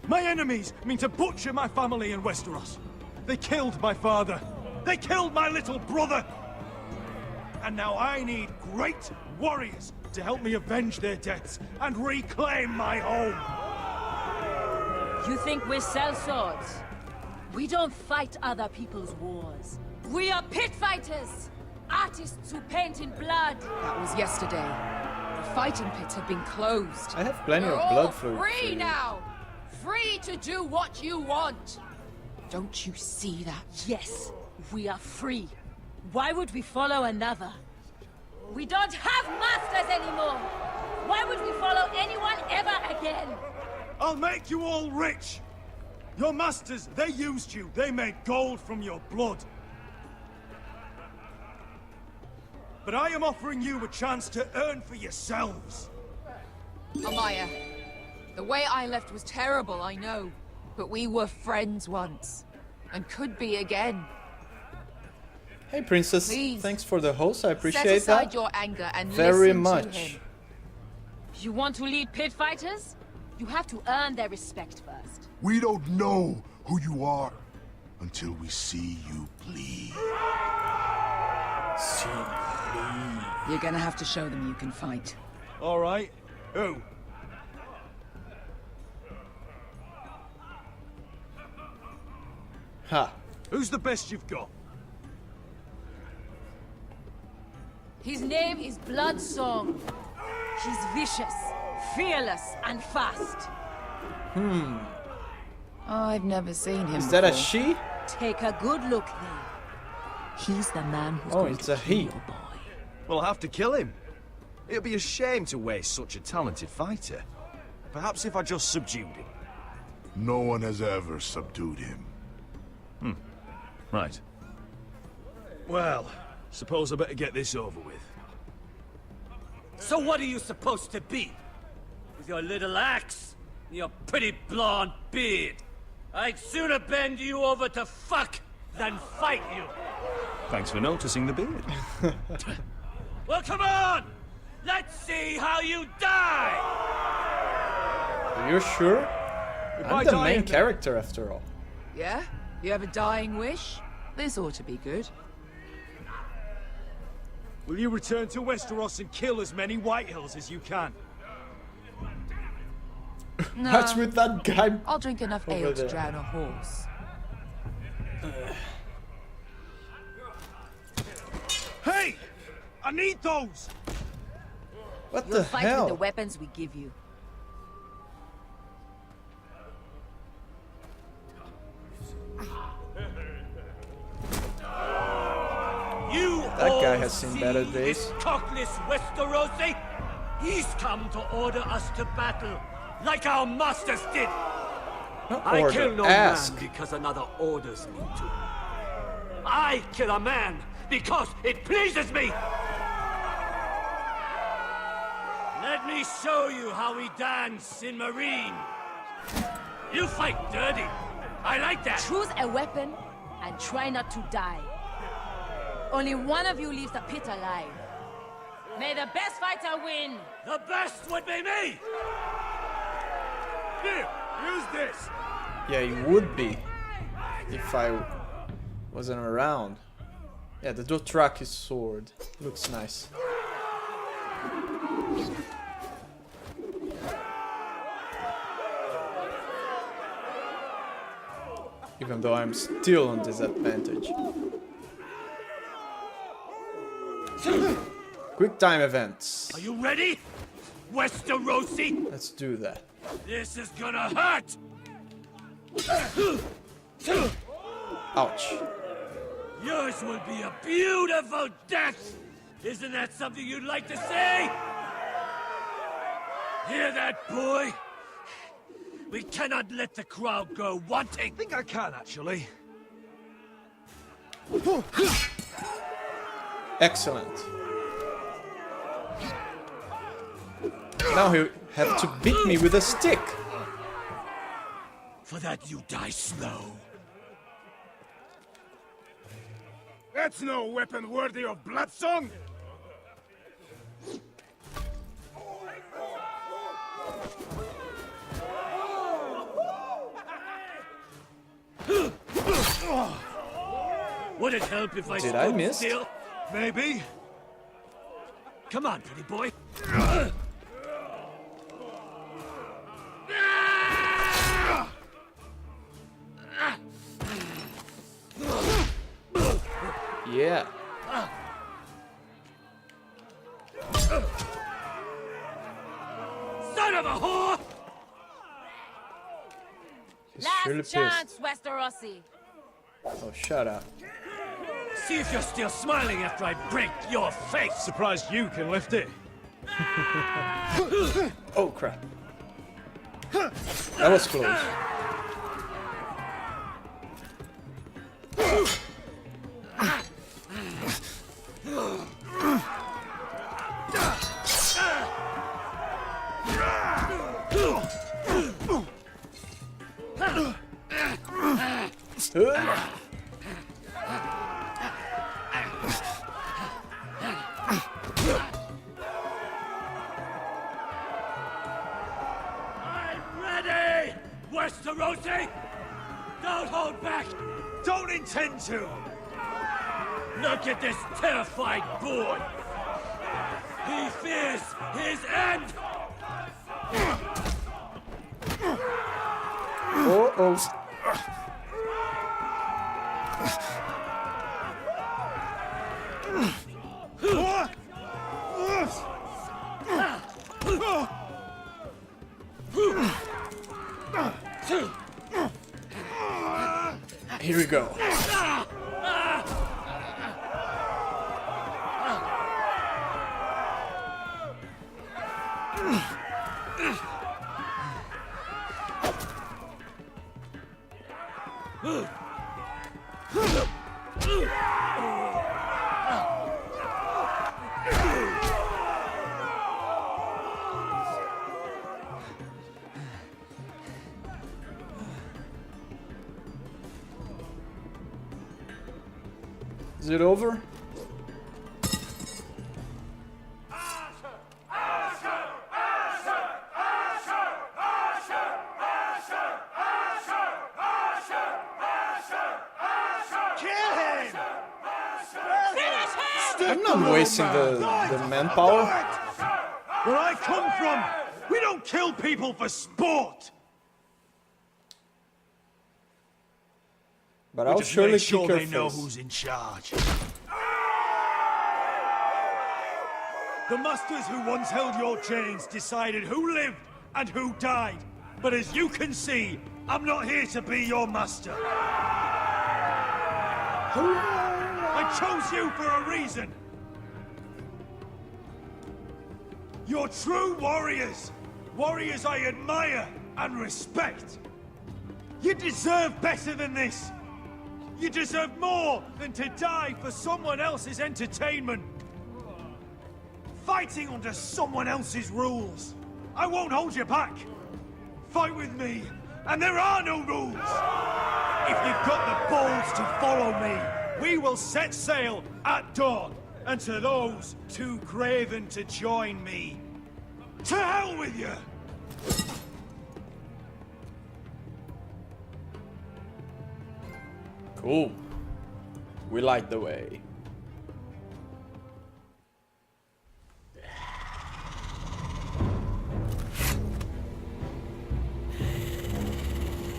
My enemies mean to butcher my family in Westeros. They killed my father. They killed my little brother. And now I need great warriors to help me avenge their deaths and reclaim my home. You think we sell swords? We don't fight other people's wars. We are pit fighters! Artists who paint in blood! That was yesterday. The fighting pits have been closed. I have plenty We're of all blood for free you. now! Free to do what you want! Don't you see that? Yes, we are free. Why would we follow another? We don't have masters anymore! Why would we follow anyone ever again? I'll make you all rich! Your masters, they used you. They made gold from your blood. But I am offering you a chance to earn for yourselves. Amaya, the way I left was terrible, I know. But we were friends once. And could be again. Hey, Princess. Please. Thanks for the host. I appreciate Set aside that. your anger and very listen much. to him. You want to lead pit fighters? You have to earn their respect first. We don't know who you are until we see you bleed. See, bleed. You're gonna have to show them you can fight. All right. Who? Ha. Who's the best you've got? His name is Bloodsong. He's vicious, fearless, and fast. I've never seen him Is that a before. she? Take a good look then. He's the man who's Oh, going it's to a he. kill your boy. We'll have to kill him. It'd be a shame to waste such a talented fighter. Perhaps if I just subdued him. No one has ever subdued him. Right. Well, suppose I better get this over with. So what are you supposed to be? With your little axe and your pretty blonde beard? I'd sooner bend you over to fuck than fight you. Thanks for noticing the beard. Well, come on! Let's see how you die! Are you sure? If I'm I the die main in there- character after all. Yeah? You have a dying wish? This ought to be good. Will you return to Westeros and kill as many Whitehills as you can? No. What's with that guy? I'll drink enough over ale to there? drown a horse. Hey! I need those! What You'll the fight hell? with the weapons we give you. You That all guy has seen see better this days. cockless Westerosi? He's come to order us to battle, like our masters did. Not I order, kill no ask. man because another orders me to. I kill a man because it pleases me. Let me show you how we dance in Marine. You fight dirty. I like that. Choose a weapon and try not to die. Only one of you leaves the pit alive. May the best fighter win. The best would be me. Here, use this. Yeah, he would be if I wasn't around. Yeah, the Dothraki sword looks nice. Even though I'm still on disadvantage. Quick time events. Are you ready, Westerosi? Let's do that. This is gonna hurt. Ouch. Yours will be a beautiful death. Isn't that something you'd like to say? Hear that, boy? We cannot let the crowd go wanting. I think I can, actually. Excellent. Now he'll have to beat me with a stick. For that you die slow. That's no weapon worthy of Bloodsong! Would it help if I Did I stood miss? still? Maybe. Come on, pretty boy. Yeah. Son of a whore! He's Last surely pissed. chance, Westerosi. Oh, shut up. See if you're still smiling after I break your face. Surprised you can lift it. Oh, crap. That was close. I'm ready, Westerosi! Don't hold back! Don't intend to! Look at this terrified boy! He fears his end! Uh-oh. Here we go. Is it over? I'm not wasting the manpower. Where I come from, we don't kill people for sport. But I'll surely make sure kick your they know face. who's in charge. The masters who once held your chains decided who lived and who died. But as you can see, I'm not here to be your master. I chose you for a reason. You're true warriors. Warriors I admire and respect. You deserve better than this. You deserve more than to die for someone else's entertainment. Fighting under someone else's rules. I won't hold you back. Fight with me, and there are no rules. If you've got the balls to follow me, we will set sail at dawn. And to those too craven to join me, to hell with you! Cool. We light the way.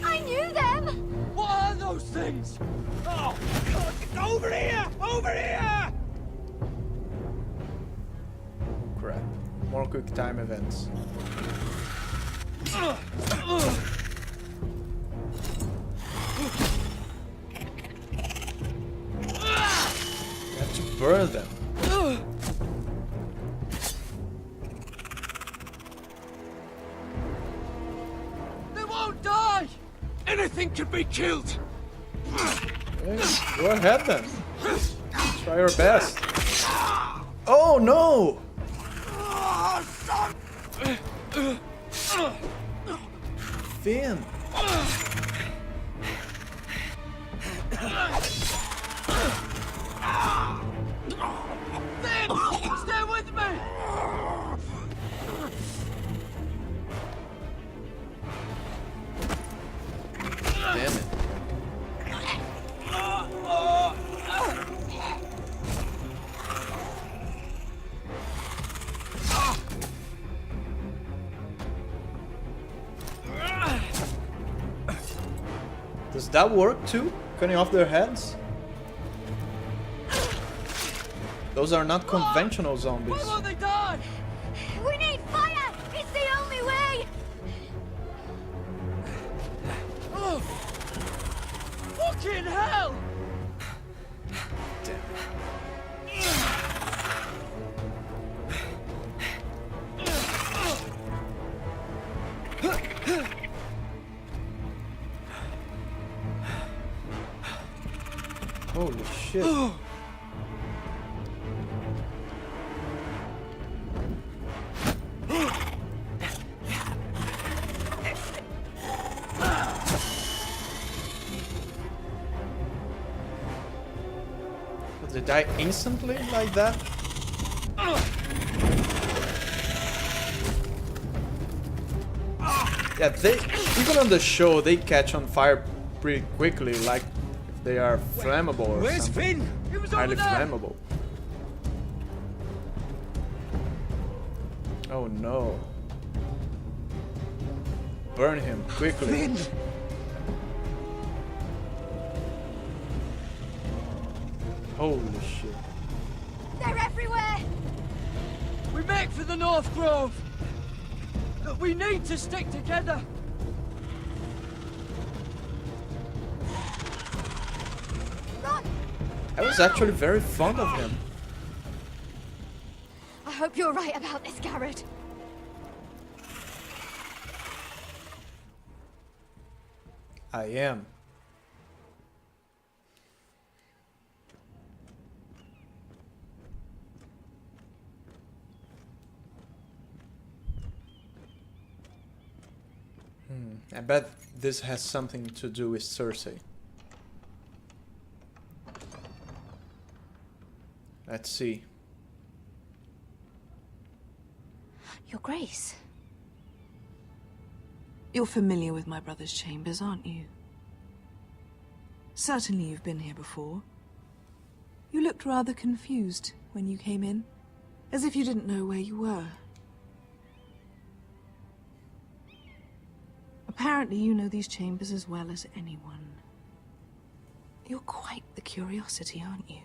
I knew them! What are those things? Oh, God, over here! Over here! Crap. More quick time events. You have to burn them. They won't die! Anything can be killed! Okay, go ahead then. Try your best. Oh no! Finn! Finn! Stay with me! Damn it. Does that work too? Cutting off their heads? Those are not conventional zombies. Why won't they die? We need fire! It's the only way! Oh. Fucking hell! Holy shit. Did they die instantly like that? Yeah, they even on the show they catch on fire pretty quickly, like if they are flammable or Where's something. Finn? He was Highly over there. flammable. Oh no. Burn him quickly. Flynn! Holy shit. They're everywhere! We make for the North Grove! We need to stick together! I was actually very fond of him. I hope you're right about this, Garrett. I am. I bet this has something to do with Cersei. Let's see. Your Grace. You're familiar with my brother's chambers, aren't you? Certainly you've been here before. You looked rather confused when you came in, as if you didn't know where you were. Apparently you know these chambers as well as anyone. You're quite the curiosity, aren't you?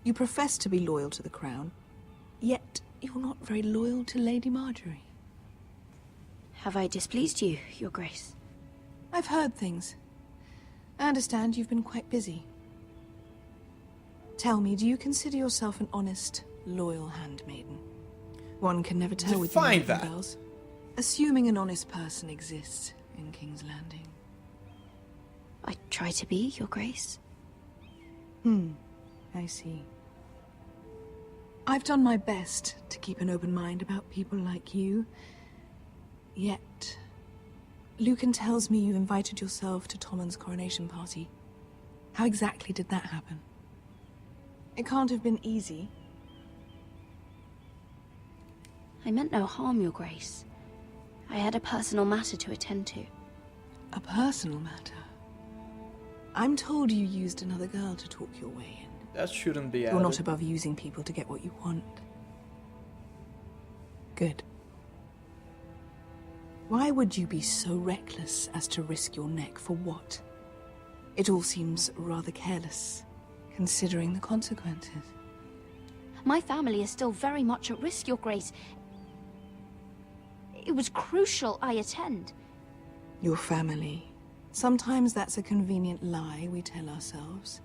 You profess to be loyal to the crown, yet you're not very loyal to Lady Marjorie. Have I displeased you, Your Grace? I've heard things. I understand you've been quite busy. Tell me, do you consider yourself an honest, loyal handmaiden? One can never tell with Define the that. bells. Assuming an honest person exists in King's Landing. I try to be, Your Grace. I see. I've done my best to keep an open mind about people like you. Yet, Lucan tells me you invited yourself to Tommen's coronation party. How exactly did that happen? It can't have been easy. I meant no harm, Your Grace. I had a personal matter to attend to. A personal matter? I'm told you used another girl to talk your way in. That shouldn't be You're added. not above using people to get what you want. Good. Why would you be so reckless as to risk your neck for what? It all seems rather careless, considering the consequences. My family is still very much at risk, Your Grace. It was crucial I attend. Your family. Sometimes that's a convenient lie we tell ourselves.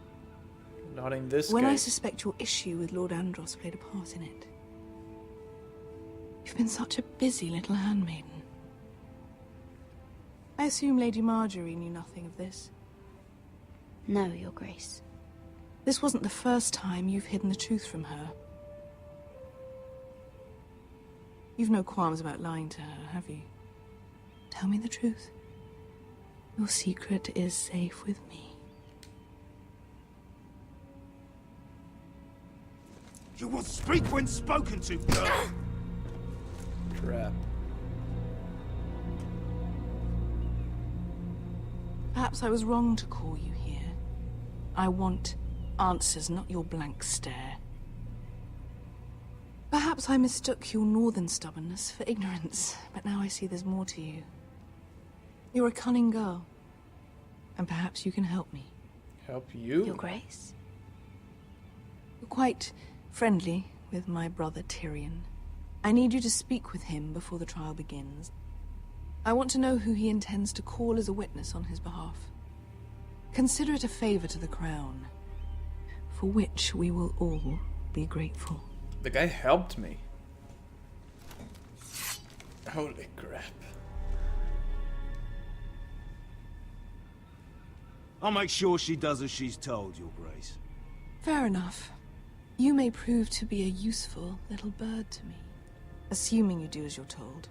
Not in this When I case. suspect your issue with Lord Andros played a part in it. You've been such a busy little handmaiden. I assume Lady Marjorie knew nothing of this. No, Your Grace. This wasn't the first time you've hidden the truth from her. You've no qualms about lying to her, have you? Tell me the truth. Your secret is safe with me. You will speak when spoken to, girl! Crap. Perhaps I was wrong to call you here. I want answers, not your blank stare. Perhaps I mistook your northern stubbornness for ignorance, but now I see there's more to you. You're a cunning girl, and perhaps you can help me. Help you? Your Grace? You're quite friendly with my brother Tyrion. I need you to speak with him before the trial begins. I want to know who he intends to call as a witness on his behalf. Consider it a favor to the crown, for which we will all be grateful. The guy helped me. Holy crap. I'll make sure she does as she's told, Your Grace. Fair enough. You may prove to be a useful little bird to me, assuming you do as you're told.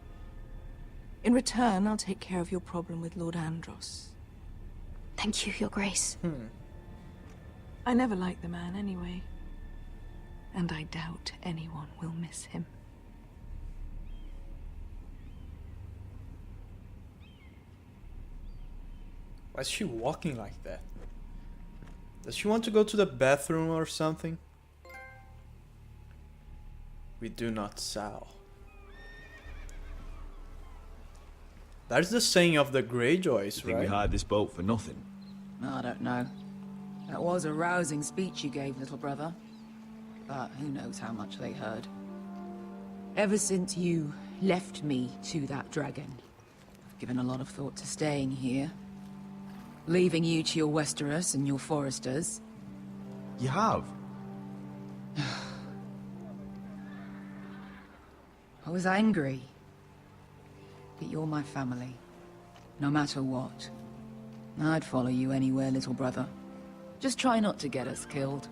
In return, I'll take care of your problem with Lord Andros. Thank you, Your Grace. I never liked the man anyway, and I doubt anyone will miss him. Why is she walking like that? Does she want to go to the bathroom or something? we do not sell. That's the saying of the Greyjoys, Think right? we hired this boat for nothing? I don't know. That was a rousing speech you gave, little brother. But who knows how much they heard. Ever since you left me to that dragon, I've given a lot of thought to staying here. Leaving you to your Westeros and your Foresters. You have? I was angry. But you're my family. No matter what. I'd follow you anywhere, little brother. Just try not to get us killed.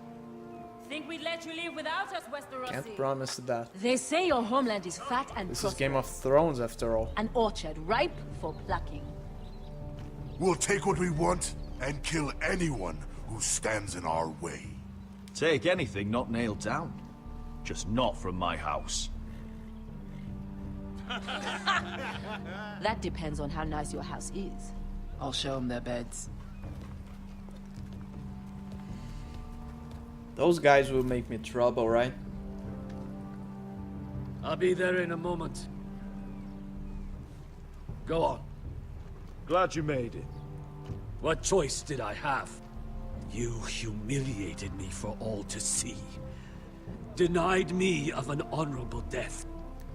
Think we'd let you leave without us, Westerosi? Can't promise that. They say your homeland is fat and This is prosperous. Game of Thrones after all. An orchard ripe for plucking. We'll take what we want and kill anyone who stands in our way. Take anything not nailed down. Just not from my house. That depends on how nice your house is. I'll show them their beds. Those guys will make me trouble, right? I'll be there in a moment. Go on. Glad you made it. What choice did I have? You humiliated me for all to see. Denied me of an honorable death.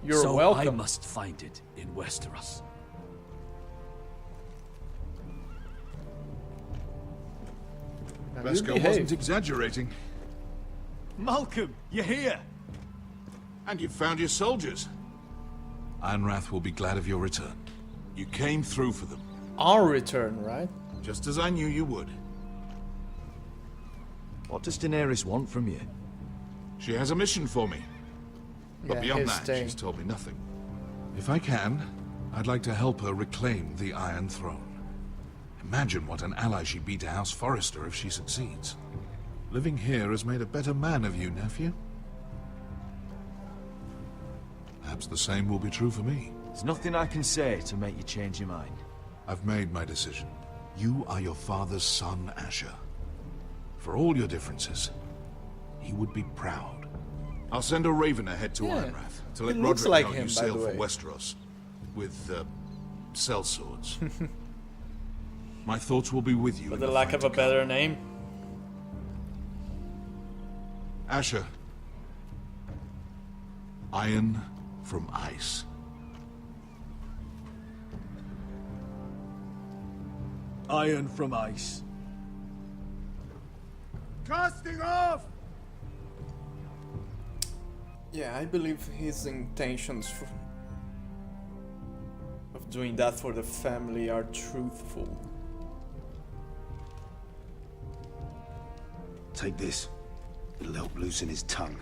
You're so welcome. I must find it in Westeros. Now, Beskar you behave. wasn't exaggerating. Malcolm, you're here! And you found your soldiers. Ironrath will be glad of your return. You came through for them. Our return, right? Just as I knew you would. What does Daenerys want from you? She has a mission for me. But Yeah, beyond he's that, staying. she's told me nothing. If I can, I'd like to help her reclaim the Iron Throne. Imagine what an ally she'd be to House Forrester if she succeeds. Living here has made a better man of you, nephew. Perhaps the same will be true for me. There's nothing I can say to make you change your mind. I've made my decision. You are your father's son, Asher. For all your differences, he would be proud. I'll send a raven ahead to Yeah, Ironrath to he let looks Roderick like know him, you by sail the for way. Westeros with sellswords. My thoughts will be with you. For in the the lack fight of to a better name. Asher. Iron from ice. Iron from ice. Casting off! Yeah, I believe his intentions of doing that for the family are truthful. Take this. It'll help loosen his tongue.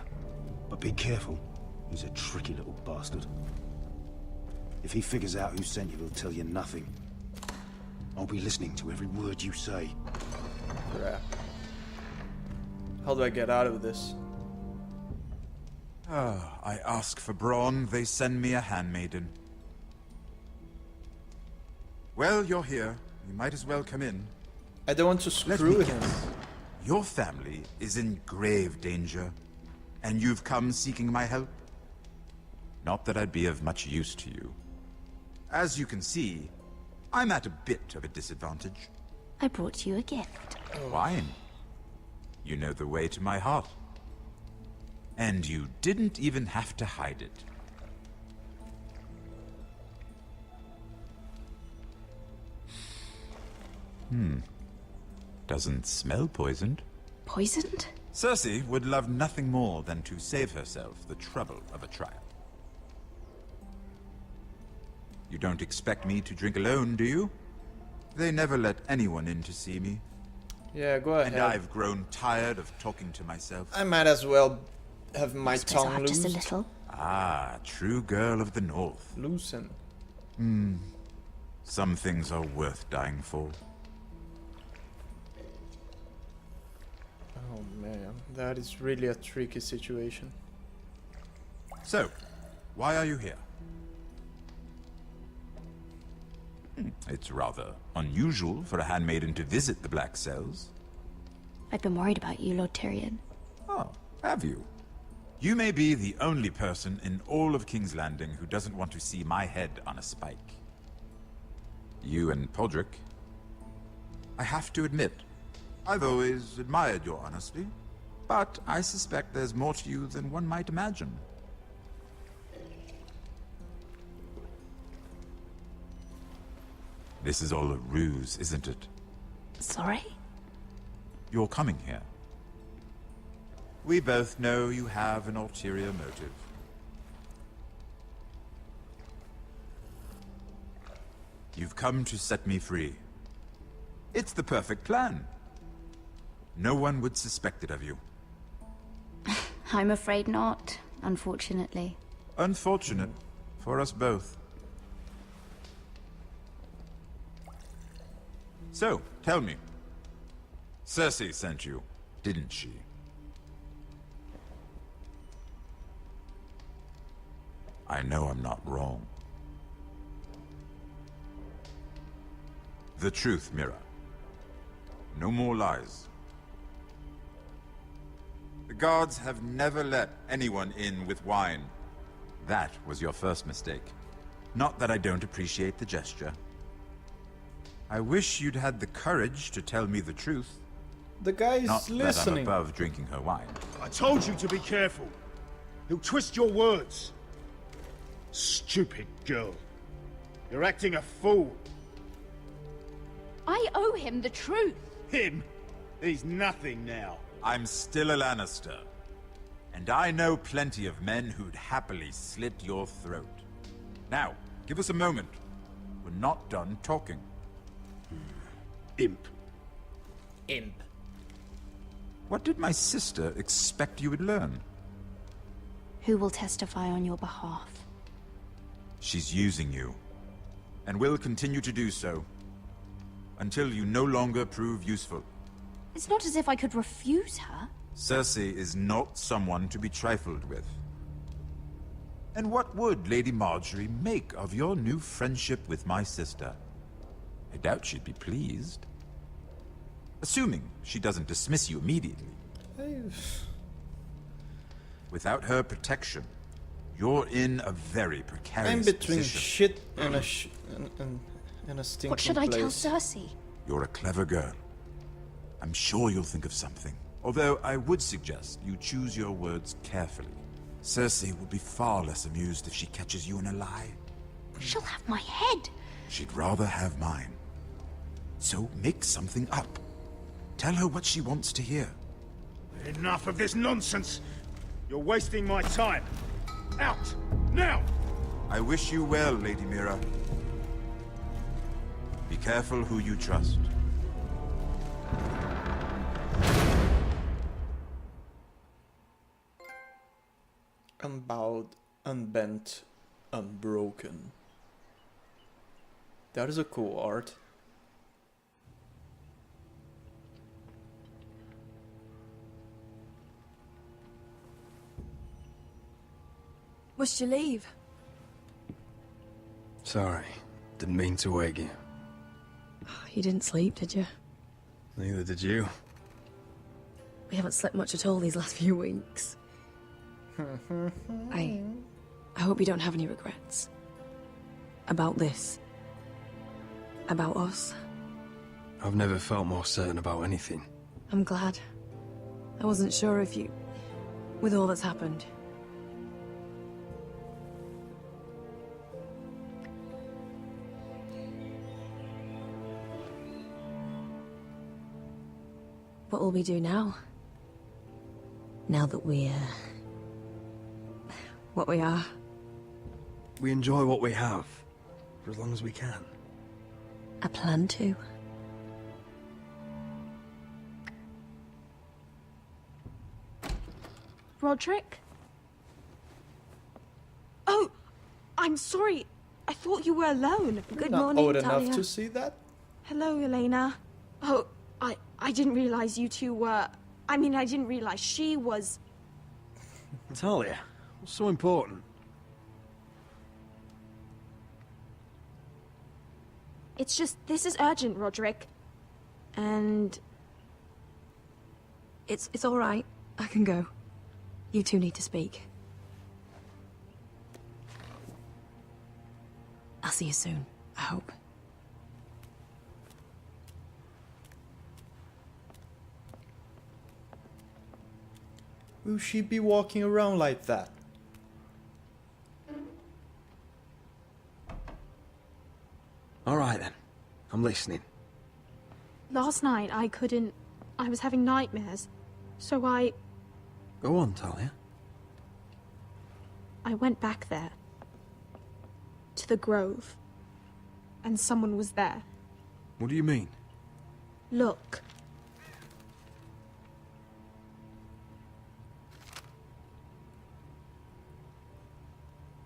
But be careful. He's a tricky little bastard. If he figures out who sent you, he'll tell you nothing. I'll be listening to every word you say. Crap. How do I get out of this? I ask for brawn, they send me a handmaiden. Well, you're here. You might as well come in. I don't want to screw him. Your family is in grave danger, and you've come seeking my help? Not that I'd be of much use to you. As you can see, I'm at a bit of a disadvantage. I brought you a gift. Wine. You know the way to my heart. And you didn't even have to hide it. Doesn't smell poisoned. Poisoned? Cersei would love nothing more than to save herself the trouble of a trial. You don't expect me to drink alone, do you? They never let anyone in to see me. Yeah, go ahead. And I've grown tired of talking to myself. I might as well have my tongue I've just a loosed. little. Ah, true girl of the north. Loosen. Some things are worth dying for. Oh man, that is really a tricky situation. So, why are you here? It's rather unusual for a handmaiden to visit the Black Cells. I've been worried about you, Lord Tyrion. Oh, have you? You may be the only person in all of King's Landing who doesn't want to see my head on a spike. You and Podrick. I have to admit, I've always admired your honesty, but I suspect there's more to you than one might imagine. This is all a ruse, isn't it? Sorry? You're coming here. We both know you have an ulterior motive. You've come to set me free. It's the perfect plan. No one would suspect it of you. I'm afraid not, unfortunately. Unfortunate for us both. So, tell me. Cersei sent you, didn't she? I know I'm not wrong. The truth, Mira. No more lies. The guards have never let anyone in with wine. That was your first mistake. Not that I don't appreciate the gesture. I wish you'd had the courage to tell me the truth. The guy's Not listening. that I'm above drinking her wine. I told you to be careful. He'll twist your words. Stupid girl. You're acting a fool. I owe him the truth. Him? He's nothing now. I'm still a Lannister. And I know plenty of men who'd happily slit your throat. Now, give us a moment. We're not done talking. Imp. Imp. What did my sister expect you would learn? Who will testify on your behalf? She's using you. And will continue to do so. Until you no longer prove useful. It's not as if I could refuse her. Cersei is not someone to be trifled with. And what would Lady Marjorie make of your new friendship with my sister? I doubt she'd be pleased. Assuming she doesn't dismiss you immediately. Without her protection, you're in a very precarious I'm between position. shit and a stinking What should I tell place. Cersei? You're a clever girl. I'm sure you'll think of something. Although I would suggest you choose your words carefully. Cersei will be far less amused if she catches you in a lie. She'll have my head. She'd rather have mine. So make something up. Tell her what she wants to hear. Enough of this nonsense. You're wasting my time. Out! Now! I wish you well, Lady Mira. Be careful who you trust. Unbowed, unbent, unbroken. That is a cool art. Must you leave? Sorry, didn't mean to wake you. You didn't sleep, did you? Neither did you. We haven't slept much at all these last few weeks. I hope you don't have any regrets. About this. About us. I've never felt more certain about anything. I'm glad. I wasn't sure if you... with all that's happened. What will we do now? Now that we're... what we are. We enjoy what we have, for as long as we can. I plan to. Roderick? Oh, I'm sorry. I thought you were alone. You're not old enough to see that. Hello, Elena. Oh, I didn't realize you two were... I mean, I didn't realize she was... Talia, what's so important? It's just, this is urgent, Roderick. And... It's all right. I can go. You two need to speak. I'll see you soon, I hope. Will she be walking around like that? All right then. I'm listening. Last night, I was having nightmares. So Go on, Talia. I went back there. To the grove. And someone was there. What do you mean? Look.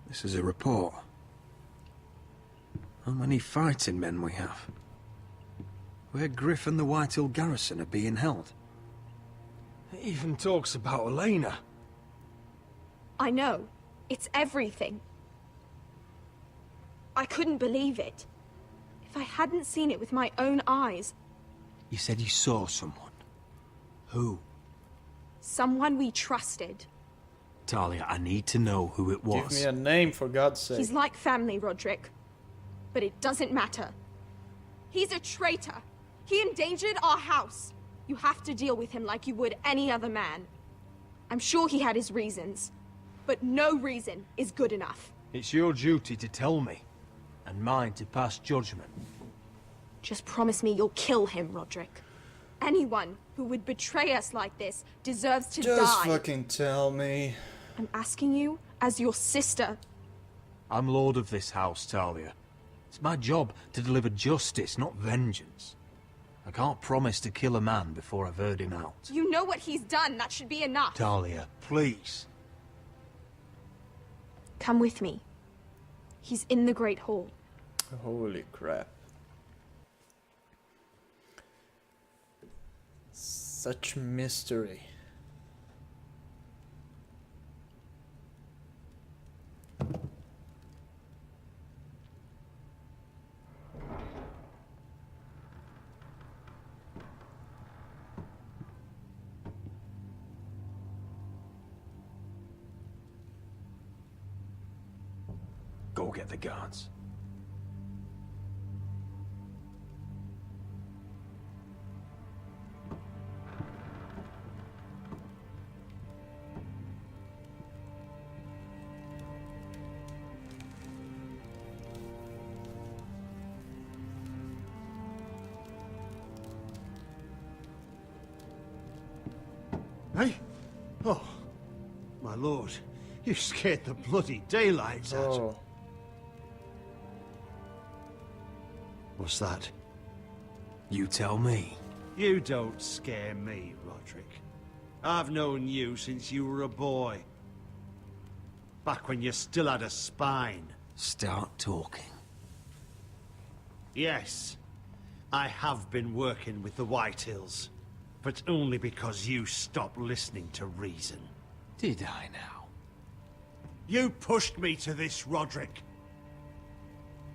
This is a report. How many fighting men we have? Where Griff and the Whitehill garrison are being held. It even talks about Elena. I know. It's everything. I couldn't believe it. If I hadn't seen it with my own eyes. You said you saw someone. Who? Someone we trusted. Talia, I need to know who it was. Give me a name, for God's sake. He's like family, Roderick. But it doesn't matter. He's a traitor. He endangered our house. You have to deal with him like you would any other man. I'm sure he had his reasons. But no reason is good enough. It's your duty to tell me, and mine to pass judgment. Just promise me you'll kill him, Roderick. Anyone who would betray us like this deserves to die. Just fucking tell me. I'm asking you as your sister. I'm lord of this house, Talia. It's my job to deliver justice, not vengeance. I can't promise to kill a man before I've heard him out. You know what he's done. That should be enough. Talia, please. Come with me. He's in the Great Hall. Holy crap. Such mystery. Go get the guards. Hey? Oh, my lord. You scared the bloody daylights out. Oh. What's that? You tell me. You don't scare me, Roderick. I've known you since you were a boy. Back when you still had a spine. Start talking. Yes, I have been working with the Whitehills. But only because you stopped listening to reason. Did I now? You pushed me to this, Roderick.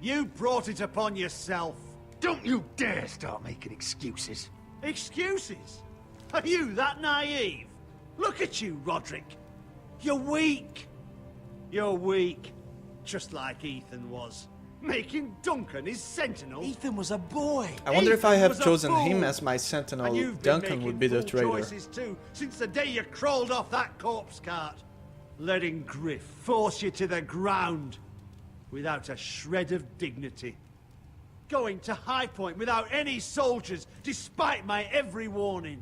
You brought it upon yourself. Don't you dare start making excuses. Excuses? Are you that naive? Look at you, Roderick. You're weak. You're weak. Just like Ethan was. Making Duncan his sentinel. Ethan was a boy. I wonder if I Ethan have was a chosen fool. him as my sentinel. And you've been Duncan would making be the fool traitor. choices too, since the day you crawled off that corpse cart. Letting Griff force you to the ground. Without a shred of dignity. Going to High Point without any soldiers, despite my every warning.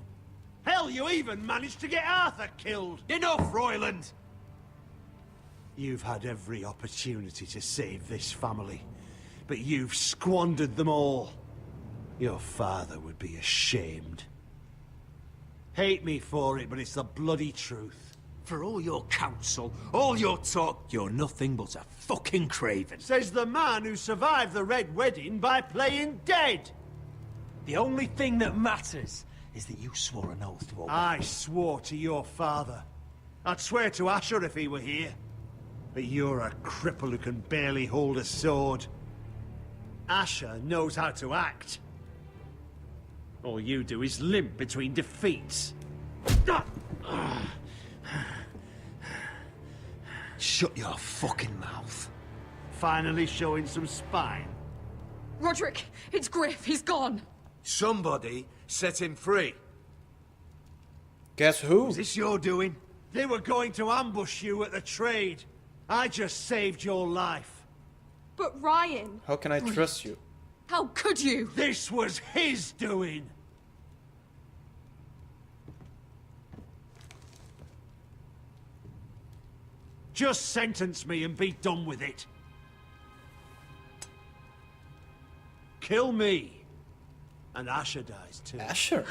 Hell, you even managed to get Arthur killed. Enough, Royland! You've had every opportunity to save this family, but you've squandered them all. Your father would be ashamed. Hate me for it, but it's the bloody truth. For all your counsel, all your talk, you're nothing but a fucking craven. Says the man who survived the Red Wedding by playing dead. The only thing that matters is that you swore an oath to obey. I swore to your father. I'd swear to Asher if he were here. But you're a cripple who can barely hold a sword. Asher knows how to act. All you do is limp between defeats. shut your fucking mouth. Finally showing some spine. Roderick, it's Griff. He's gone. Somebody set him free. Guess who? Is this your doing? They were going to ambush you at the trade. I just saved your life. But Ryan... How can I trust you? How could you? This was his doing. Just sentence me and be done with it. Kill me. And Asher dies too. Asher?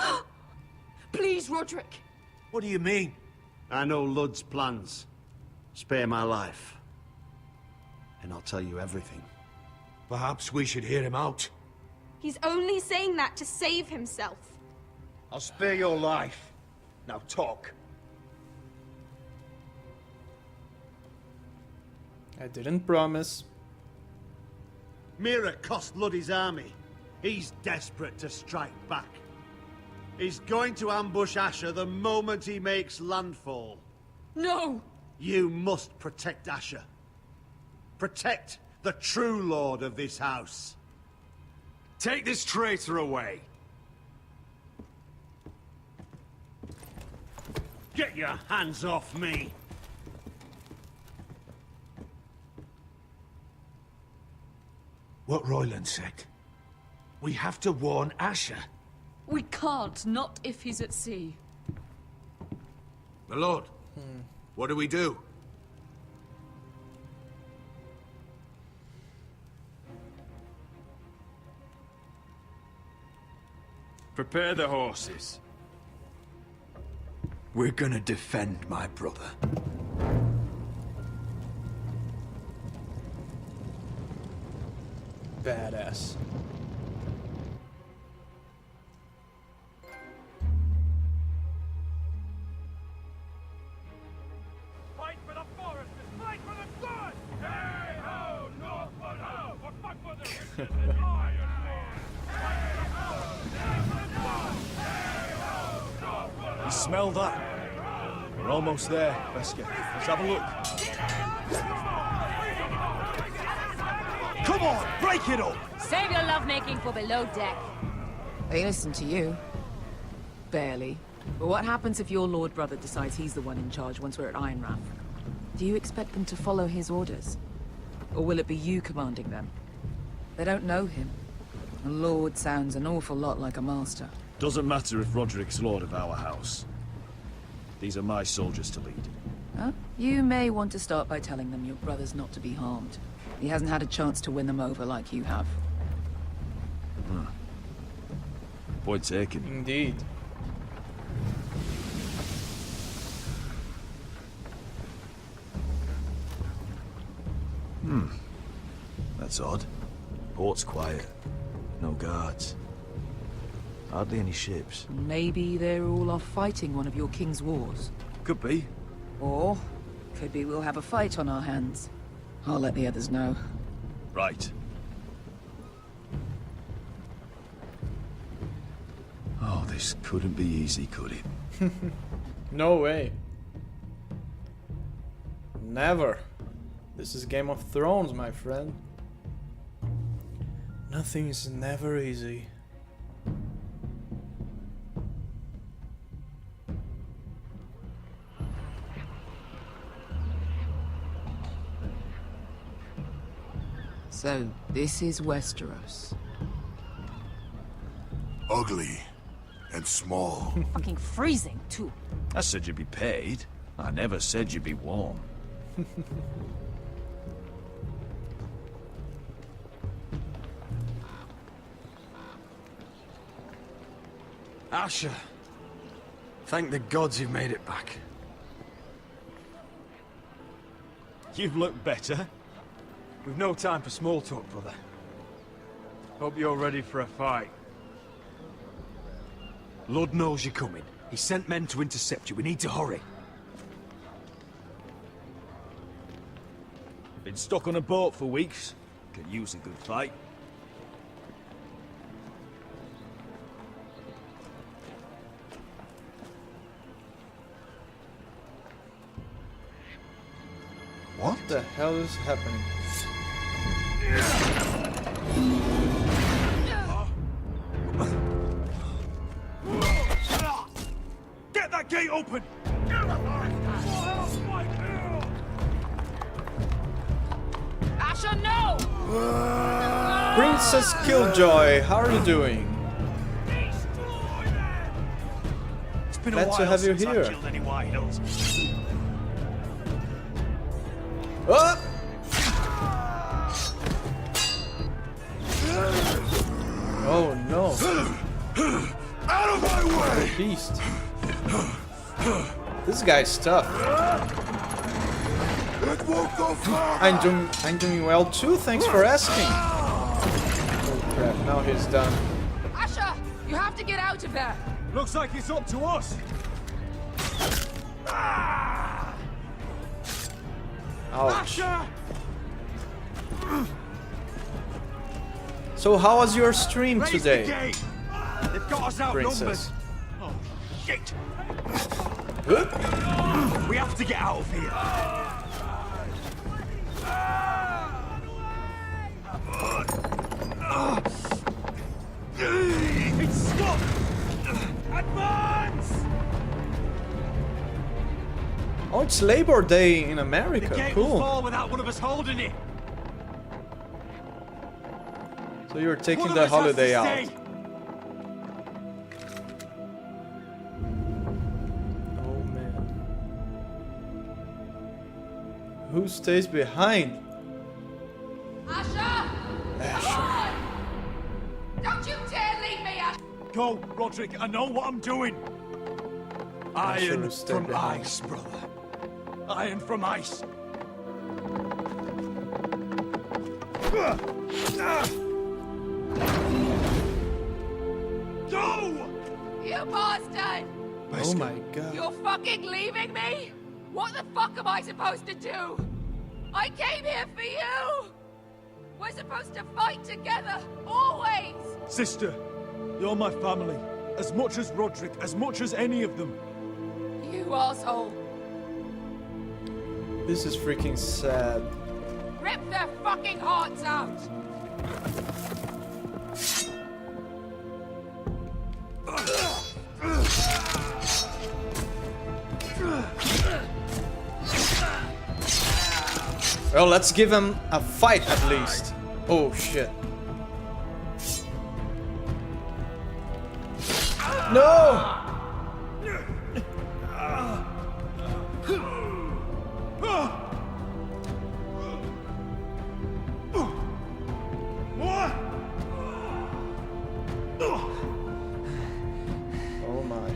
Please, Roderick. What do you mean? I know Ludd's plans. Spare my life. And I'll tell you everything. Perhaps we should hear him out. He's only saying that to save himself. I'll spare your life. Now talk. I didn't promise. Mira cost Ludd his army. He's desperate to strike back. He's going to ambush Asher the moment he makes landfall. No! You must protect Asher. Protect the true lord of this house. Take this traitor away. Get your hands off me! What Royland said. We have to warn Asher. We can't, not if he's at sea. My lord, what do we do? Prepare the horses. We're gonna defend my brother. Badass. Fight for the foresters! Fight for the good! Hey ho, Northwood ho! Or fight for the riches and iron You smell that? We're almost there, Wesker. Let's have a look. Come on, break it up! Save your lovemaking for below deck. They listen to you. Barely. But what happens if your lord brother decides he's the one in charge once we're at Ironrath? Do you expect them to follow his orders? Or will it be you commanding them? They don't know him. A lord sounds an awful lot like a master. Doesn't matter if Roderick's lord of our house. These are my soldiers to lead. Huh? You may want to start by telling them your brother's not to be harmed. He hasn't had a chance to win them over like you have. Point taken. Indeed. That's odd. Port's quiet. No guards. Hardly any ships. Maybe they're all off fighting one of your king's wars. Could be. Or, could be we'll have a fight on our hands. I'll let the others know. Right. Oh, this couldn't be easy, could it? No way. Never. This is Game of Thrones, my friend. Nothing's never easy. So, this is Westeros. Ugly and small. Fucking freezing, too. I said you'd be paid. I never said you'd be warm. Asher. Thank the gods you've made it back. You've looked better. We've no time for small talk, brother. Hope you're ready for a fight. Lord knows you're coming. He sent men to intercept you. We need to hurry. Been stuck on a boat for weeks. Could use a good fight. What the hell is happening? Get that gate open! Asher, no! Princess Killjoy, how are you doing? It's been Glad a while to have you since here. I killed any White Hills. Oh! Oh no! Out of my way! Beast. This guy's tough. It won't go far. I'm doing well too. Thanks for asking. Oh crap! Now he's done. Asher, you have to get out of there. Looks like it's up to us. Ouch. So how was your stream Raise today, the gate. They've got us outnumbered. Princess? Oh shit! Whoop. We have to get out of here. It's stuck. Advance! Oh, it's Labor Day in America. The gate will Cool. fall without one of us holding it. So you're taking One of the us has to holiday out. stay. Oh man. Who stays behind? Asher! Asher. Don't you dare leave me, Asher! Go, Roderick. I know what I'm doing. Asher Iron will stay from behind. ice, brother. Iron from ice. Go! You bastard! Oh my god. You're fucking leaving me? What the fuck am I supposed to do? I came here for you! We're supposed to fight together, always! Sister, you're my family. As much as Roderick, as much as any of them. You asshole! This is freaking sad. Rip their fucking hearts out! Well, let's give him a fight at least. Oh shit. No! Oh my.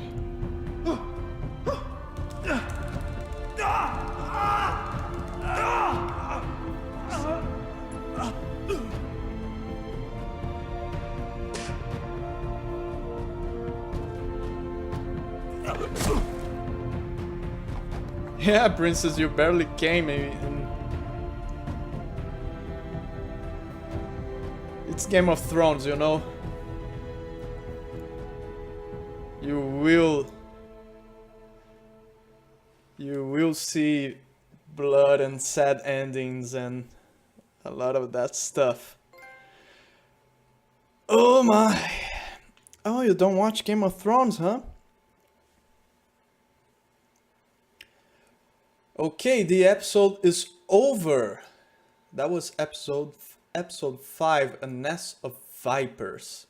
Yeah, Princess, you barely came. It's Game of Thrones, you know. You will see blood and sad endings and a lot of that stuff. Oh my. Oh, you don't watch Game of Thrones, huh? Okay, the episode is over. That was episode 5, A Nest of Vipers.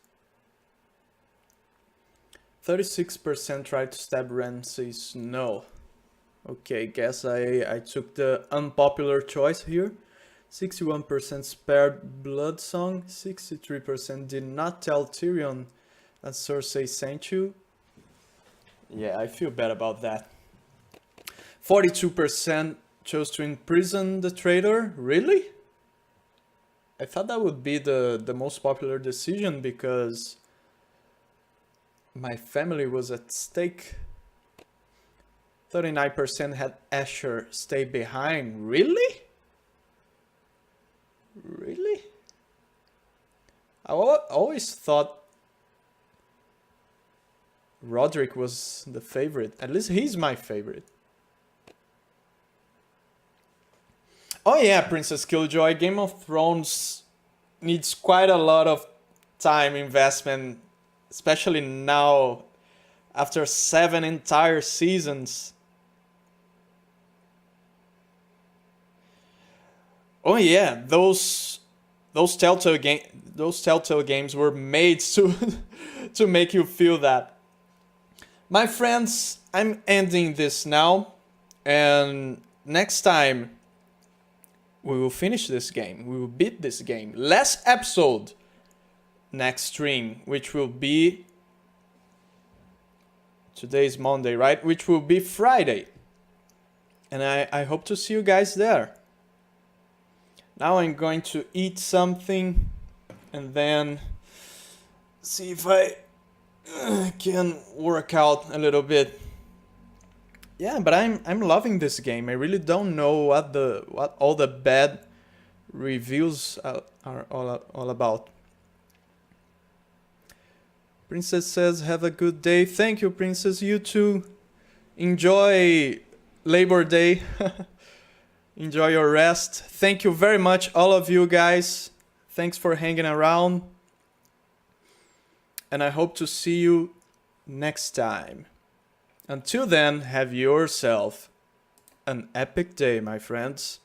36% tried to stab Ramses. No. Okay, guess I took the unpopular choice here. 61% spared Bloodsong. 63% did not tell Tyrion that Cersei sent you. Yeah, I feel bad about that. 42% chose to imprison the traitor. Really? I thought that would be the most popular decision because my family was at stake. 39% had Asher stay behind. Really? Really? I always thought Roderick was the favorite. At least he's my favorite. Oh yeah, Princess Killjoy. Game of Thrones needs quite a lot of time investment, especially now after 7 entire seasons. Oh yeah, those Telltale games were made to to make you feel that. My friends, I'm ending this now, and next time we will finish this game. We will beat this game. Last episode, next stream, which will be today's Monday, right? Which will be Friday. And I hope to see you guys there. Now I'm going to eat something and then see if I can work out a little bit. Yeah, but I'm loving this game. I really don't know what all the bad reviews are all about. Princess says, have a good day. Thank you, Princess. You too. Enjoy Labor Day. Enjoy your rest. Thank you very much, all of you guys. Thanks for hanging around. And I hope to see you next time. Until then, have yourself an epic day, my friends.